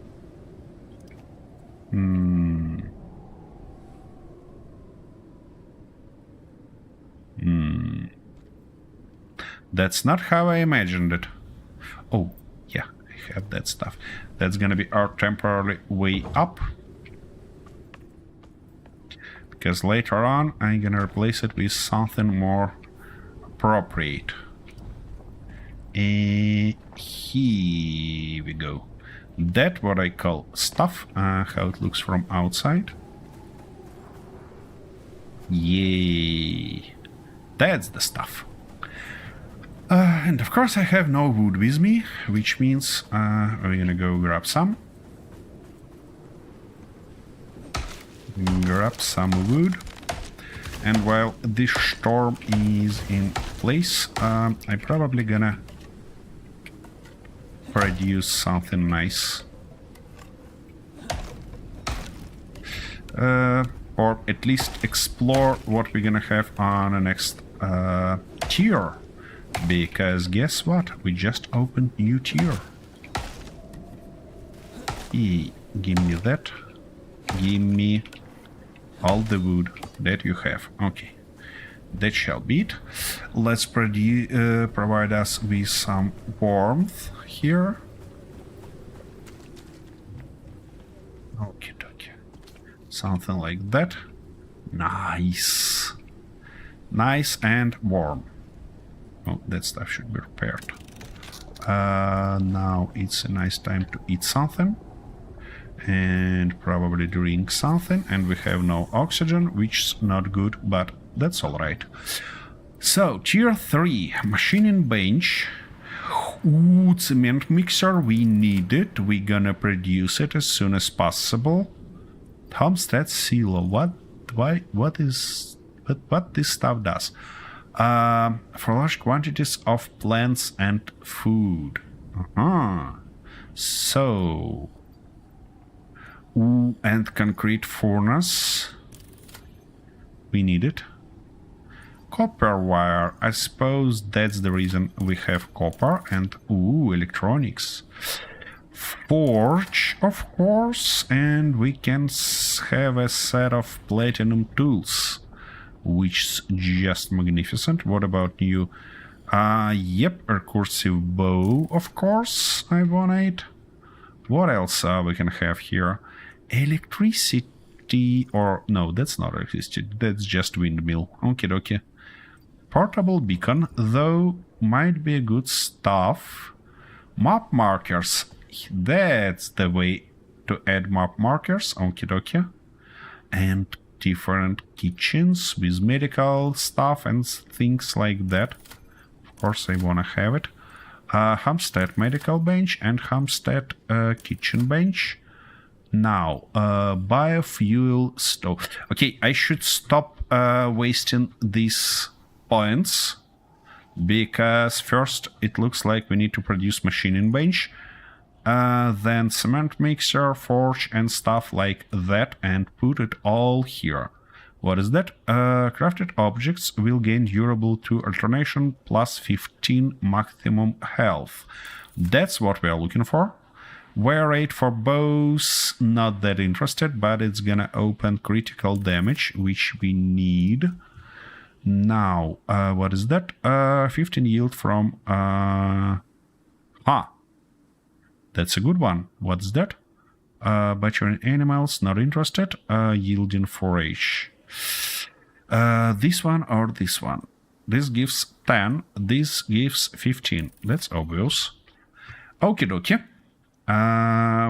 That's not how I imagined it. Oh, yeah, I have that stuff. That's gonna be our temporary way up. Because later on, I'm gonna replace it with something more appropriate. Here we go. That's what I call stuff, how it looks from outside. Yay! That's the stuff. And of course I have no wood with me, which means we're gonna go grab some. Grab some wood. And while this storm is in place, I'm probably gonna produce something nice. or at least explore what we're gonna have on the next tier. Because guess what? We just opened new tier. Give me that. Give me all the wood that you have. Okay. That shall be it. Let's provide us with some warmth here. Okay, okay. Something like that. Nice. Nice and warm. Oh, that stuff should be repaired. Now it's a nice time to eat something. And probably drink something. And we have no oxygen, which is not good, but that's alright. So, tier 3, machining bench. Ooh, cement mixer, we need it. We're gonna produce it as soon as possible. Homestead silo, what this stuff does? For large quantities of plants and food. So, ooh, and concrete furnace. We need it. Copper wire. I suppose that's the reason we have copper and ooh, electronics. Forge, of course, and we can have a set of platinum tools, which is just magnificent. What about you? Yep, recursive bow, of course, I want it. What else we can have here? Electricity, or no, that's not electricity, that's just windmill. Okie dokie. Portable beacon, though, might be good stuff. Map markers, that's the way to add map markers. Okie dokie. And different kitchens with medical stuff and things like that. Of course, I wanna have it. Homestead medical bench and Homestead kitchen bench. Now, biofuel stove. Okay, I should stop wasting these points, because first it looks like we need to produce machining bench, then cement mixer, forge and stuff like that, and put it all here. What is that? Crafted objects will gain durable to alternation plus 15 maximum health. That's what we are looking for. Wear rate for bows, not that interested, but it's gonna open critical damage, which we need. Now, what is that? 15 yield from... That's a good one. What's that? Butchering animals, not interested. Yielding forage. This one or this one? This gives 10, this gives 15. That's obvious. Okie dokie.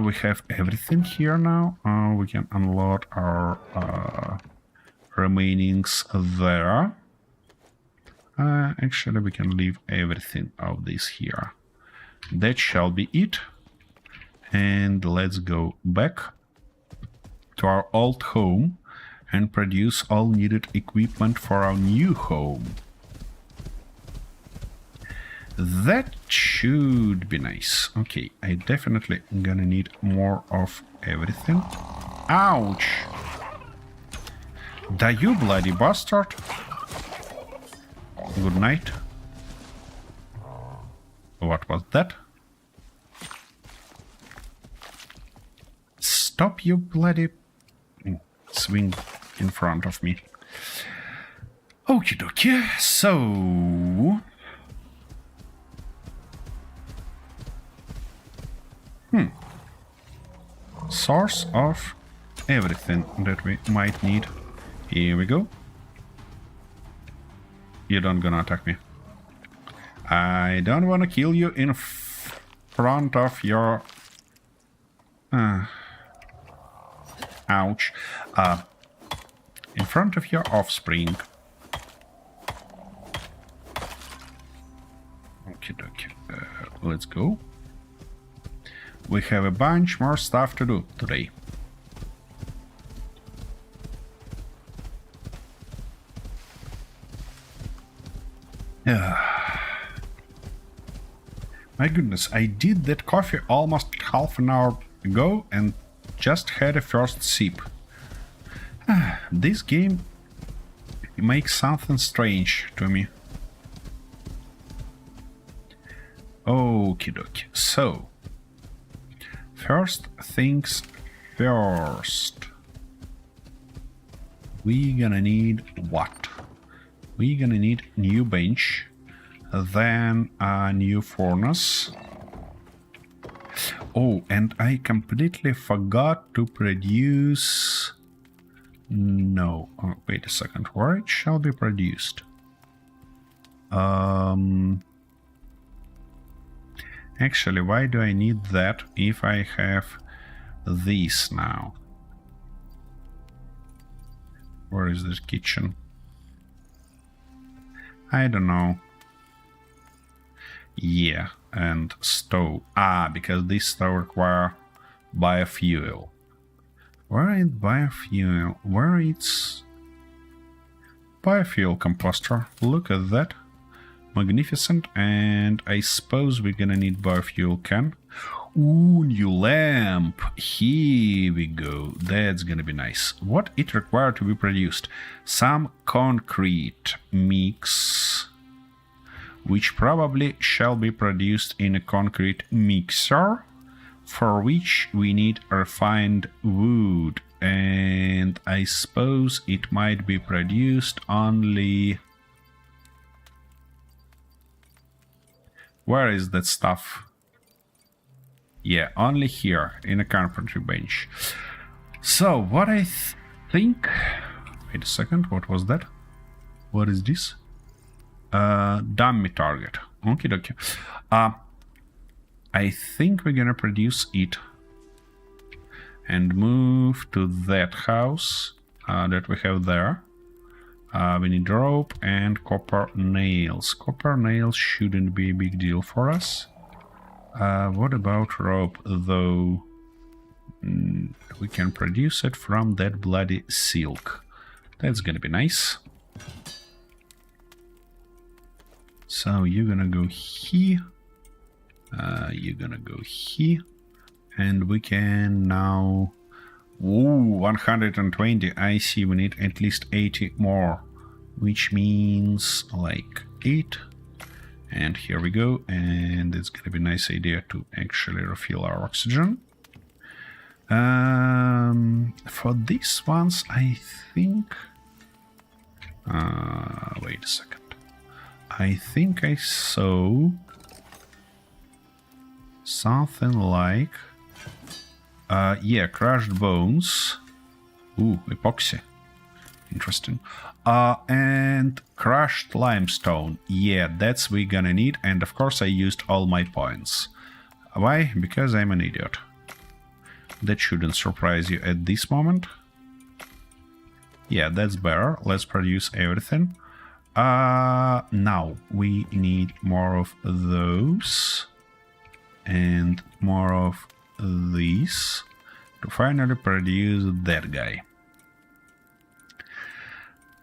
We have everything here now. We can unload our remainings there. Actually, we can leave everything of this here. That shall be it. And let's go back to our old home and produce all needed equipment for our new home. That should be nice. Okay, I definitely gonna need more of everything. Ouch! Die, you bloody bastard! Good night. What was that? Stop, you bloody... swing in front of me. Okie dokie, so... Source of everything that we might need. Here we go. You don't gonna attack me. I don't wanna kill you in front of your... ouch. In front of your offspring. Okay, let's go. We have a bunch more stuff to do today. My goodness, I did that coffee almost half an hour ago and just had a first sip. This game makes something strange to me. Okie dokie. So, first things first. We gonna need what? We gonna need new bench, then a new furnace. Oh, and I completely forgot to produce... No, oh, wait a second, where it shall be produced? Actually, why do I need that if I have this now? Where is this kitchen? I don't know. Yeah, and stove. Ah, because this stove require biofuel. Where is biofuel? Where it's biofuel composter? Look at that. Magnificent. And I suppose we're gonna need biofuel can. Ooh, new lamp. Here we go. That's gonna be nice. What it required to be produced? Some concrete mix, which probably shall be produced in a concrete mixer, for which we need refined wood. And I suppose it might be produced only... Where is that stuff? Yeah, only here, in a carpentry bench. So, what I think... Wait a second, what was that? What is this? Dummy target. Okie dokie. I think we're gonna produce it and move to that house that we have there. We need rope and copper nails. Copper nails shouldn't be a big deal for us. What about rope, though? We can produce it from that bloody silk. That's gonna be nice. So you're gonna go here. You're gonna go here. And we can now... Ooh, 120. I see we need at least 80 more. Which means like 8. And here we go. And it's gonna be a nice idea to actually refill our oxygen. For these ones, I think... wait a second. I think I saw something like... yeah, crushed bones. Ooh, epoxy. Interesting. And crushed limestone. Yeah, that's we're gonna need. And of course I used all my points. Why? Because I'm an idiot. That shouldn't surprise you at this moment. Yeah, that's better. Let's produce everything. Now we need more of those. And more of these. To finally produce that guy.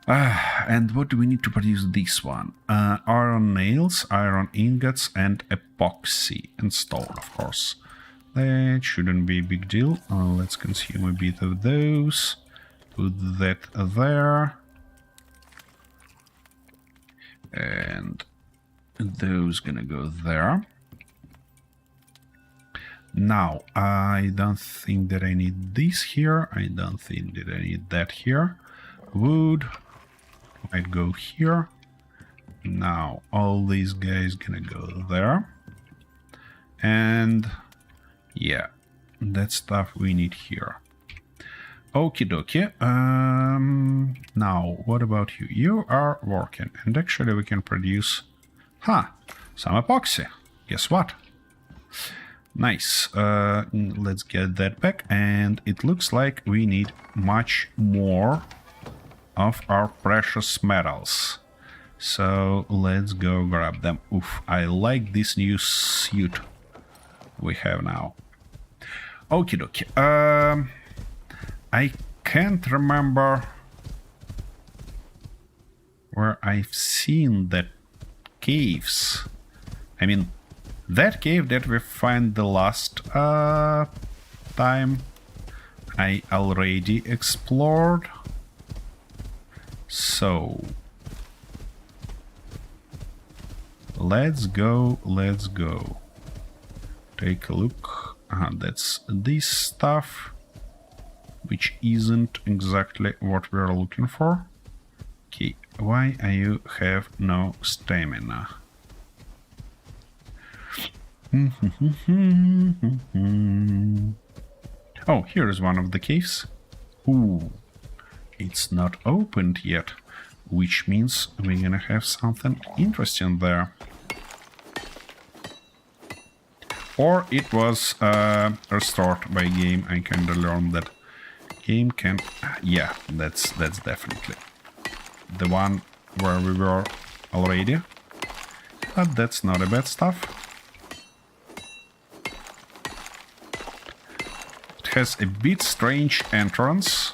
And what do we need to produce this one? Iron nails, iron ingots, and epoxy. And stone, of course. That shouldn't be a big deal. Let's consume a bit of those. Put that there. And those gonna go there. Now, I don't think that I need this here. I don't think that I need that here. Wood might go here. Now, all these guys gonna go there. And yeah, that stuff we need here. Okie dokie. Now, what about you? You are working. And actually we can produce... some epoxy. Guess what? Nice. Let's get that back. And it looks like we need much more of our precious metals. So let's go grab them. Oof, I like this new suit we have now. Okie dokie. I can't remember where I've seen that caves. I mean, that cave that we found the last time I already explored. So let's go. Take a look. That's this stuff, which isn't exactly what we're looking for. Okay, why you have no stamina? Oh, here's one of the caves. Ooh, it's not opened yet, which means we're gonna have something interesting there. Or it was restored by game. I kinda learned that game can... Yeah, that's definitely the one where we were already. But that's not a bad stuff. It has a bit strange entrance,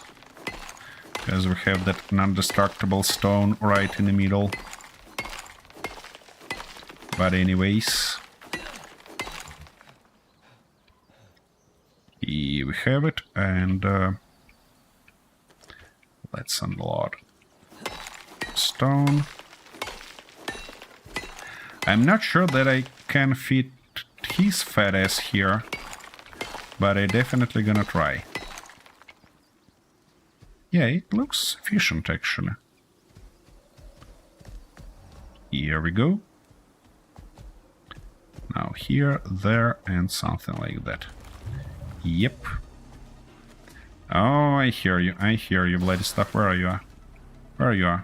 because we have that non-destructible stone right in the middle. But anyways, here we have it, and let's unload stone. I'm not sure that I can fit his fat ass here, but I'm definitely gonna try. Yeah, it looks sufficient actually. Here we go. Now here, there, and something like that. Yep. Oh, I hear you, bloody stuff. Where are you? Where are you?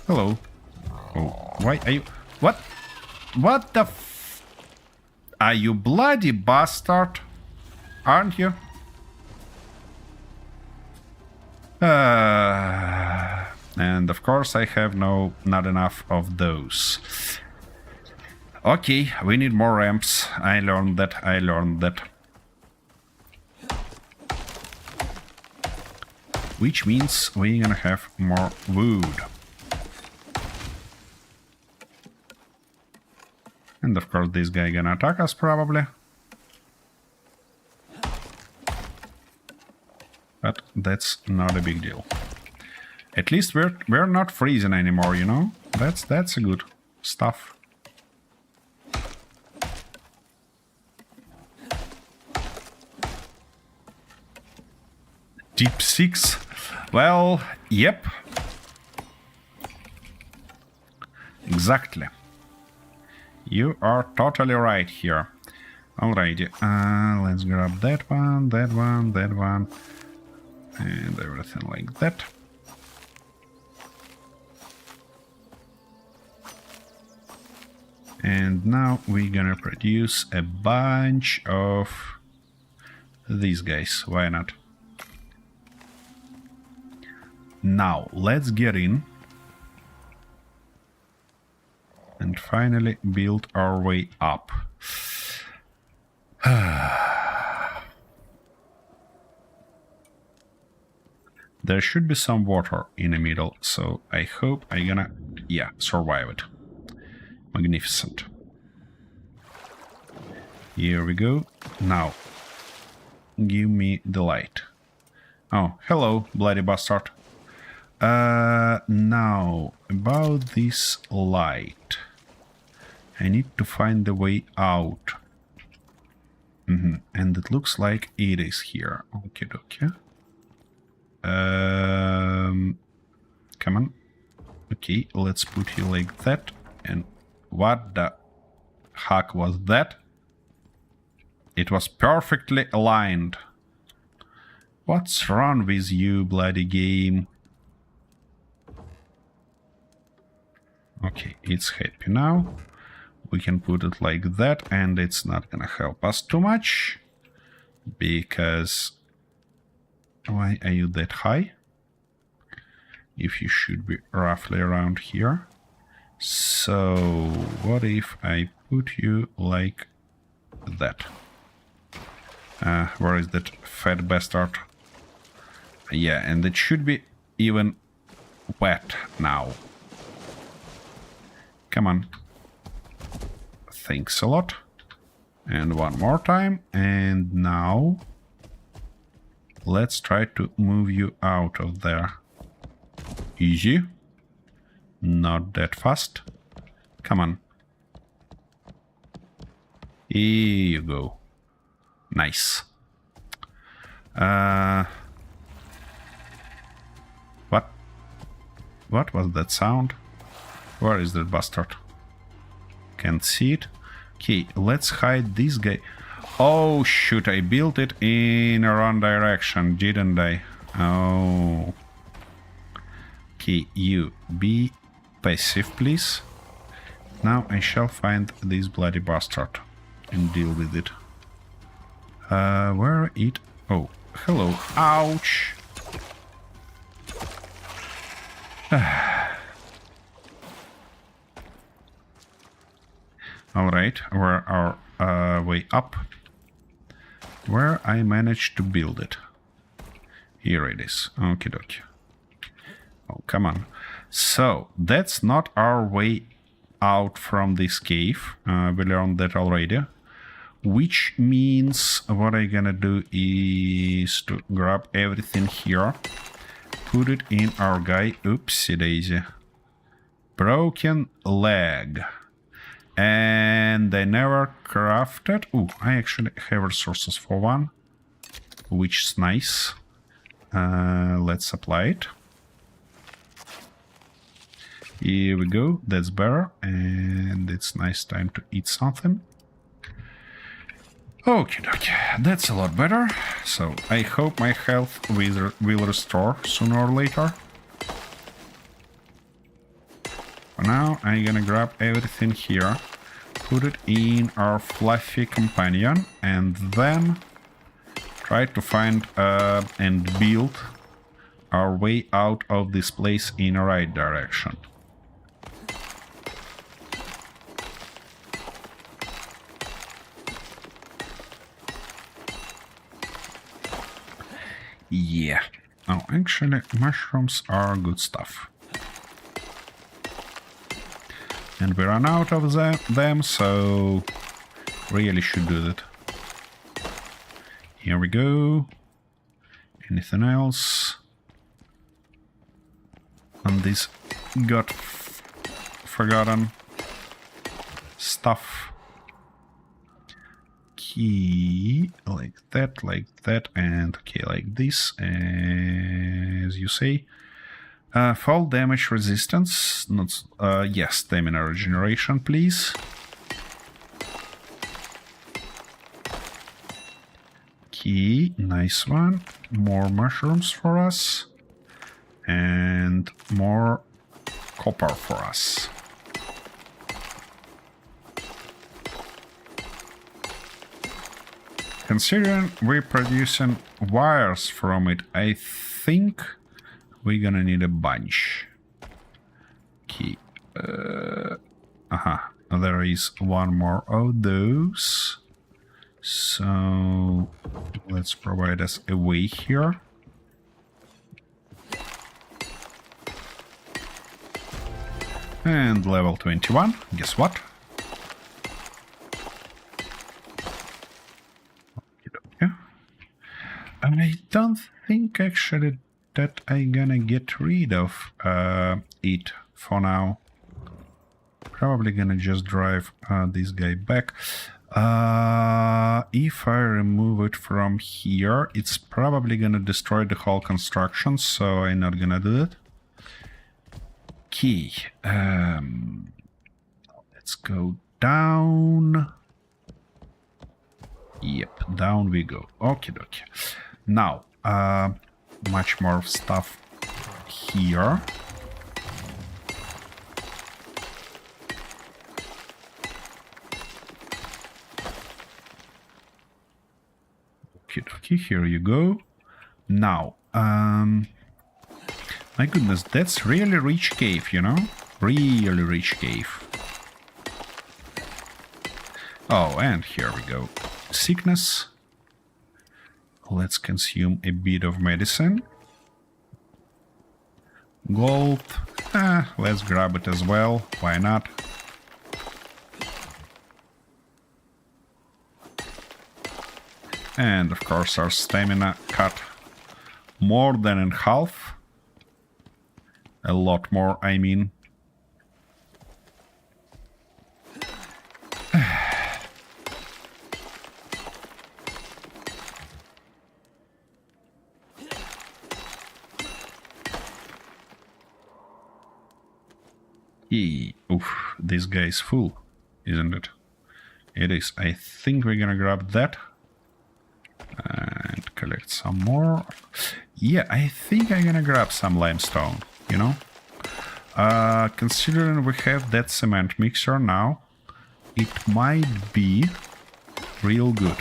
Hello. Oh, why are you... What? What the f... Are you bloody bastard? Aren't you? And of course I have not enough of those. Okay, we need more ramps. I learned that. Which means we're gonna have more wood. And of course this guy gonna attack us probably. But that's not a big deal. At least we're not freezing anymore, you know? That's a good stuff. Deep 6. Well, yep. Exactly. You are totally right here. Alrighty, let's grab that one, and everything like that. And now we're gonna produce a bunch of these guys. Why not? Now, let's get in and finally build our way up. There should be some water in the middle, so I hope I'm gonna, yeah, survive it. Magnificent. Here we go. Now, give me the light. Oh, hello, bloody bastard. Now, about this light. I need to find the way out. And it looks like it is here. Okay, okay. Come on. Okay, let's put you like that. And what the heck was that? It was perfectly aligned. What's wrong with you, bloody game? Okay, it's happy now. We can put it like that, and it's not gonna help us too much. Because... why are you that high? If you should be roughly around here. So, what if I put you like that? Where is that fat bastard? Yeah, and it should be even wet now. Come on. Thanks a lot. And one more time. And now... Let's try to move you out of there. Easy. Not that fast. Come on. Here you go. Nice. What? What was that sound? Where is that bastard? Can't see it. Okay, let's hide this guy. Oh shoot, I built it in a wrong direction, didn't I? Oh. Okay, you be passive, please. Now I shall find this bloody bastard and deal with it. Where it? Oh, hello. Ouch. Alright, we're our way up. Where I managed to build it. Here it is. Okie dokie. Oh, come on. So, that's not our way out from this cave. We learned that already. Which means what I'm gonna do is to grab everything here. Put it in our guy. Oopsie daisy. Broken leg. And I never crafted. Oh, I actually have resources for one, which is nice. Let's apply it. Here we go. That's better, and it's nice time to eat something. Okay, that's a lot better. So I hope my health will restore sooner or later. For now, I'm gonna grab everything here, put it in our fluffy companion, and then try to find and build our way out of this place in the right direction. Yeah. Oh, actually, mushrooms are good stuff. And we run out of them, so really should do that. Here we go. Anything else? And this got forgotten stuff. Key, like that, and okay, like this, as you say. Fall damage resistance, not, yes, stamina regeneration, please. Key, nice one. More mushrooms for us. And more copper for us. Considering we're producing wires from it, I think we're gonna need a bunch. Okay. There is one more of those. So let's provide us a way here. And level 21. Guess what? I don't think actually that I'm gonna get rid of it for now. Probably gonna just drive this guy back. If I remove it from here, it's probably gonna destroy the whole construction, so I'm not gonna do it. Key. Let's go down. Yep, down we go. Okie dokie. Now, much more stuff here. Okay, here you go. Now, my goodness, that's really rich cave, you know? Really rich cave. Oh, and here we go. Sickness. Let's consume a bit of medicine. Gold. Let's grab it as well. Why not? And of course our stamina cut More than in half. A lot more, I mean. Oof, this guy is full, isn't it? It is. I think we're gonna grab that. And collect some more. Yeah, I think I'm gonna grab some limestone, you know? Considering we have that cement mixer now, it might be real good.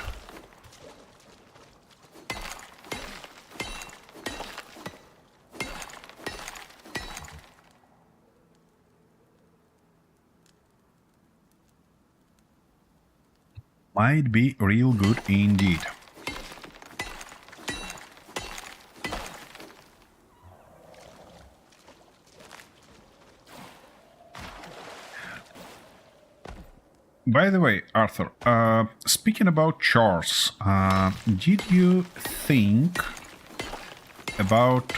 Might be real good indeed. By the way, Arthur, speaking about chores, did you think about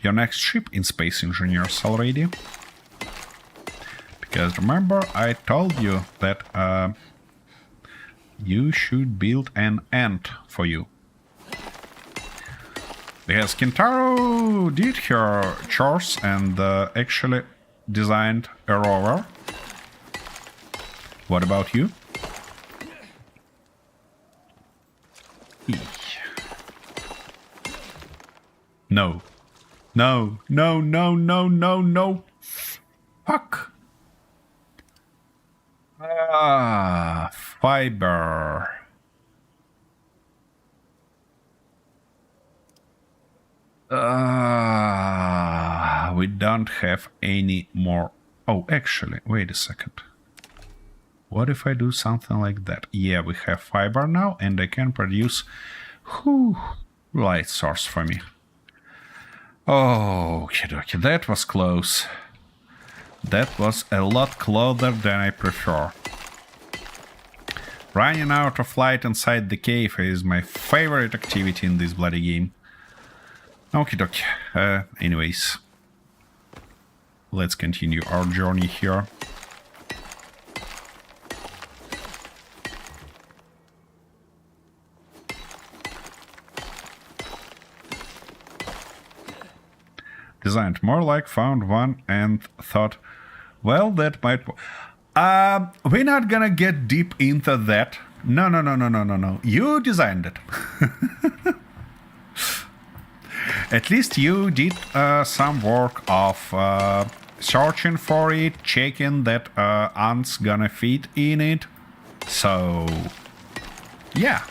your next ship in Space Engineers already? Because remember, I told you that you should build an ant for you. Because Kintaro did her chores and actually designed a rover. What about you? No. No, no, no, no, no, no. Fuck. Ah, fiber. We don't have any more. Oh, actually, wait a second. What if I do something like that? Yeah, we have fiber now, and I can produce light source for me. Oh, okay, that was close. That was a lot closer than I prefer. Running out of light inside the cave is my favorite activity in this bloody game. Okie anyways. Let's continue our journey here. Designed more like found one and thought, well, that might... we're not gonna get deep into that. No. You designed it. At least you did some work of searching for it, checking that ants gonna fit in it. So, yeah.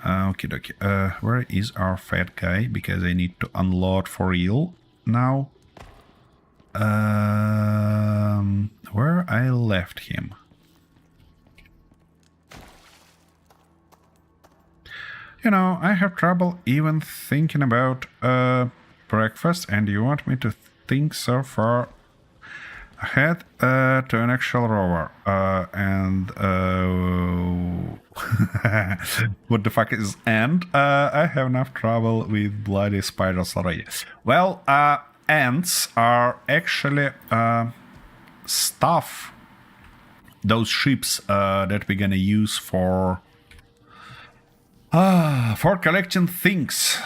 Okay. Where is our fat guy? Because I need to unload for real now. Where I left him? You know, I have trouble even thinking about breakfast, and you want me to think so far ahead to an actual rover. What the fuck is and? I have enough trouble with bloody spiders already. Well, ants are actually stuff. Those ships that we're gonna use for collecting things.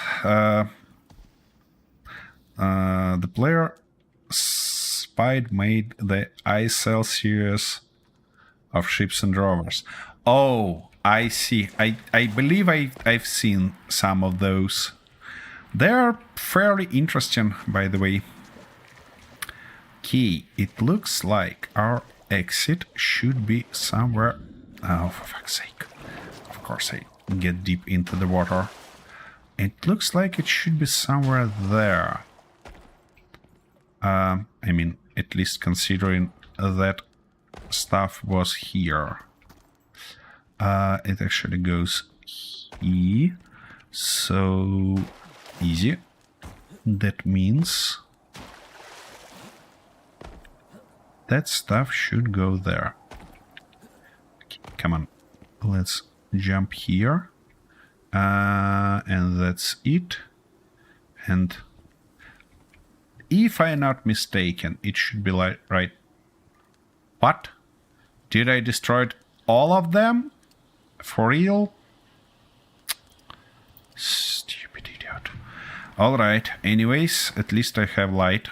The player spied made the ISL series of ships and rovers. Oh, I see. I believe I've seen some of those. They're fairly interesting, by the way. Okay, it looks like our exit should be somewhere... Oh, for fuck's sake. Of course I get deep into the water. It looks like it should be somewhere there. I mean, at least considering that stuff was here. It actually goes here. So easy. That means that stuff should go there. Okay, come on. Let's jump here. And that's it. And if I'm not mistaken, it should be like right. What? Did I destroy all of them? For real? Stupid idiot. Alright, anyways, at least I have light,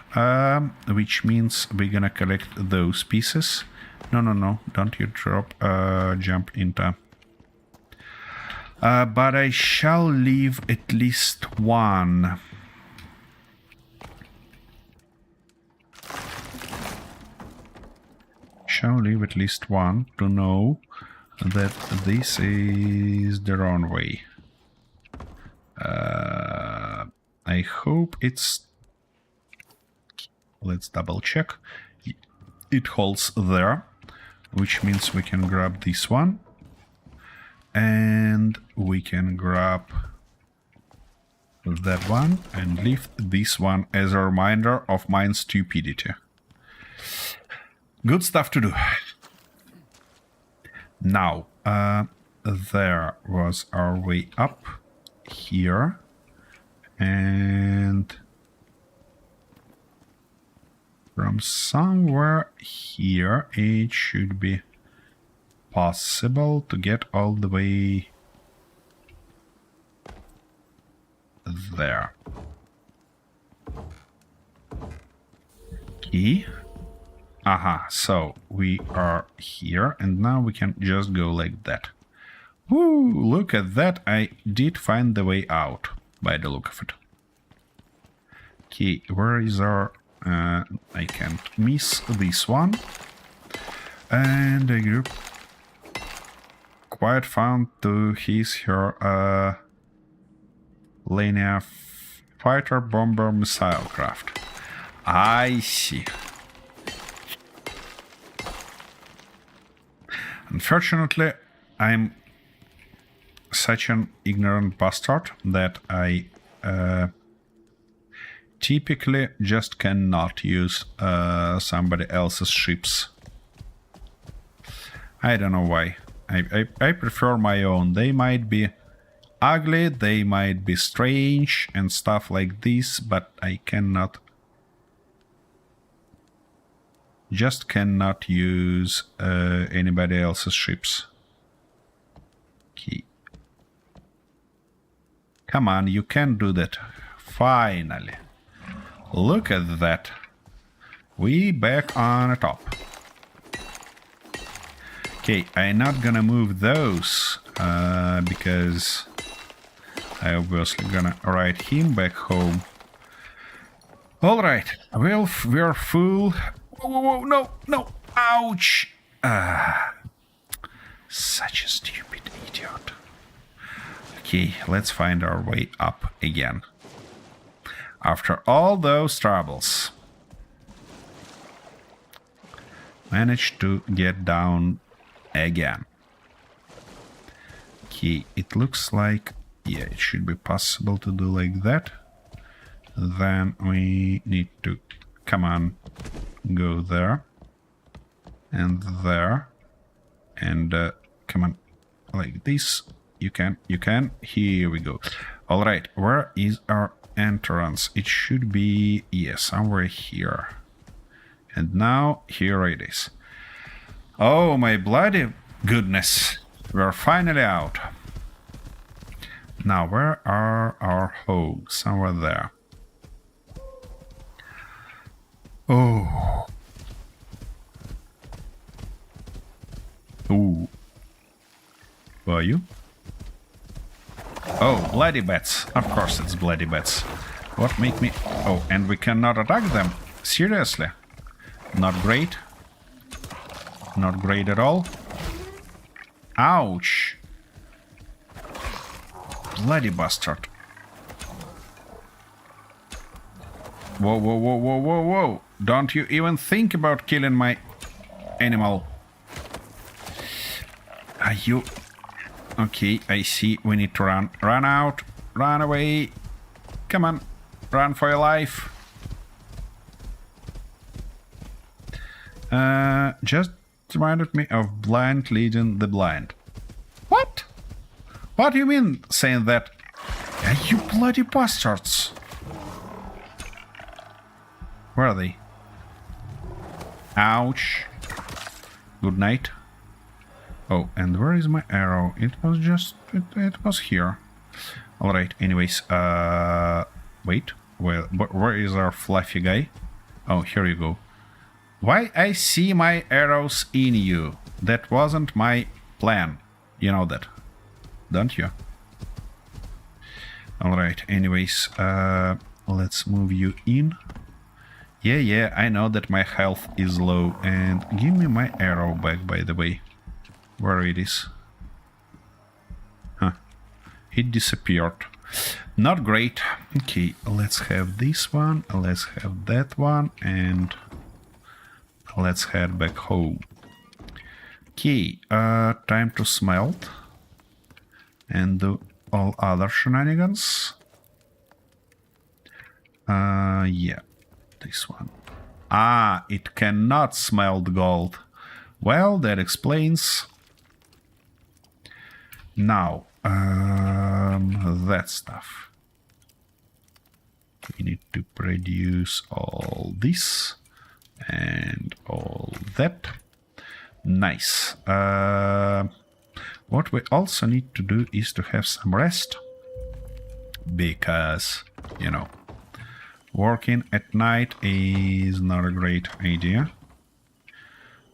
which means we're gonna collect those pieces. No, don't you jump into... but I shall leave at least one. Shall leave at least one to know that this is the wrong way. I hope it's... Let's double check. It holds there, which means we can grab this one. And we can grab that one and leave this one as a reminder of my stupidity. Good stuff to do. Now, there was our way up here. And from somewhere here, it should be possible to get all the way there. Key. Aha, so we are here and now we can just go like that. Woo, look at that, I did find the way out by the look of it. Okay, where is our... I can't miss this one. And the group quite found to her linear fighter bomber missile craft. I see. Unfortunately, I'm such an ignorant bastard that I typically just cannot use somebody else's ships. I don't know why. I prefer my own. They might be ugly, they might be strange and stuff like this, but I cannot... Just cannot use anybody else's ships. Okay. Come on, you can do that. Finally. Look at that. We back on the top. Okay, I'm not gonna move those because I obviously gonna ride him back home. Alright, well, we're full. Whoa, no, ouch! Such a stupid idiot. Okay, let's find our way up again. After all those troubles, managed to get down again. Okay, it looks like, yeah, it should be possible to do like that. Then we need to, come on, go there and there and come on, like this. You can, here we go. All right, where is our entrance? It should be, yeah, somewhere here. And now here it is. Oh my bloody goodness, we're finally out. Now where are our homes? Somewhere there. Oh. Ooh. Who are you? Oh, bloody bats. Of course it's bloody bats. What make me... Oh, and we cannot attack them? Seriously? Not great. Not great at all. Ouch. Bloody bastard. Whoa. Don't you even think about killing my animal. Are you... Okay, I see. We need to run. Run out. Run away. Come on. Run for your life. Just reminded me of blind leading the blind. What? What do you mean saying that? You bloody bastards! Where are they? Ouch. Good night. Oh, and where is my arrow? It was just... it was here. Alright, anyways, wait. Where is our fluffy guy? Oh, here you go. Why I see my arrows in you? That wasn't my plan. You know that, don't you? Alright, anyways, let's move you in. Yeah, I know that my health is low. And give me my arrow back, by the way. Where it is? Huh. It disappeared. Not great. Okay, let's have this one. Let's have that one. And let's head back home. Okay, time to smelt. And do all other shenanigans. Yeah. This one. Ah, it cannot smelt gold. Well, that explains. Now, that stuff. We need to produce all this and all that. Nice. What we also need to do is to have some rest. Because, you know, working at night is not a great idea.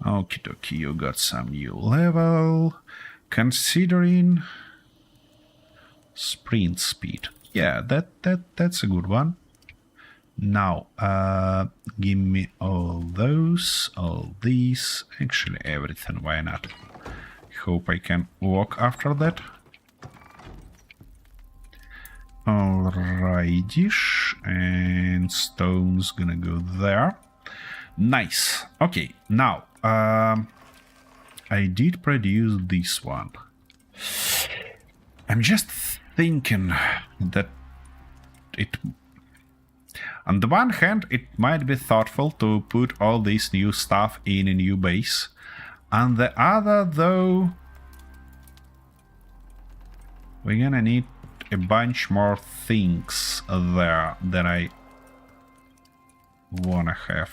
Okie dokie, you got some new level. Considering sprint speed. Yeah, that's a good one. Now, give me all those, all these, actually everything, why not? Hope I can walk after that. Alrighty-ish, and stone's gonna go there. Nice. Okay, now, I did produce this one. I'm just thinking that it... On the one hand, it might be thoughtful to put all this new stuff in a new base. On the other, though, we're gonna need a bunch more things there that I wanna have.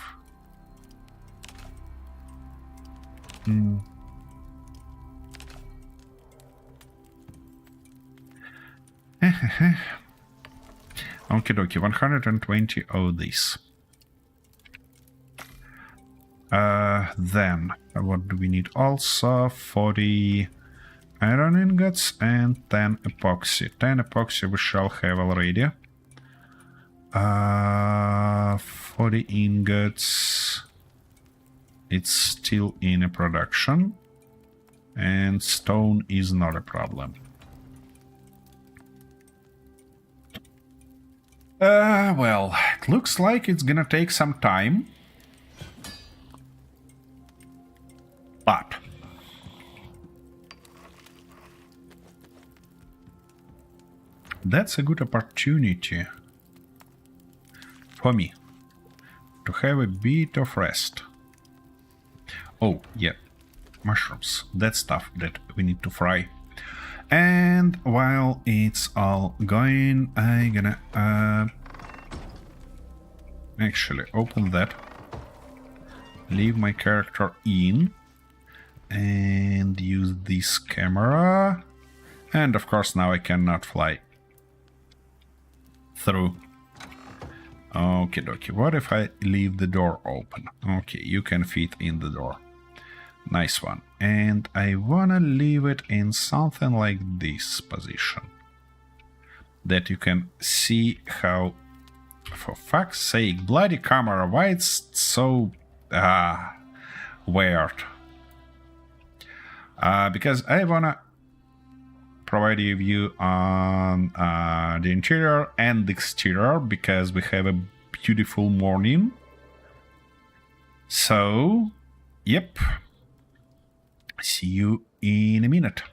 Okie dokie, 120 of this. Then, what do we need also? 40 iron ingots and 10 epoxy. 10 epoxy we shall have already. 40 ingots. It's still in a production. And stone is not a problem. Well, it looks like it's gonna take some time. But that's a good opportunity for me to have a bit of rest. Oh, yeah, mushrooms, that stuff that we need to fry. And while it's all going, I'm gonna actually open that, leave my character in, and use this camera. And of course now I cannot fly through. Okie dokie, what if I leave the door open? Okay, you can fit in the door. Nice one. And I wanna leave it in something like this position. That you can see how... For fuck's sake, bloody camera, why it's so... weird. Because I wanna provide you a view on the interior and the exterior, because we have a beautiful morning. So, yep. See you in a minute.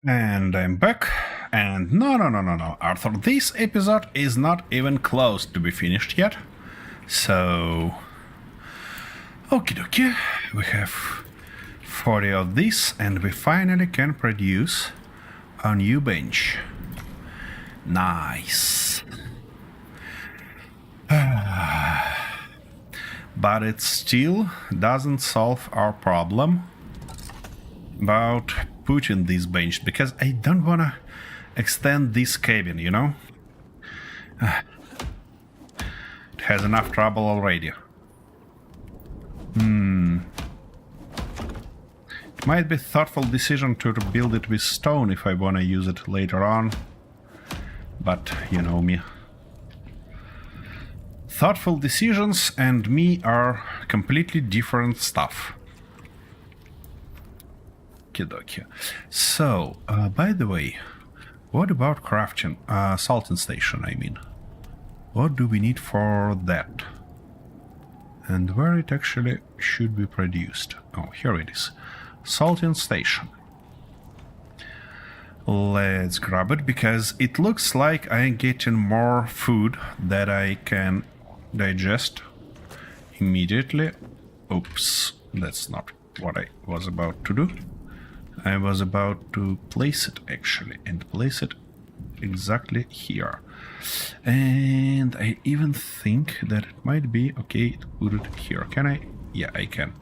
And I'm back. And no, Arthur, this episode is not even close to be finished yet. So, okie dokie, we have 40 of this, and we finally can produce a new bench. Nice. But it still doesn't solve our problem about putting this bench, because I don't wanna extend this cabin, you know? It has enough trouble already. It might be a thoughtful decision to build it with stone if I wanna use it later on. But you know me. Thoughtful decisions and me are completely different stuff. Okie-dokie. So, by the way, what about crafting? Salting station, I mean. What do we need for that? And where it actually should be produced? Oh, here it is. Salting station. Let's grab it, because it looks like I'm getting more food that I can digest immediately. Oops, that's not what I was about to do. I was about to place it actually, and place it exactly here. And I even think that it might be okay to put it here. Can I? Yeah, I can.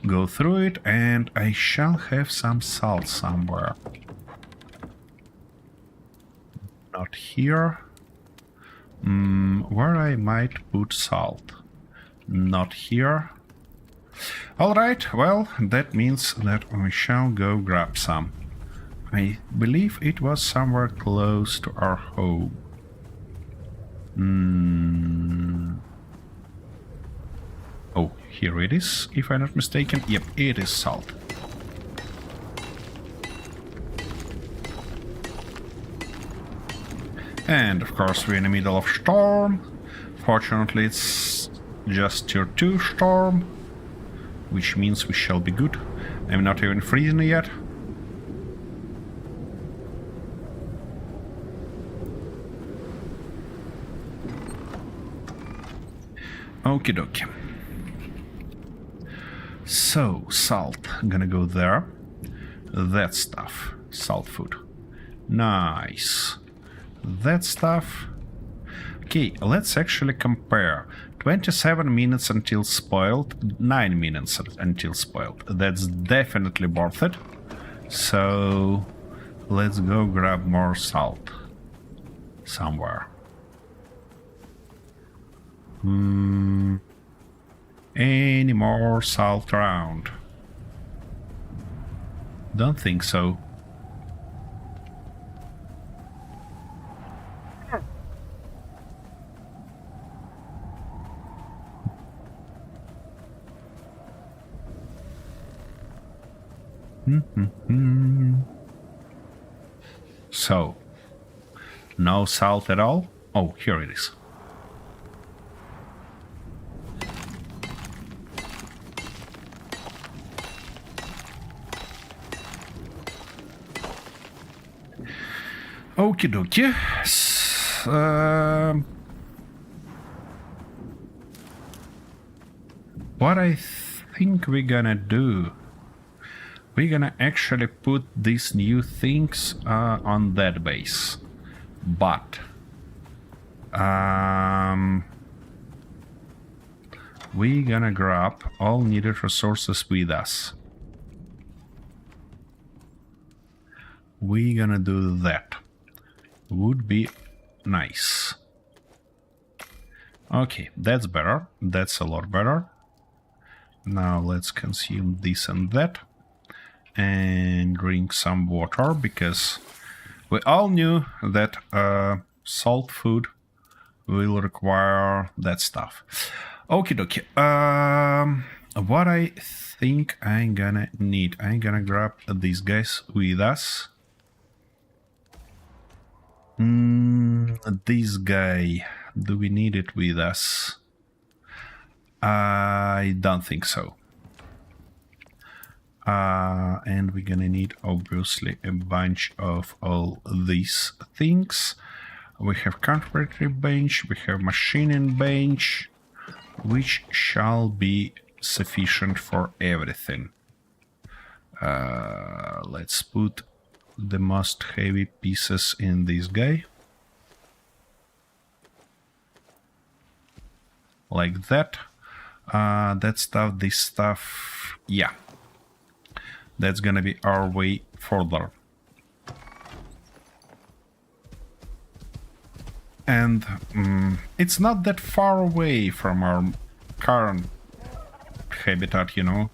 Go through it, and I shall have some salt somewhere. Not here. Where I might put salt. Not here. Alright, well, that means that we shall go grab some. I believe it was somewhere close to our home. Oh, here it is, if I'm not mistaken. Yep, it is salt. And of course we're in the middle of storm. Fortunately it's just tier 2 storm, which means we shall be good. I'm not even freezing yet. Okie dokie. So, salt. I'm gonna go there. That stuff. Salt food. Nice. That stuff. Okay, let's actually compare. 27 minutes until spoiled, 9 minutes until spoiled. That's definitely worth it. So, let's go grab more salt. Somewhere. Any more salt around? Don't think so. So, no salt at all? Oh, here it is. Okie dokie. What I think we're gonna do, we're gonna actually put these new things on that base. But we're gonna grab all needed resources with us. We're gonna do that. Would be nice. Okay, that's better. That's a lot better. Now let's consume this and that. And drink some water, because we all knew that salt food will require that stuff. Okie dokie. What I think I'm gonna need, I'm gonna grab these guys with us. This guy, do we need it with us? I don't think so. And we're gonna need obviously a bunch of all these things. We have carpentry bench, we have machining bench, which shall be sufficient for everything. Let's put the most heavy pieces in this guy. Like that. That stuff, this stuff, yeah. That's gonna be our way further. And it's not that far away from our current habitat, you know.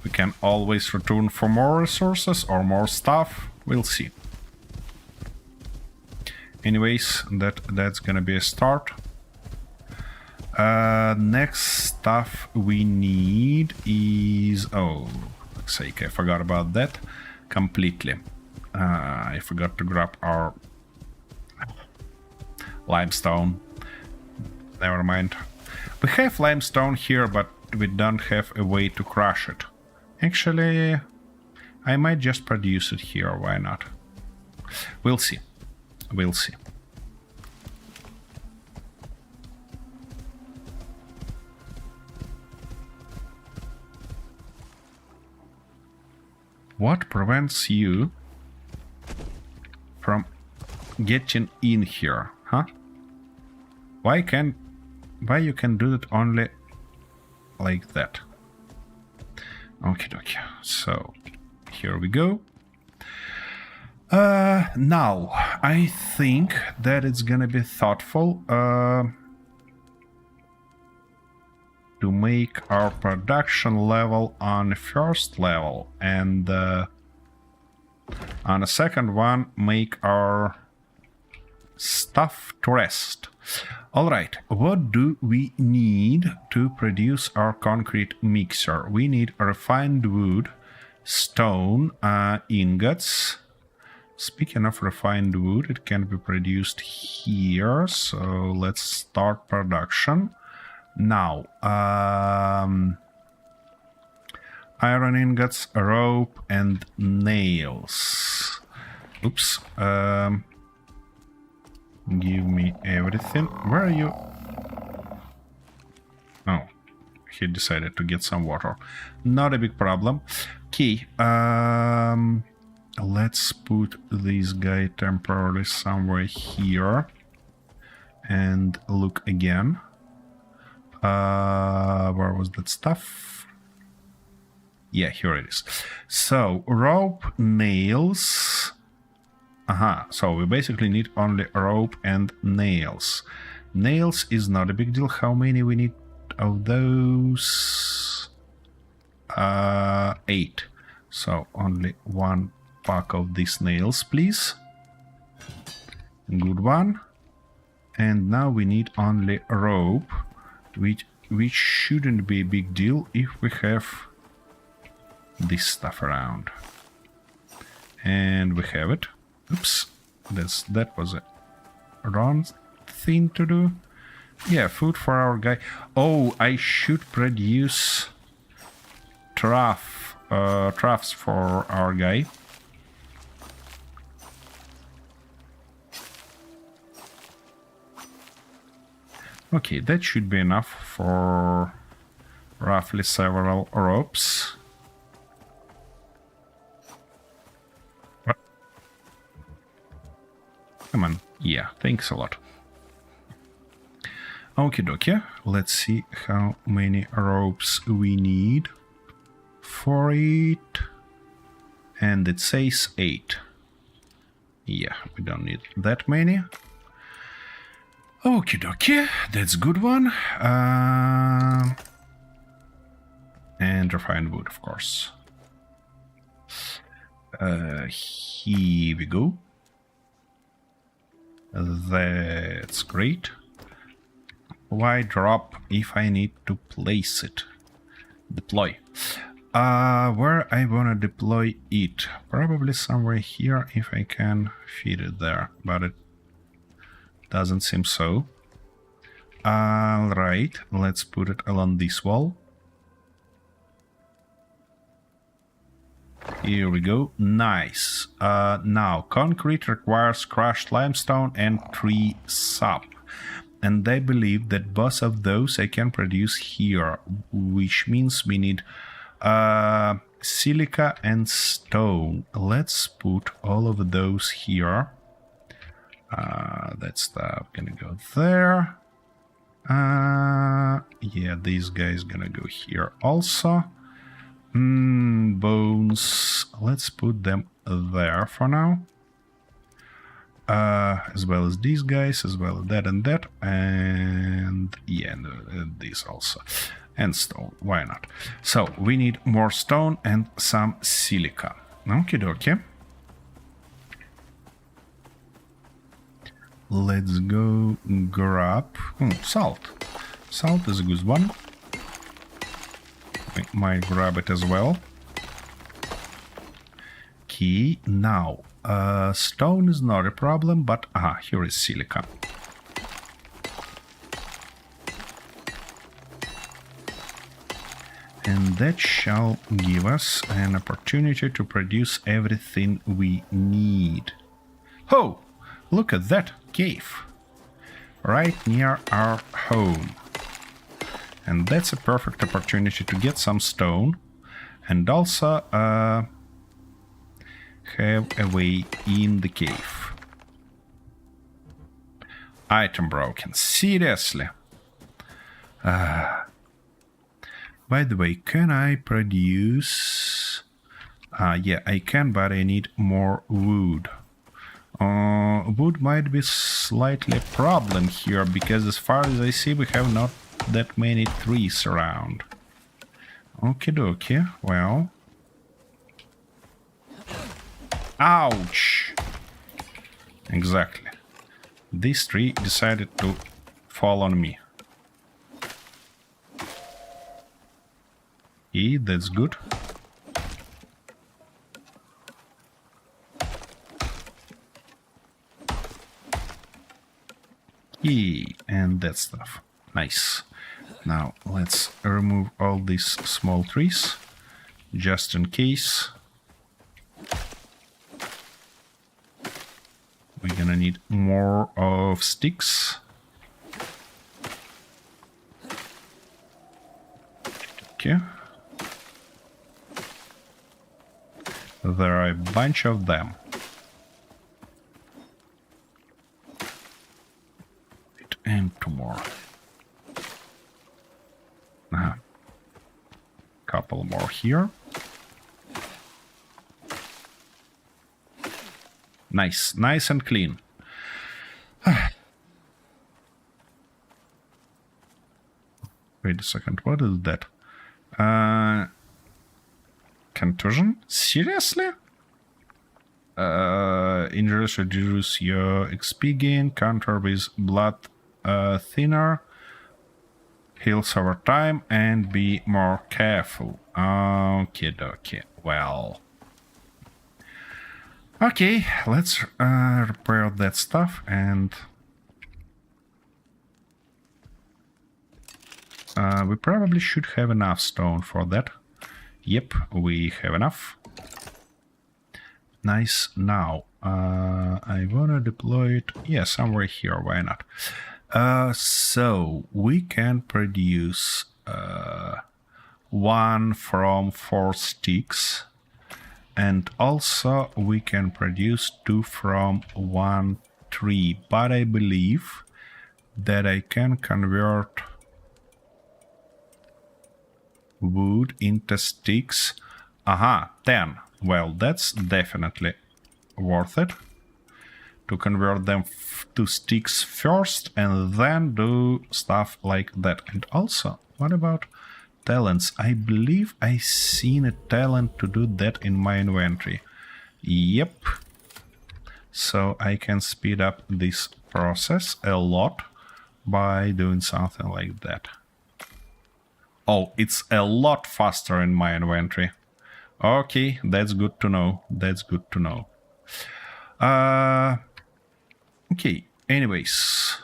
We can always return for more resources or more stuff. We'll see. Anyways, that's gonna be a start. Next stuff we need is... Oh, fuck's sake, I forgot about that completely. I forgot to grab our limestone. Never mind. We have limestone here, but we don't have a way to crush it. Actually, I might just produce it here, why not? We'll see. We'll see. What prevents you from getting in here, huh? Why you can do it only like that? Okie dokie. So here we go. Now I think that it's gonna be thoughtful to make our production level on the first level, and on the second one make our stuff to rest. Alright, what do we need to produce our concrete mixer? We need refined wood, stone, ingots. Speaking of refined wood, it can be produced here, so let's start production. Now, iron ingots, rope, and nails. Oops. Give me everything. Where are you? Oh, he decided to get some water. Not a big problem. Okay. Let's put this guy temporarily somewhere here and look again. Where was that stuff? Yeah, here it is. So, rope, nails. So we basically need only rope and nails. Nails is not a big deal. How many we need of those? 8. So only 1 pack of these nails, please. Good one. And now we need only rope, which shouldn't be a big deal if we have this stuff around. And we have it. Oops, that was a wrong thing to do. Yeah, food for our guy. Oh, I should produce troughs for our guy. Okay, that should be enough for roughly several ropes. Come on. Yeah, thanks a lot. Okie dokie. Let's see how many ropes we need for it. And it says 8. Yeah, we don't need that many. Okie dokie. That's a good one. And refined wood, of course. Here we go. That's great. Why drop if I need to place it? Deploy. Where I wanna deploy it? Probably somewhere here if I can fit it there, but it doesn't seem so. Alright, let's put it along this wall. Here we go. Nice. Now, concrete requires crushed limestone and tree sap. And I believe that both of those I can produce here, which means we need silica and stone. Let's put all of those here. That stuff gonna go there. Yeah, this guy's gonna go here also. Bones. Let's put them there for now. As well as these guys, as well as that and that. And yeah, and this also. And stone. Why not? So we need more stone and some silica. Okie dokie. Let's go grab salt. Salt is a good one. We might grab it as well. Okay, now stone is not a problem, but here is silica. And that shall give us an opportunity to produce everything we need. Oh, look at that cave right near our home. And that's a perfect opportunity to get some stone and also have a way in the cave. Item broken. Seriously. By the way, can I produce... yeah, I can, but I need more wood. Wood might be slightly a problem here, because as far as I see, we have not that many trees around. Okie dokie, well... Ouch! Exactly. This tree decided to fall on me. Yeah, that's good. Yeah, and that stuff. Nice. Now let's remove all these small trees, just in case. We're gonna need more of sticks. Okay. There are a bunch of them. And two more. Couple more here. Nice, nice and clean. Wait a second, what is that? Contusion? Seriously? Injuries reduce your XP gain, counter with blood thinner, heals over time, and be more careful. Okie dokie. Well. Okay, let's repair that stuff and... we probably should have enough stone for that. Yep, we have enough. Nice. Now, I wanna deploy it, yeah, somewhere here, why not? So, we can produce 1 from 4 sticks. And also we can produce 2 from 1 tree. But I believe that I can convert wood into sticks. 10. Well, that's definitely worth it. To convert them to sticks first and then do stuff like that. And also, what about talents? I believe I seen a talent to do that in my inventory. Yep. So I can speed up this process a lot by doing something like that. Oh, it's a lot faster in my inventory. Okay, that's good to know. That's good to know. Okay, anyways.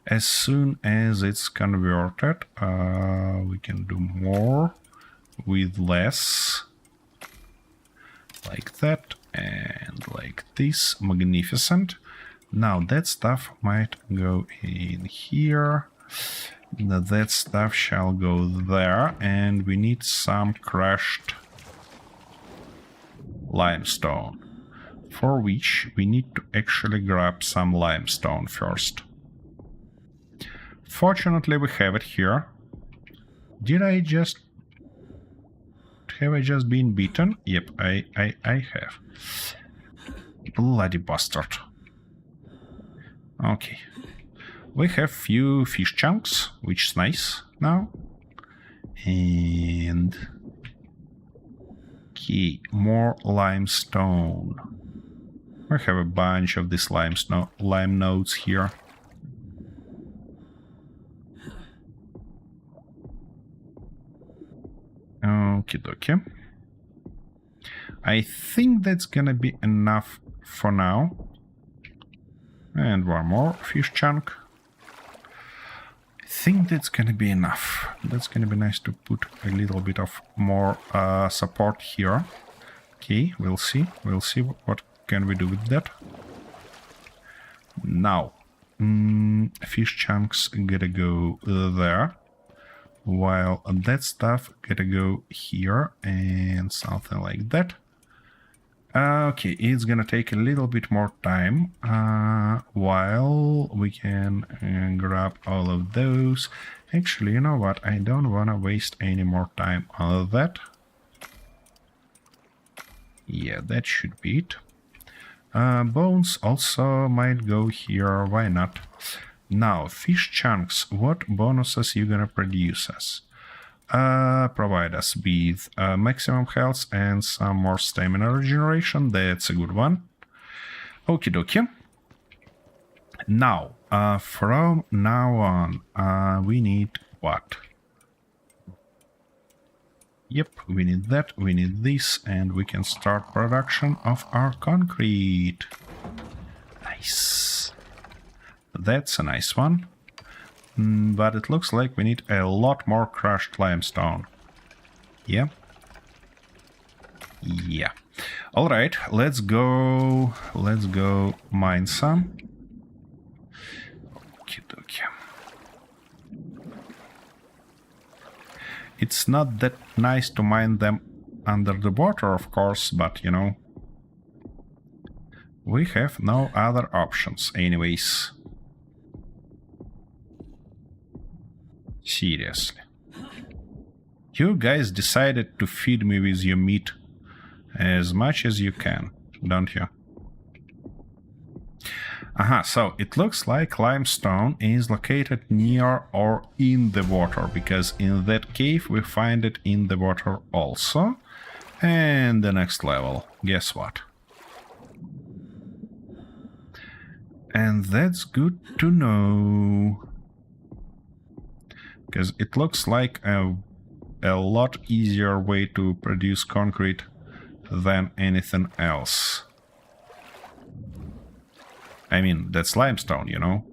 As soon as it's converted, we can do more with less. Like that, and like this. Magnificent. Now that stuff might go in here. That stuff shall go there, and we need some crushed limestone, for which we need to actually grab some limestone first. Fortunately, we have it here. Have I just been beaten? Yep, I have. Bloody bastard. Okay. We have few fish chunks, which is nice now. And... okay, more limestone. We have a bunch of these lime nodes here. Okie dokie. I think that's gonna be enough for now. And one more fish chunk. I think that's gonna be enough. That's gonna be nice to put a little bit of more support here. Okay, we'll see. We'll see what can we do with that. Now, fish chunks gotta go there. While that stuff gotta go here and something like that. Okay, it's gonna take a little bit more time while we can grab all of those. Actually, you know what? I don't wanna waste any more time on that. Yeah, that should be it. Bones also might go here. Why not? Now, fish chunks, what bonuses you gonna produce us? Provide us with maximum health and some more stamina regeneration. That's a good one. Okie dokie. Now, from now on, we need what? Yep, we need that, we need this, and we can start production of our concrete. Nice. That's a nice one. But it looks like we need a lot more crushed limestone. Yeah? Yeah. Alright, let's go mine some. Okie dokie. It's not that nice to mine them under the water, of course, but you know, we have no other options anyways. Seriously. You guys decided to feed me with your meat as much as you can, don't you? Aha, so it looks like limestone is located near or in the water, because in that cave we find it in the water also. And the next level, guess what? And that's good to know. Because it looks like a lot easier way to produce concrete than anything else. I mean, that's limestone, you know.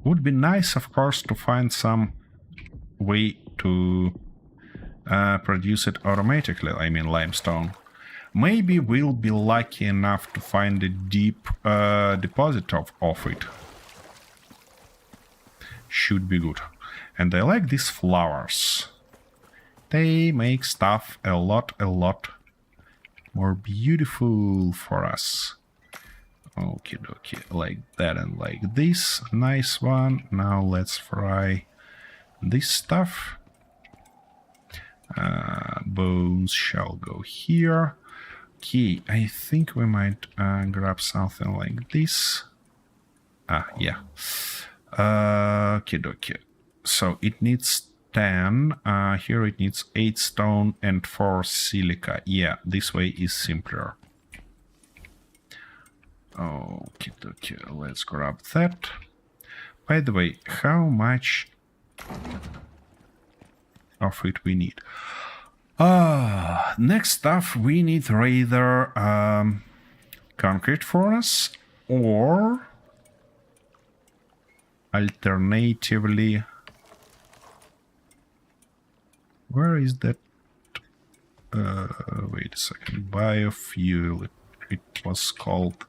Would be nice, of course, to find some way to produce it automatically, I mean limestone. Maybe we'll be lucky enough to find a deep deposit of it. Should be good. And I like these flowers. They make stuff a lot more beautiful for us. Okie dokie, like that and like this. Nice one. Now let's fry this stuff. Bones shall go here. Okay, I think we might grab something like this. Yeah. Okie dokie. So it needs 10. Here it needs 8 stone and 4 silica. Yeah, this way is simpler. Okie dokie. Let's grab that. By the way, how much of it we need? Next up, we need either concrete furnace or alternatively Where is that? Wait a second. Biofuel. It was called.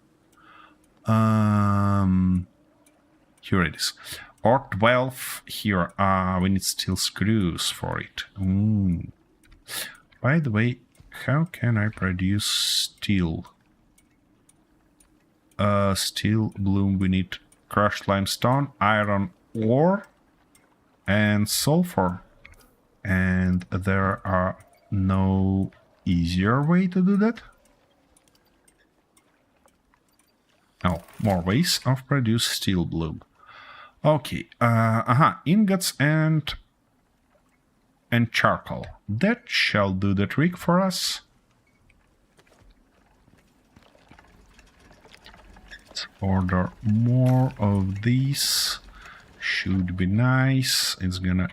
Here it is. Or 12 here. We need steel screws for it. By the way, how can I produce steel? Steel bloom, we need crushed limestone, iron ore, and sulfur. And there are no easier way to do that? Oh, more ways of produce steel bloom. Okay, ingots and charcoal. That shall do the trick for us. Let's order more of these. Should be nice. It's gonna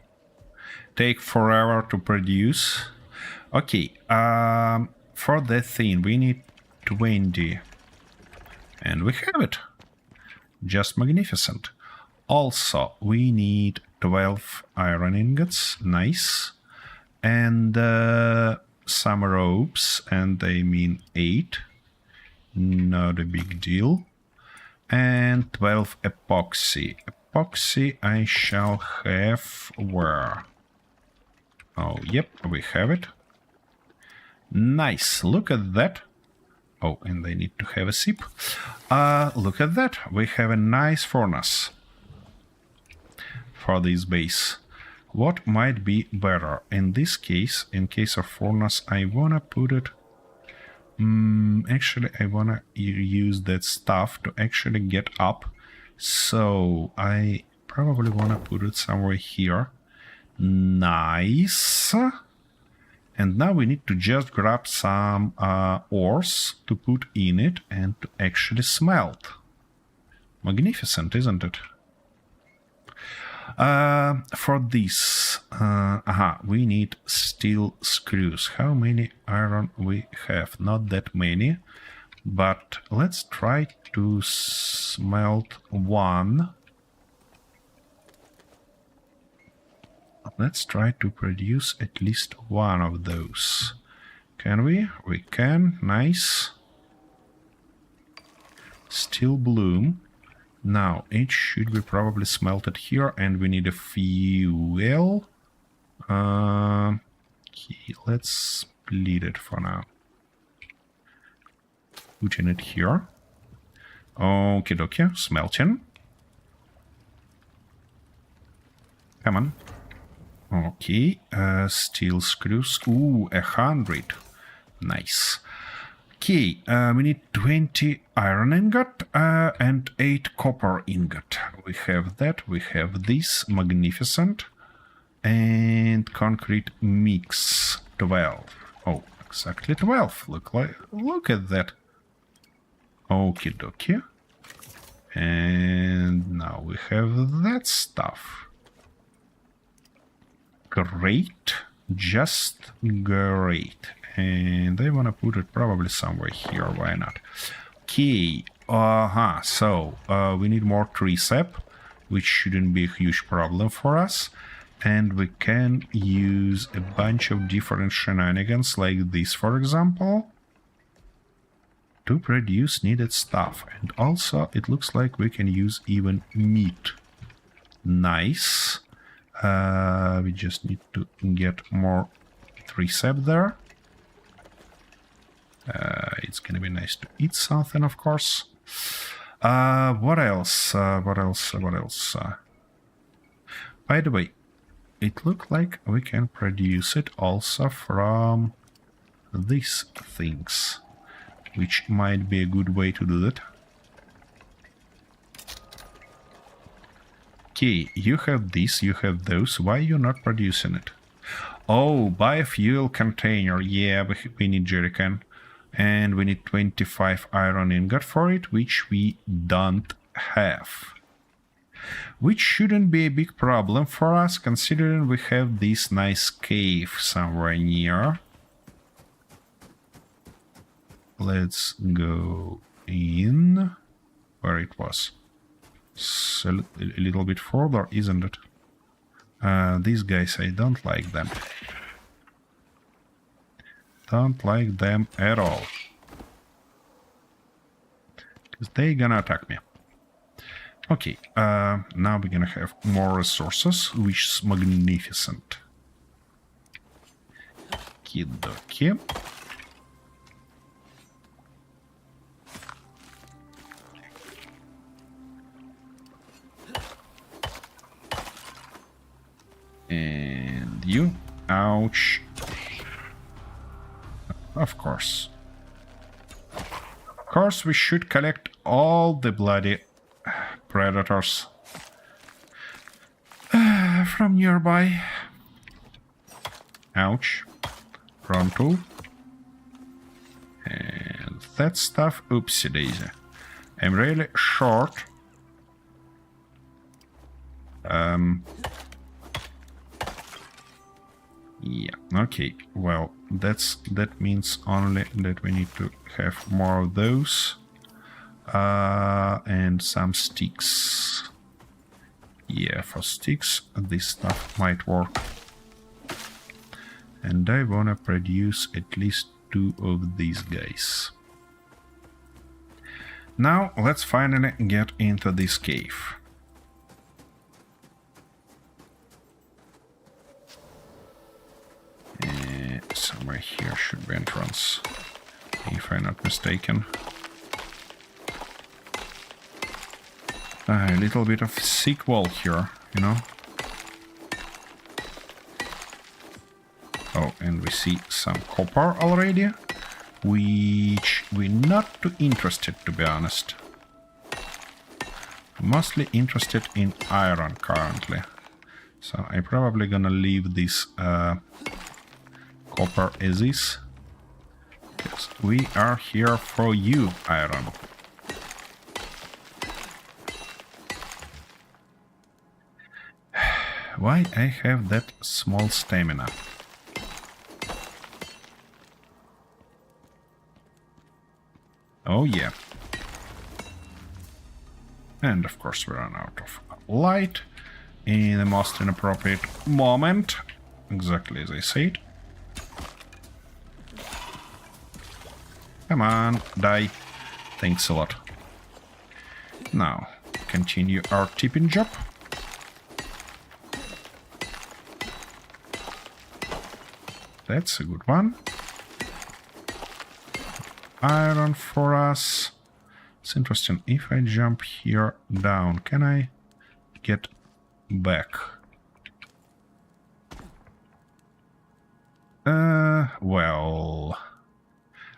take forever to produce. Okay, for that thing we need 20. And we have it. Just magnificent. Also, we need 12 iron ingots. Nice. And some ropes, and I mean 8. Not a big deal. And 12 epoxy. Epoxy I shall have where? Oh, yep, we have it. Nice, look at that. Oh, and I need to have a sip. Look at that, we have a nice furnace for this base. What might be better? In this case, in case of furnace, I wanna put it... actually, I wanna use that stuff to actually get up. So, I probably wanna put it somewhere here. Nice. And now we need to just grab some ores to put in it and to actually smelt. Magnificent, isn't it? For this, we need steel screws. How many iron we have? Not that many, but let's try to smelt one. Let's try to produce at least one of those. Can we? We can. Nice. Steel bloom. Now, it should be probably smelted here, and we need a fuel. Okay, let's split it for now. Putting it here. Okie dokie, smelting. Come on. Okay, steel screws. Ooh, 100. Nice. Okay, we need 20 iron ingot and 8 copper ingot. We have that. We have this. Magnificent. And concrete mix. 12. Oh, exactly 12. Look at that. Okie dokie. And now we have that stuff. Great. Just great. And I want to put it probably somewhere here. Why not? Okay. So we need more tree sap, which shouldn't be a huge problem for us. And we can use a bunch of different shenanigans like this, for example, to produce needed stuff. And also, it looks like we can use even meat. Nice. We just need to get more tree sap there. It's gonna be nice to eat something, of course. What else? What else? By the way, it looked like we can produce it also from these things, which might be a good way to do that. Okay, you have this, you have those. Why are you not producing it? Oh, biofuel container. Yeah, we need jerrycan. And we need 25 iron ingot for it, which we don't have. Which shouldn't be a big problem for us, considering we have this nice cave somewhere near. Let's go in where it was. So a little bit further, isn't it? These guys, I don't like them. Don't like them at all. Because they're gonna attack me. Okay, now we're gonna have more resources, which is magnificent. Kidoki. And you. Ouch. Of course. Of course, we should collect all the bloody predators from nearby. Ouch. Wrong tool. And that stuff. Oopsie daisy. I'm really short. Yeah, okay. Well, that means only that we need to have more of those. And some sticks. Yeah, for sticks, this stuff might work. And I wanna produce at least 2 of these guys. Now, let's finally get into this cave. Somewhere here should be entrance, if I'm not mistaken. A little bit of sequel here, you know. Oh, and we see some copper already, which we're not too interested, to be honest. Mostly interested in iron currently. So I'm probably gonna leave this copper as is. Because we are here for you, iron. Why I have that small stamina? Oh yeah. And of course we run out of light in the most inappropriate moment. Exactly as I said. Come on, die. Thanks a lot. Now, continue our tipping job. That's a good one. Iron for us. It's interesting. If I jump here down, can I get back? Well,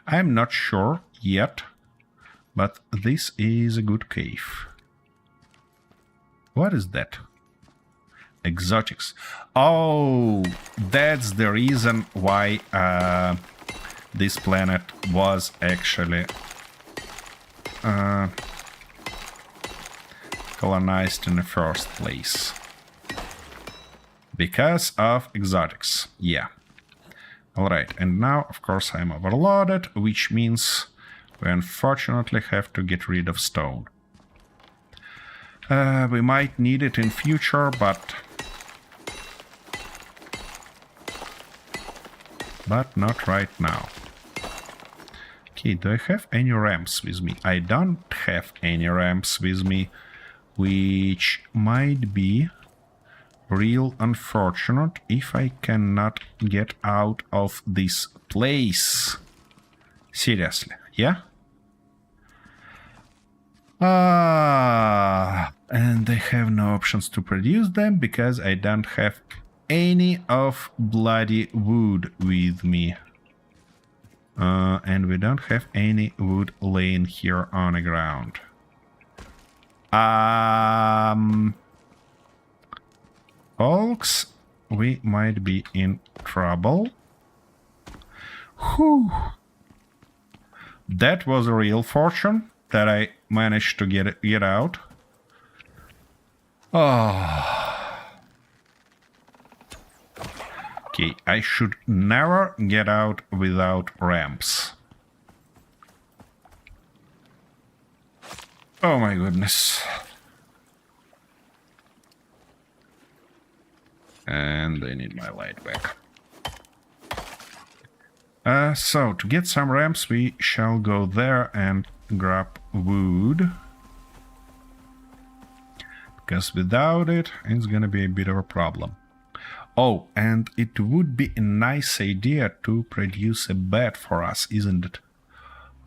I'm not sure yet, but this is a good cave. What is that? Exotics. Oh, that's the reason why this planet was actually colonized in the first place. Because of exotics. Yeah. Alright, and now, of course, I'm overloaded, which means we unfortunately have to get rid of stone. We might need it in future, but not right now. Okay, do I have any ramps with me? I don't have any ramps with me, which might be real unfortunate if I cannot get out of this place. Seriously, yeah? And I have no options to produce them because I don't have any of bloody wood with me. And we don't have any wood laying here on the ground. Folks, we might be in trouble. Whew. That was a real fortune that I managed to get out. Oh. Okay, I should never get out without ramps. Oh my goodness. And I need my light back. So, to get some ramps, we shall go there and grab wood. Because without it, it's gonna be a bit of a problem. Oh, and it would be a nice idea to produce a bed for us, isn't it?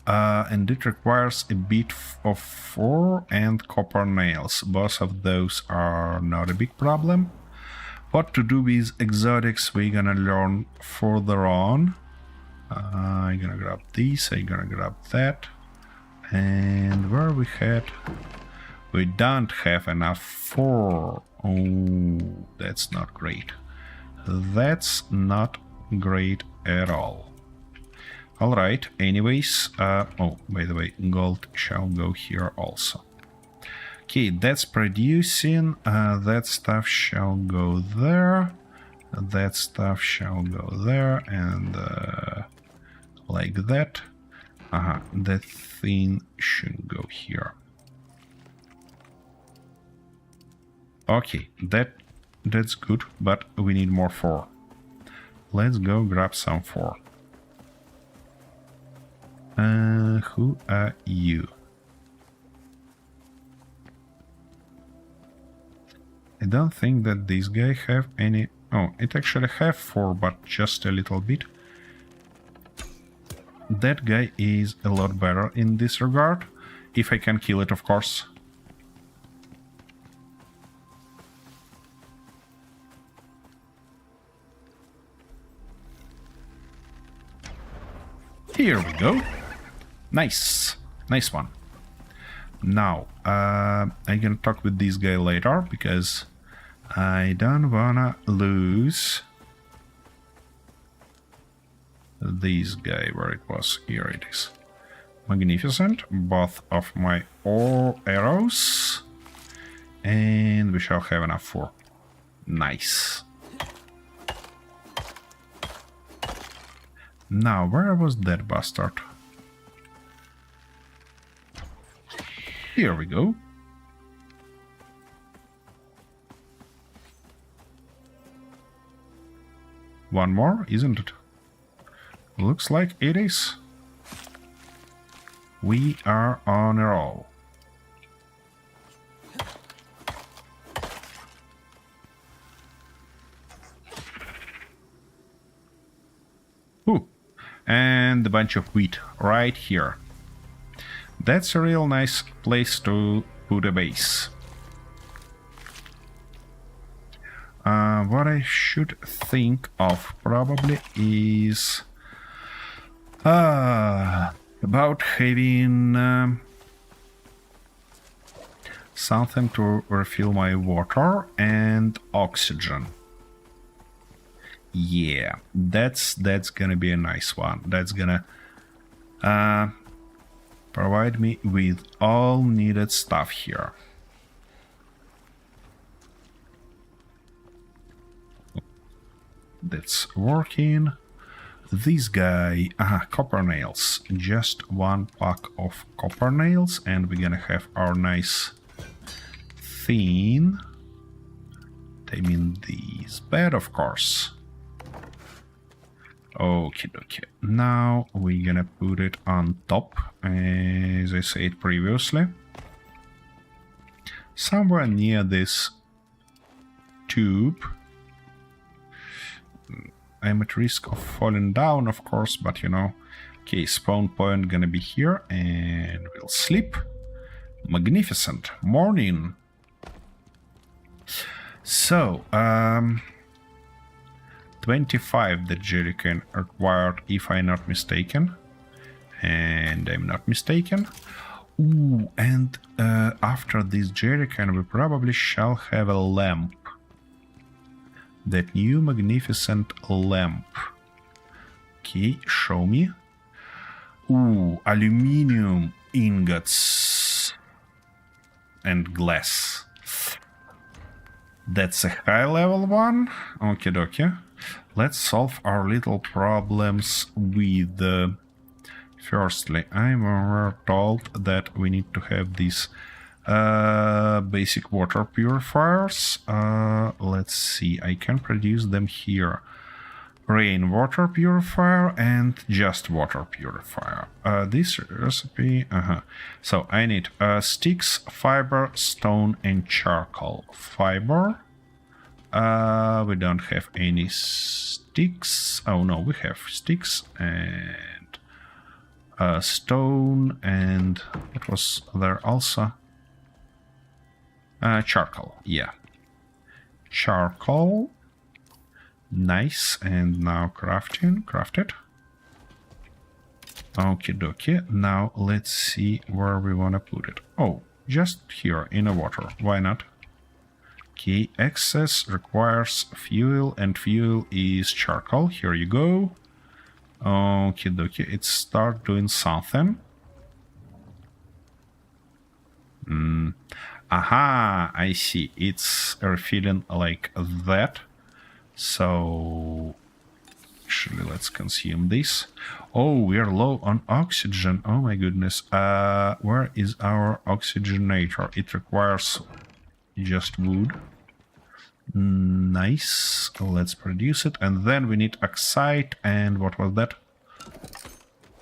And it requires a bit of 4 and copper nails. Both of those are not a big problem. What to do with exotics, we're gonna learn further on. I'm gonna grab this, I'm gonna grab that. And where we had... We don't have enough for... Oh, that's not great. That's not great at all. Alright, anyways, oh, by the way, gold shall go here also. Okay, that's producing, that stuff shall go there, that stuff shall go there, and like that. That thing should go here. Okay, that's good, but we need more 4. Let's go grab some 4. Who are you? I don't think that this guy have any... Oh, it actually have 4, but just a little bit. That guy is a lot better in this regard. If I can kill it, of course. Here we go. Nice. Nice one. Now, I'm gonna talk with this guy later, because I don't wanna lose this guy where it was. Here it is. Magnificent. Both of my arrows. And we shall have enough for. Nice. Now, where was that bastard? Here we go. One more, isn't it? Looks like it is. We are on a roll. Ooh, and a bunch of wheat right here. That's a real nice place to put a base. What I should think of probably is about having something to refill my water and oxygen. Yeah, that's gonna be a nice one. That's gonna provide me with all needed stuff here. That's working. This guy, copper nails. Just 1 pack of copper nails, and we're gonna have our nice thing. I mean this bed, of course. Okay, okay. Now we're gonna put it on top, as I said previously. Somewhere near this tube. I'm at risk of falling down, of course, but you know. Okay, spawn point gonna be here, and we'll sleep. Magnificent. Morning. So, 25 the jerrycan required, if I'm not mistaken. And I'm not mistaken. Ooh, and after this jerrycan, we probably shall have a lamp. That new magnificent lamp. Okay, show me. Ooh, aluminium ingots and glass. That's a high level one. Okay, dokie. Let's solve our little problems with firstly, I'm told that we need to have these basic water purifiers. Let's see, I can produce them here. rainwater purifier and just water purifier. This recipe, So I need sticks, fiber, stone, and charcoal. Fiber. We don't have any sticks. Oh no, we have sticks and stone, and what was there also? Charcoal. Yeah, charcoal. Nice, and now crafting. Craft it. Okie dokie. Now let's see where we want to put it. Oh, just here in the water. Why not? Okay, excess requires fuel, and fuel is charcoal. Here you go. Okie dokie. It start doing something. Aha, I see. It's refilling like that. So actually, let's consume this. Oh, we are low on oxygen. Oh my goodness. Where is our oxygenator? It requires just wood. Nice. Let's produce it. And then we need oxide. And what was that?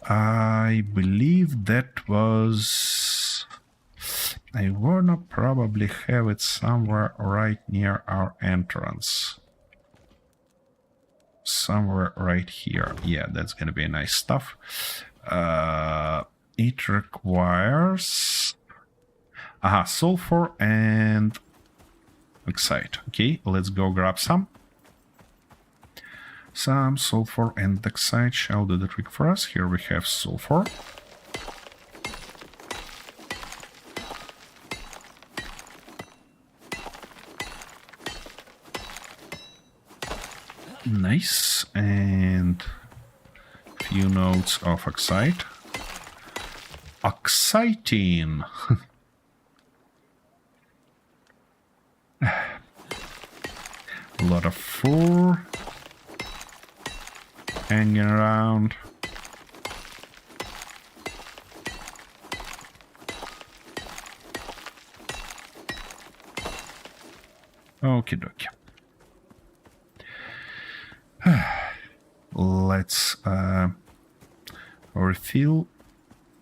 I believe that was... I wanna probably have it somewhere right near our entrance. Somewhere right here. Yeah, that's gonna be nice stuff. It requires sulfur and oxide. Okay, let's go grab some sulfur and oxide shall do the trick for us. Here we have sulfur. Nice, and few notes of oxide. Oxytine. A lot of fur hanging around. Okie dokie. Let's refill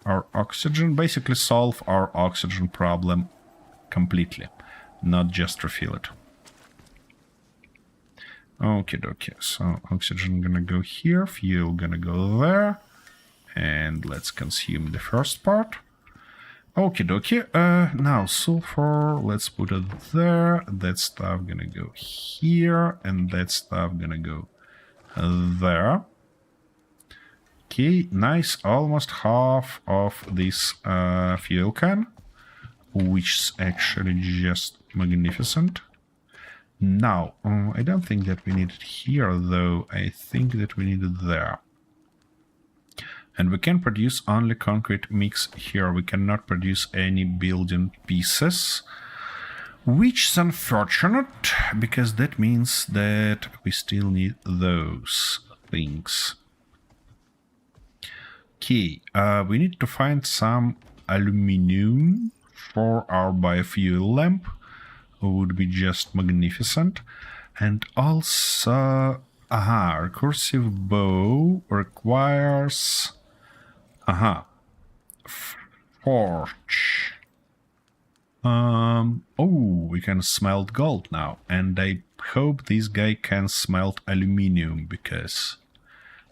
our oxygen, basically solve our oxygen problem completely, not just refill it. Okie dokie, so oxygen gonna go here, fuel gonna go there, and let's consume the first part. Okie dokie, now sulfur, let's put it there, that stuff gonna go here, and that stuff gonna go there. Okay, nice, almost half of this fuel can, which is actually just magnificent. Now, I don't think that we need it here, though. I think that we need it there. And we can produce only concrete mix here. We cannot produce any building pieces, which is unfortunate, because that means that we still need those things. Okay, we need to find some aluminum for our biofuel lamp. Would be just magnificent. And also, recursive bow requires forge. We can smelt gold now, and I hope this guy can smelt aluminum, because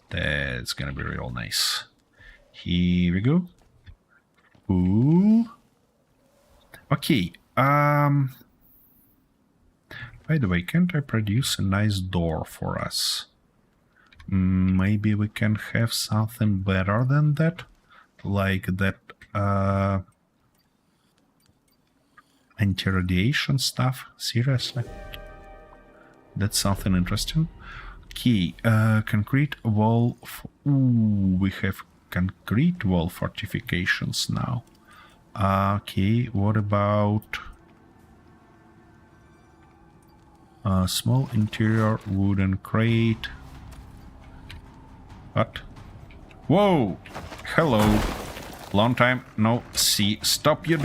that's gonna be real nice. Here we go. Ooh. Okay. By the way, can't I produce a nice door for us? Maybe we can have something better than that? Like that anti-radiation stuff? Seriously? That's something interesting. Okay, concrete wall... we have concrete wall fortifications now. Okay, what about... small interior wooden crate. What? Whoa! Hello. Long time no see. Stop you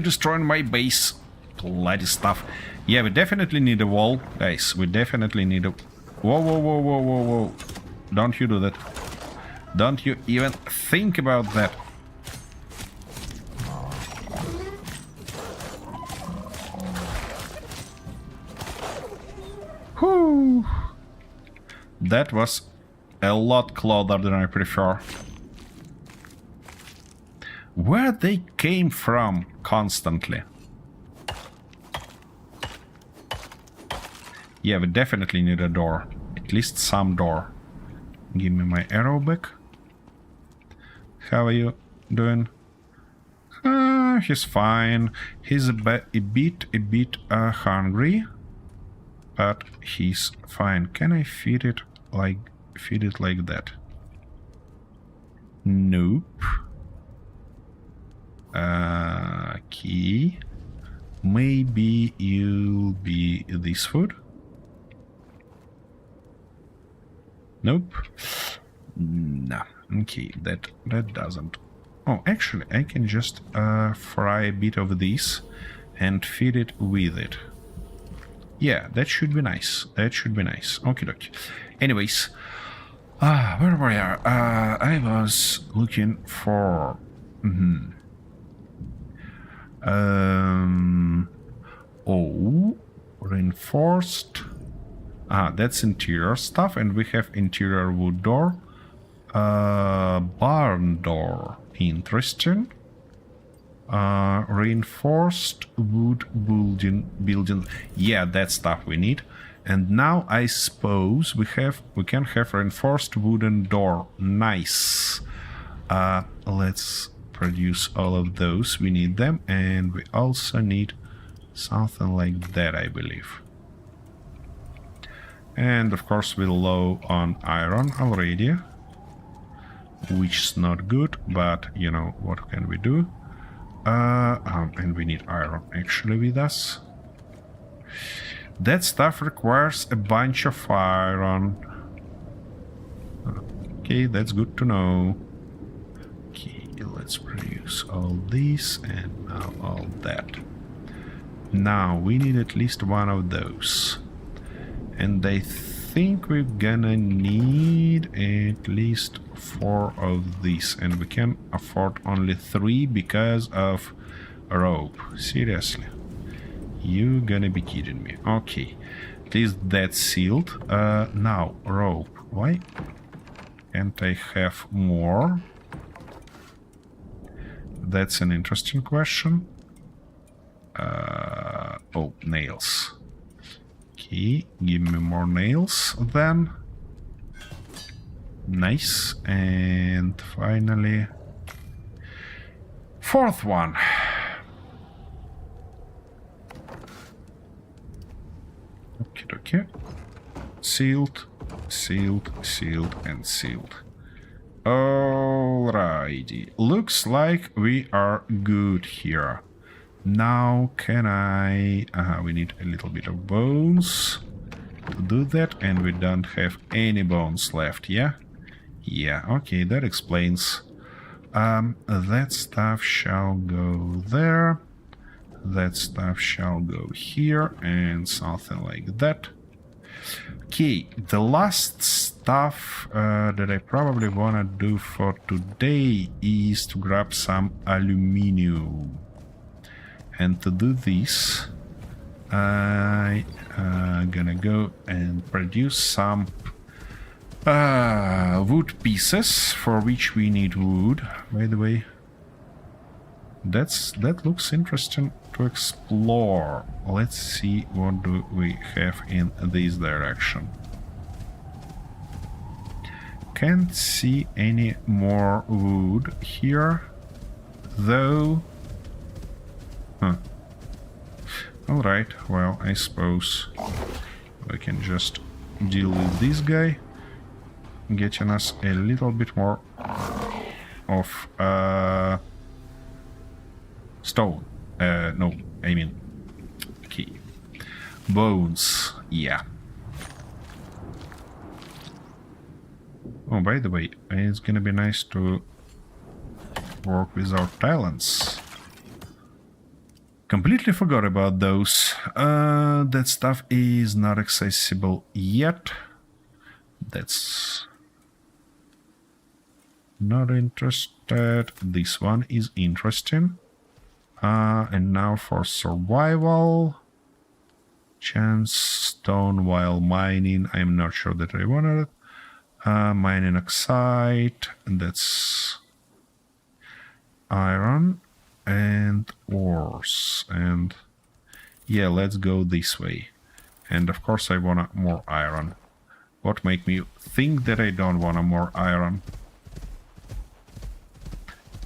destroying my base. Bloody stuff. Yeah, we definitely need a wall. Guys, we definitely need a... Whoa, whoa, whoa, whoa, whoa, whoa. Don't you do that. Don't you even think about that. Whew. That was a lot closer than I prefer. Where they came from constantly. Yeah, we definitely need a door. At least some door. Give me my arrow back. How are you doing? He's fine. He's a bit hungry. But he's fine. Can I feed it like that? Nope. Okay. Maybe you'll be this food? Nope. No. Okay, that doesn't. Oh, actually, I can just fry a bit of this and feed it with it. Yeah, that should be nice. That should be nice. Okie dokie. Anyways, where were we? I was looking for. Oh, reinforced. That's interior stuff, and we have interior wood door. Barn door. Interesting. Reinforced wood building. Yeah, that stuff we need. And now I suppose we can have reinforced wooden door. Nice. Let's produce all of those. We need them, and we also need something like that, I believe. And of course we're low on iron already, which is not good, but you know, what can we do? And we need iron actually with us. That stuff requires a bunch of iron. Okay, that's good to know. Okay, let's produce all this and now all that. Now we need at least one of those. And I think we're gonna need at least 4 of these, and we can afford only 3 because of rope. Seriously, you gonna be kidding me? Okay, at least that's sealed. Now rope. Why can't I have more? That's an interesting question. Oh, nails. Okay, give me more nails then. Nice. And finally, 4th one. Okay. Sealed, sealed, sealed, and sealed. Alrighty. Looks like we are good here. Now can I... we need a little bit of bones to do that, and we don't have any bones left, yeah? Yeah, okay, that explains. That stuff shall go there. That stuff shall go here, and something like that. Okay, the last stuff that I probably wanna do for today is to grab some aluminium. And to do this, I'm gonna go and produce some wood pieces, for which we need wood, by the way. That looks interesting to explore. Let's see what do we have in this direction. Can't see any more wood here, though. Huh. Alright, well, I suppose we can just deal with this guy, getting us a little bit more of stone. No, I mean, okay, bones, yeah. Oh, by the way, it's gonna be nice to work with our talents. Completely forgot about those. That stuff is not accessible yet. That's not interested. This one is interesting. And now for survival. Chance stone while mining. I'm not sure that I wanted it. Mining oxide. That's iron and ores. And yeah, let's go this way. And of course I want more iron. What make me think that I don't want more iron?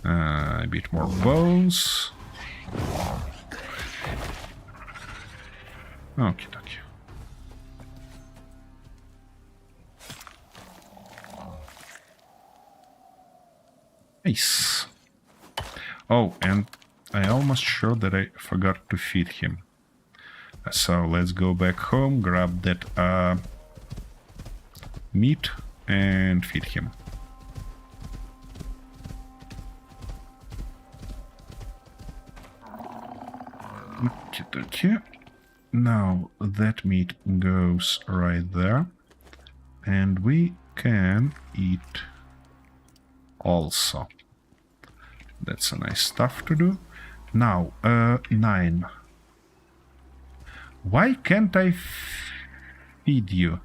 A bit more bones. Okay, okay. Nice. Oh, and I almost sure that I forgot to feed him. So let's go back home, grab that meat and feed him. Okay. Now that meat goes right there, and we can eat also. That's a nice stuff to do. Now, 9. Why can't I feed you?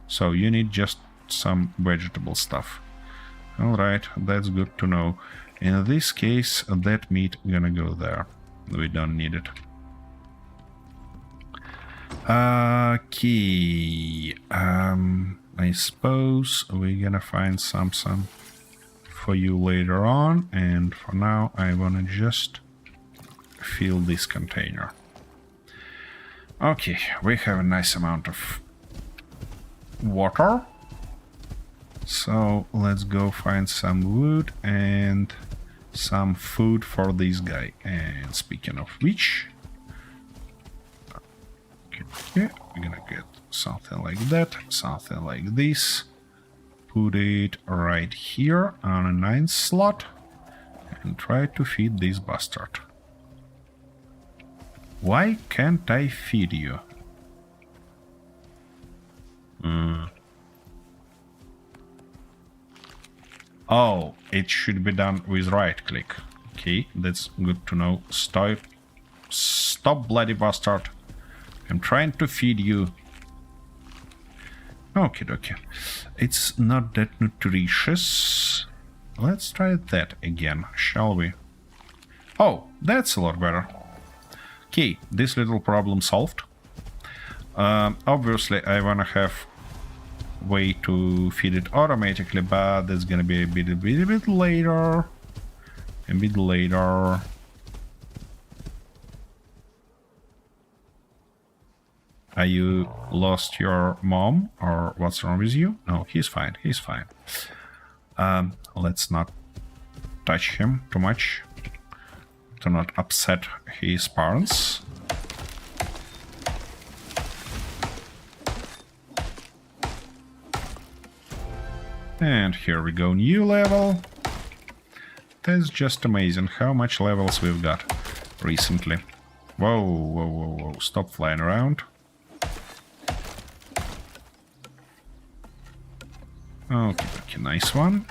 So you need just some vegetable stuff. Alright, that's good to know. In this case, that meat gonna go there. We don't need it. Okay. I suppose we're gonna find something for you later on, and for now I wanna just fill this container. Okay, we have a nice amount of water. So let's go find some wood and some food for this guy. And speaking of which, okay, we're gonna get something like that, something like this. Put it right here on a 9th slot and try to feed this bastard. Why can't I feed you? Oh, it should be done with right click. Okay, that's good to know. Stop, bloody bastard. I'm trying to feed you. Okay, okay. It's not that nutritious. Let's try that again, shall we? Oh, that's a lot better. Okay, this little problem solved. Obviously, I wanna have way to feed it automatically, but that's gonna be a bit later. A bit later. Are you lost your mom, or what's wrong with you? No, he's fine. He's fine. Let's not touch him too much to not upset his parents. And here we go, new level. That's just amazing how much levels we've got recently. Whoa, whoa, whoa, whoa, stop flying around. Okay, okay, nice one.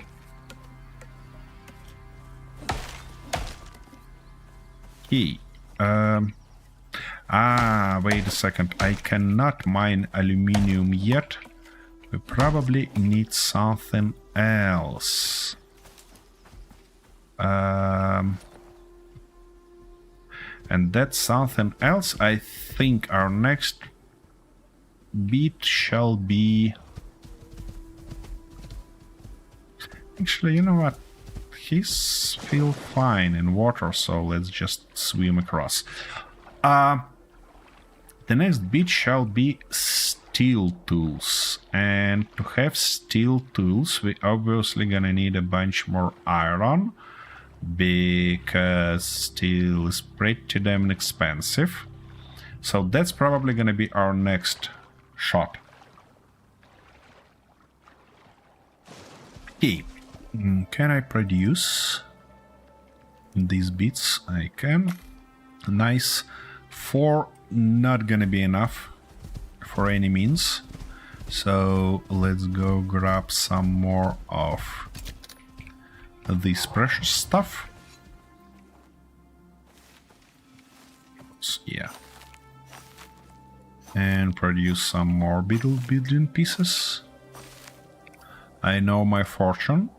Okay. Wait a second. I cannot mine aluminium yet. We probably need something else. And that something else, I think our next beat shall be... Actually, you know what? He's feel fine in water, so let's just swim across. The next bit shall be steel tools, and to have steel tools we obviously gonna need a bunch more iron, because steel is pretty damn expensive. So that's probably gonna be our next shot. Okay. Can I produce these bits? I can. Nice. 4 not gonna be enough for any means. So let's go grab some more of this precious stuff. Yeah. And produce some more beetle building pieces. I know my fortune.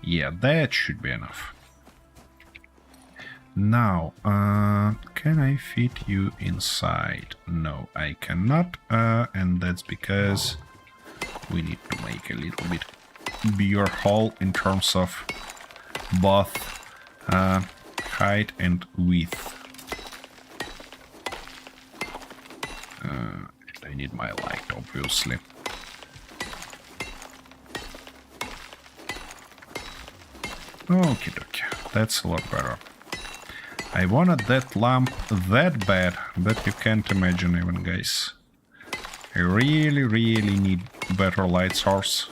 Yeah, that should be enough. Now, can I fit you inside? No, I cannot, and that's because we need to make a little bit bigger hole in terms of both height and width. I need my light, obviously. Okie dokie, that's a lot better. I wanted that lamp that bad, but you can't imagine even, guys. I really need better light source.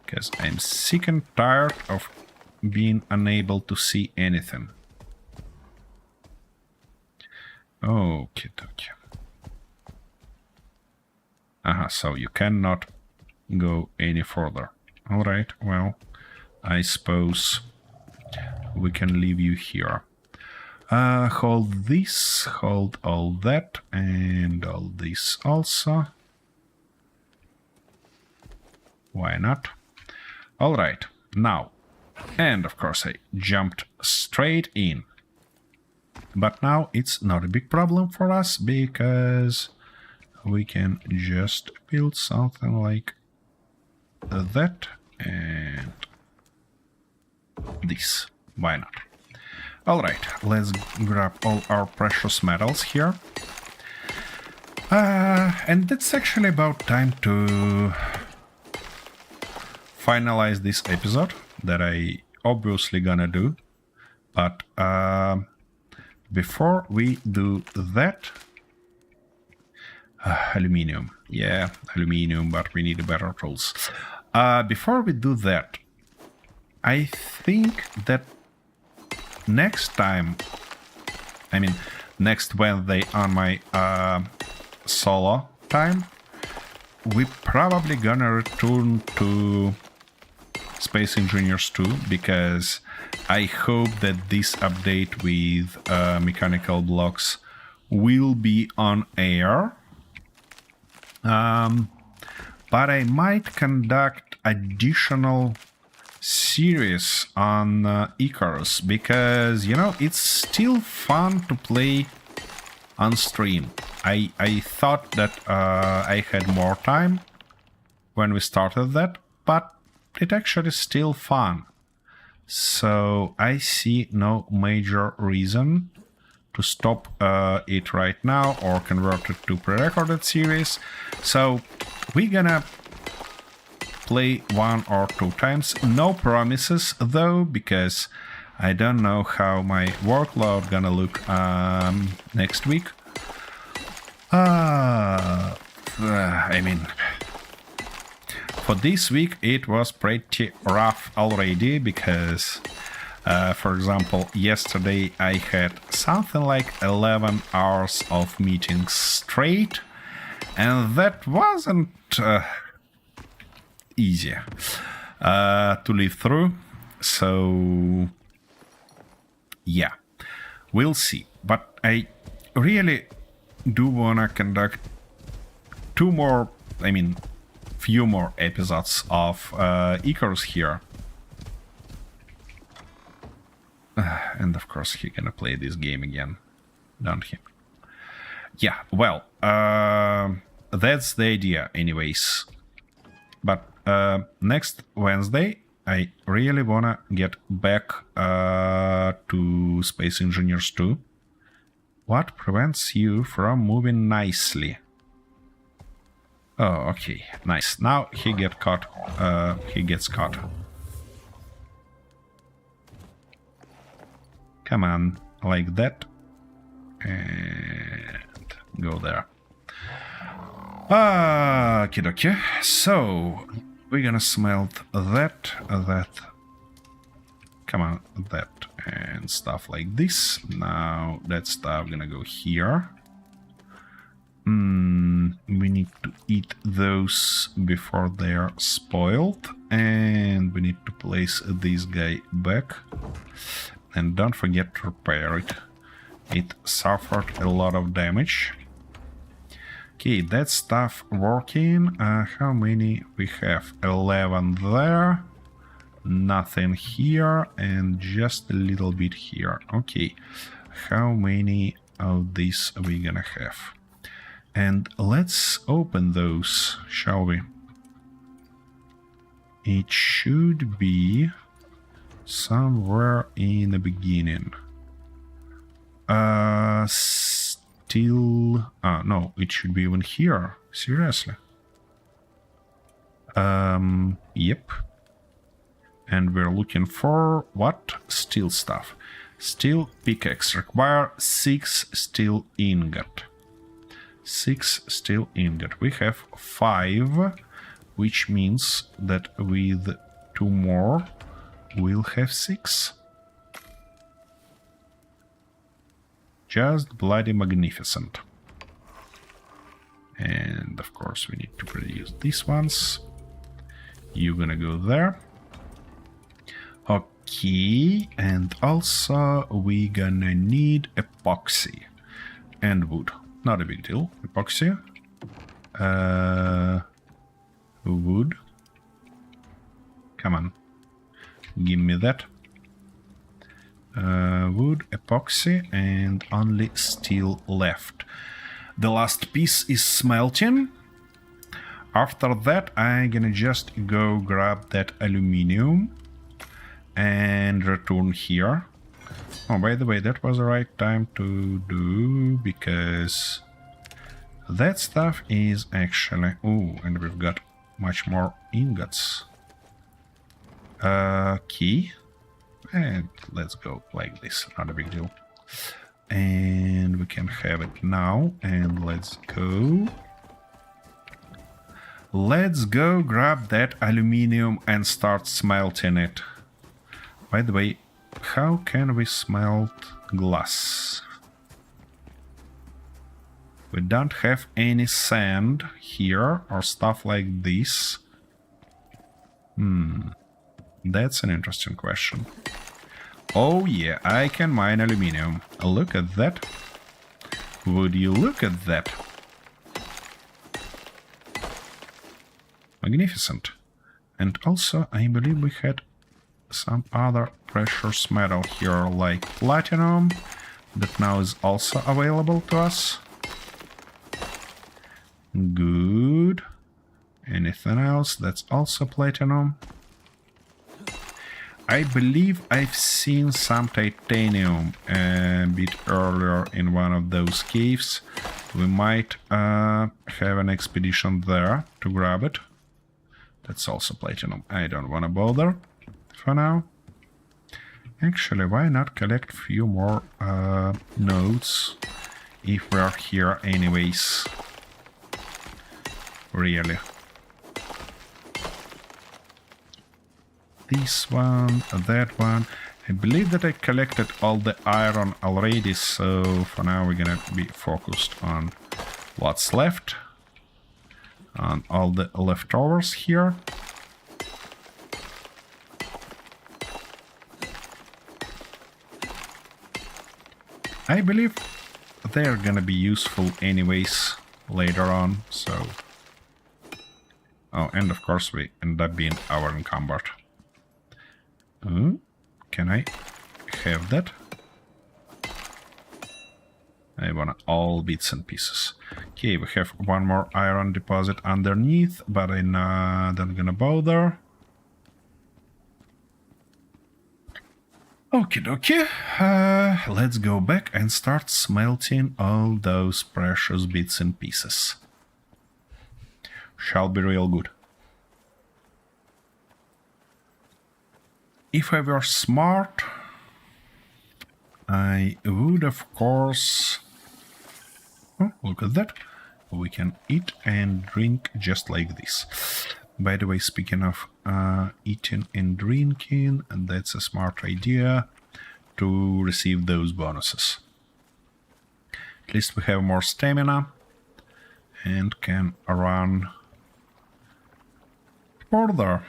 Because I'm sick and tired of being unable to see anything. Okay, okay. So you cannot go any further. Alright, well, I suppose we can leave you here. Hold this, hold all that, and all this also. Why not? Alright, now, and of course I jumped straight in. But now it's not a big problem for us, because we can just build something like that and this. Why not? Alright, let's grab all our precious metals here. And it's actually about time to finalize this episode that I obviously gonna do. But before we do that, aluminium. Yeah, aluminium, but we need better tools. Before we do that, I think that next time, I mean next Wednesday on my solo time, we probably gonna return to Space Engineers 2, because I hope that this update with mechanical blocks will be on air. But I might conduct additional series on Icarus, because, you know, it's still fun to play on stream. I thought that I had more time when we started that, but it actually is still fun. So I see no major reason to stop it right now or convert it to pre-recorded series. So we're gonna play 1 or 2 times. No promises though, because I don't know how my workload gonna look next week. I mean, for this week it was pretty rough already, because for example, yesterday I had something like 11 hours of meetings straight, and that wasn't easy to live through. So yeah, we'll see. But I really do wanna conduct few more episodes of Icarus here. And of course he gonna play this game again, don't he? Yeah, well, that's the idea anyways. But next Wednesday I really wanna get back to Space Engineers 2. What prevents you from moving nicely? Oh, okay, nice. Now he gets caught. Come on, like that. And go there. Okie dokie. So, we're gonna smelt that. Come on, that. And stuff like this. Now, that stuff gonna go here. We need to eat those before they are spoiled. And we need to place this guy back. And don't forget to repair it. It suffered a lot of damage. Okay, that stuff working. How many we have? 11 there. Nothing here. And just a little bit here. Okay. How many of these are we gonna have? And let's open those, shall we? It should be somewhere in the beginning. Still... no, it should be even here. Seriously. Yep. And we're looking for what? Steel stuff. Steel pickaxe. Require 6 steel ingot. 6 steel ingot. We have 5, which means that with 2 more, we'll have 6. Just bloody magnificent. And of course we need to produce these ones. You're gonna go there. Okay, and also we gonna need epoxy and wood. Not a big deal. Epoxy. Wood. Come on. Give me that. Wood, epoxy, and only steel left. The last piece is smelting. After that, I'm gonna just go grab that aluminium and return here. Oh, by the way, that was the right time to do, because that stuff is actually... Oh, and we've got much more ingots. Key. And let's go like this, not a big deal. And we can have it now, and let's go. Let's go grab that aluminium and start smelting it. By the way, how can we smelt glass? We don't have any sand here or stuff like this. That's an interesting question. Oh yeah, I can mine aluminium. Look at that. Would you look at that? Magnificent. And also, I believe we had some other precious metal here, like platinum, that now is also available to us. Good. Anything else? That's also platinum. I believe I've seen some titanium a bit earlier in one of those caves. We might have an expedition there to grab it. That's also platinum. I don't want to bother for now. Actually, why not collect a few more nodes if we're here anyways? Really. This one, that one. I believe that I collected all the iron already, so for now we're gonna be focused on what's left. On all the leftovers here. I believe they're gonna be useful anyways later on, so... Oh, and of course we end up being hour encumbered. Can I have that? I want all bits and pieces. Okay, we have one more iron deposit underneath, but I'm not gonna bother. Okie dokie. Let's go back and start smelting all those precious bits and pieces. Shall be real good. If I were smart, I would, of course... Oh, look at that. We can eat and drink just like this. By the way, speaking of eating and drinking, that's a smart idea to receive those bonuses. At least we have more stamina. and can run further.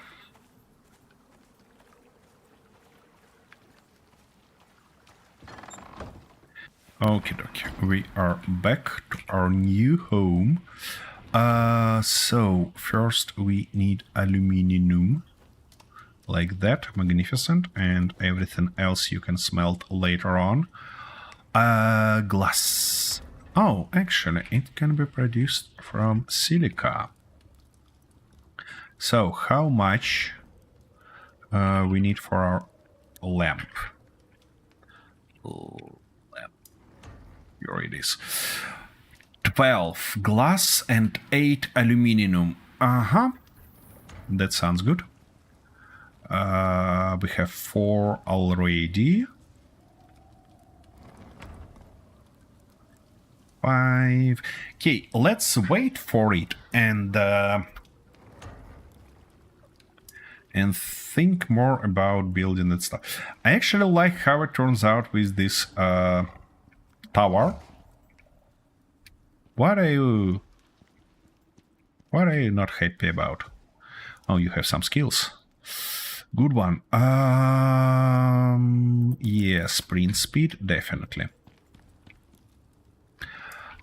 Okie dokie, we are back to our new home. So first we need aluminum, like that, magnificent, and everything else you can smelt later on. Glass. Oh, actually, it can be produced from silica. So how much we need for our lamp? Here it is. 12 glass and 8 aluminum. That sounds good. We have 4 already. 5. Okay, let's wait for it and think more about building that stuff. I actually like how it turns out with this tower. What are you not happy about? Oh, you have some skills. Good one. Yeah, sprint speed, definitely.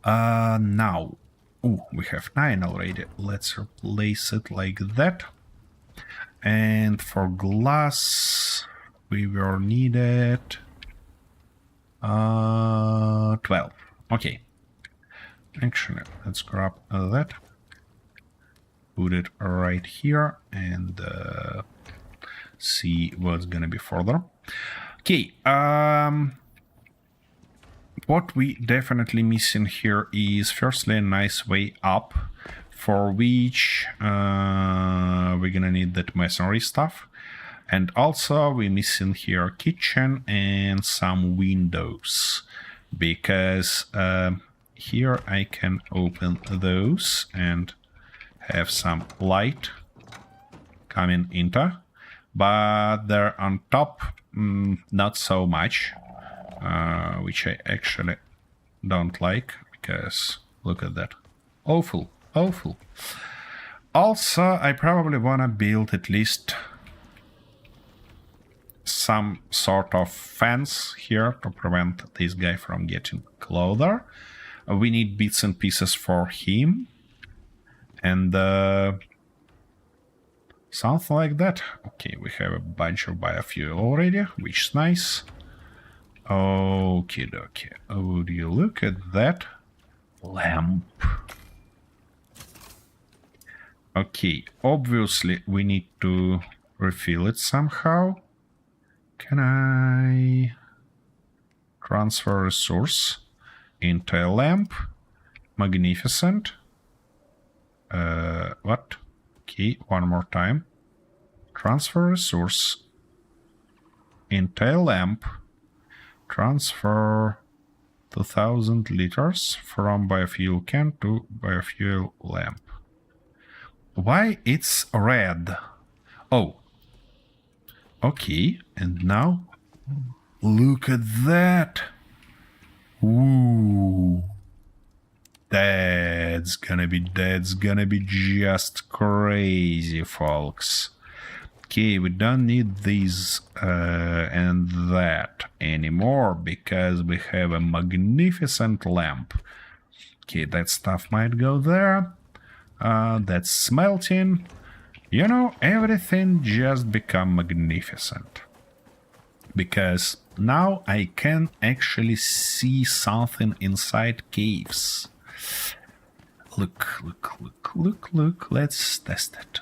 Now, we have 9 already. Let's replace it like that. And for glass, we will need it 12. Okay. Actually, let's grab that. Put it right here and see what's gonna be further. Okay. What we definitely missing here is firstly a nice way up, for which we're gonna need that masonry stuff, and also we're missing here kitchen and some windows, because here I can open those and have some light coming into, but they're on top, not so much, which I actually don't like, because look at that. Awful. Also, I probably wanna build at least some sort of fence here to prevent this guy from getting closer. We need bits and pieces for him, and something like that. Okay, we have a bunch of biofuel already, which is nice. Okie dokie. Would you look at that lamp? Okay, obviously we need to refill it somehow. Can I transfer resource into a lamp? Magnificent. What? Okay, one more time. Transfer resource into a lamp. Transfer 2000 liters from biofuel can to biofuel lamp. Why it's red? Oh. Okay, and now look at that. Ooh. That's gonna be just crazy, folks. Okay, we don't need this and that anymore, because we have a magnificent lamp. Okay, that stuff might go there. That's smelting. You know, everything just become magnificent. Because now I can actually see something inside caves. Look. Let's test it.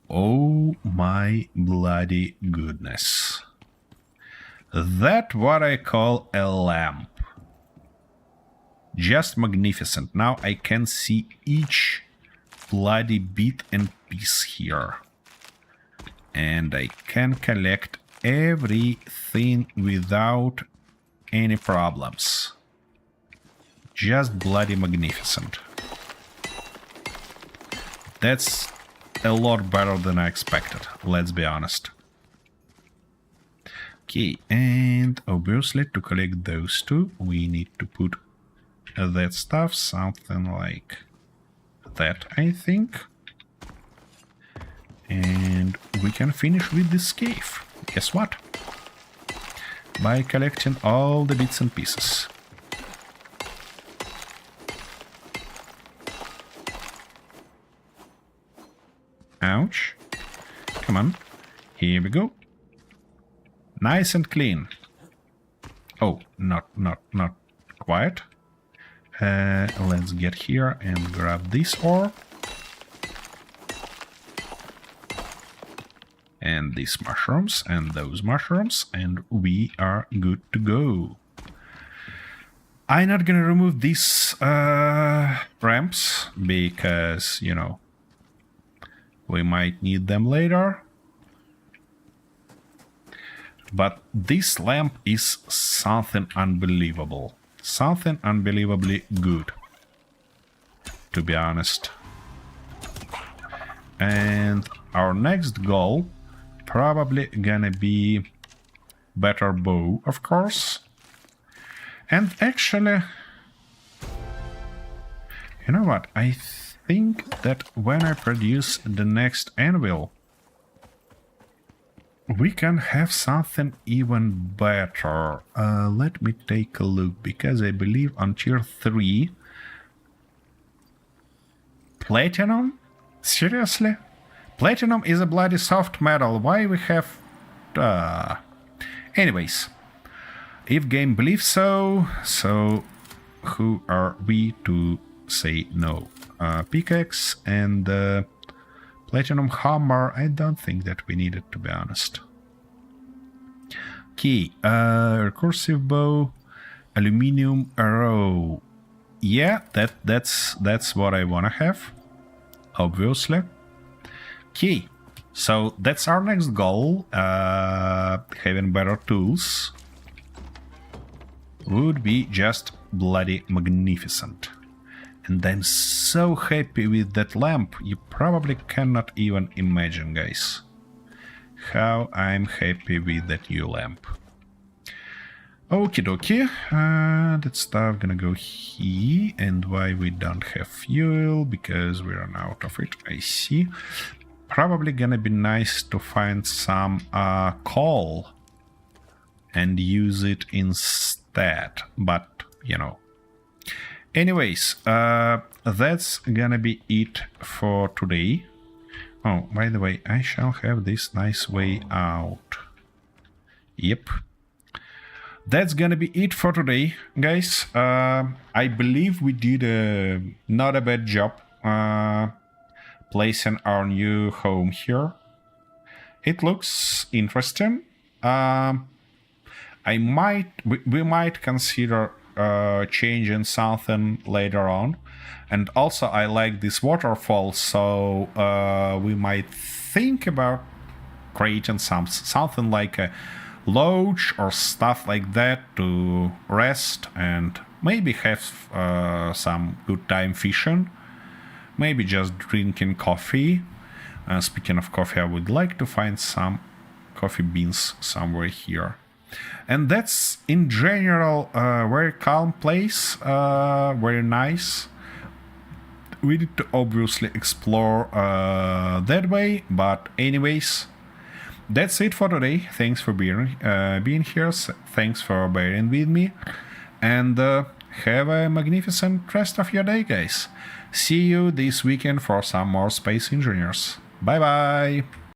Oh my bloody goodness. That's what I call a lamp. Just magnificent. Now I can see each bloody bit and piece here. And I can collect everything without any problems. Just bloody magnificent. That's a lot better than I expected, let's be honest. Okay, and obviously to collect those two, we need to put that stuff, something like that, I think. And we can finish with this cave. Guess what? By collecting all the bits and pieces. Ouch. Come on. Here we go. Nice and clean. Oh, not quite. Let's get here and grab this ore. And these mushrooms and those mushrooms, and we are good to go. I'm not gonna remove these ramps because, you know, we might need them later. But this lamp is something unbelievable. Something unbelievably good, to be honest. And our next goal probably gonna be better bow, of course. And actually, you know what? I think that when I produce the next anvil, we can have something even better. Let me take a look, because I believe on tier 3... Platinum? Seriously? Platinum is a bloody soft metal. Why we have... Anyways. If game believes so, who are we to say no? Pickaxe and platinum hammer, I don't think that we need it, to be honest. Okay, recursive bow, aluminium arrow. Yeah, that's what I wanna have, obviously. Okay, so that's our next goal. Having better tools would be just bloody magnificent. And I'm so happy with that lamp, you probably cannot even imagine, guys, how I'm happy with that new lamp. Okie dokie, that stuff gonna go here. And why we don't have fuel? Because we run out of it, I see. Probably gonna be nice to find some coal and use it instead, but you know. Anyways, that's gonna be it for today. Oh, by the way, I shall have this nice way out. Yep. That's gonna be it for today, guys. I believe we did not a bad job placing our new home here. It looks interesting. We might consider changing something later on. And also I like this waterfall, so we might think about creating something like a lodge or stuff like that to rest and maybe have some good time fishing, maybe just drinking coffee. Speaking of coffee, I would like to find some coffee beans somewhere here. And that's in general a very calm place, very nice. We need to obviously explore that way, but anyways, that's it for today. Thanks for being here. Thanks for bearing with me, and have a magnificent rest of your day, guys. See you this weekend for some more Space Engineers. Bye bye.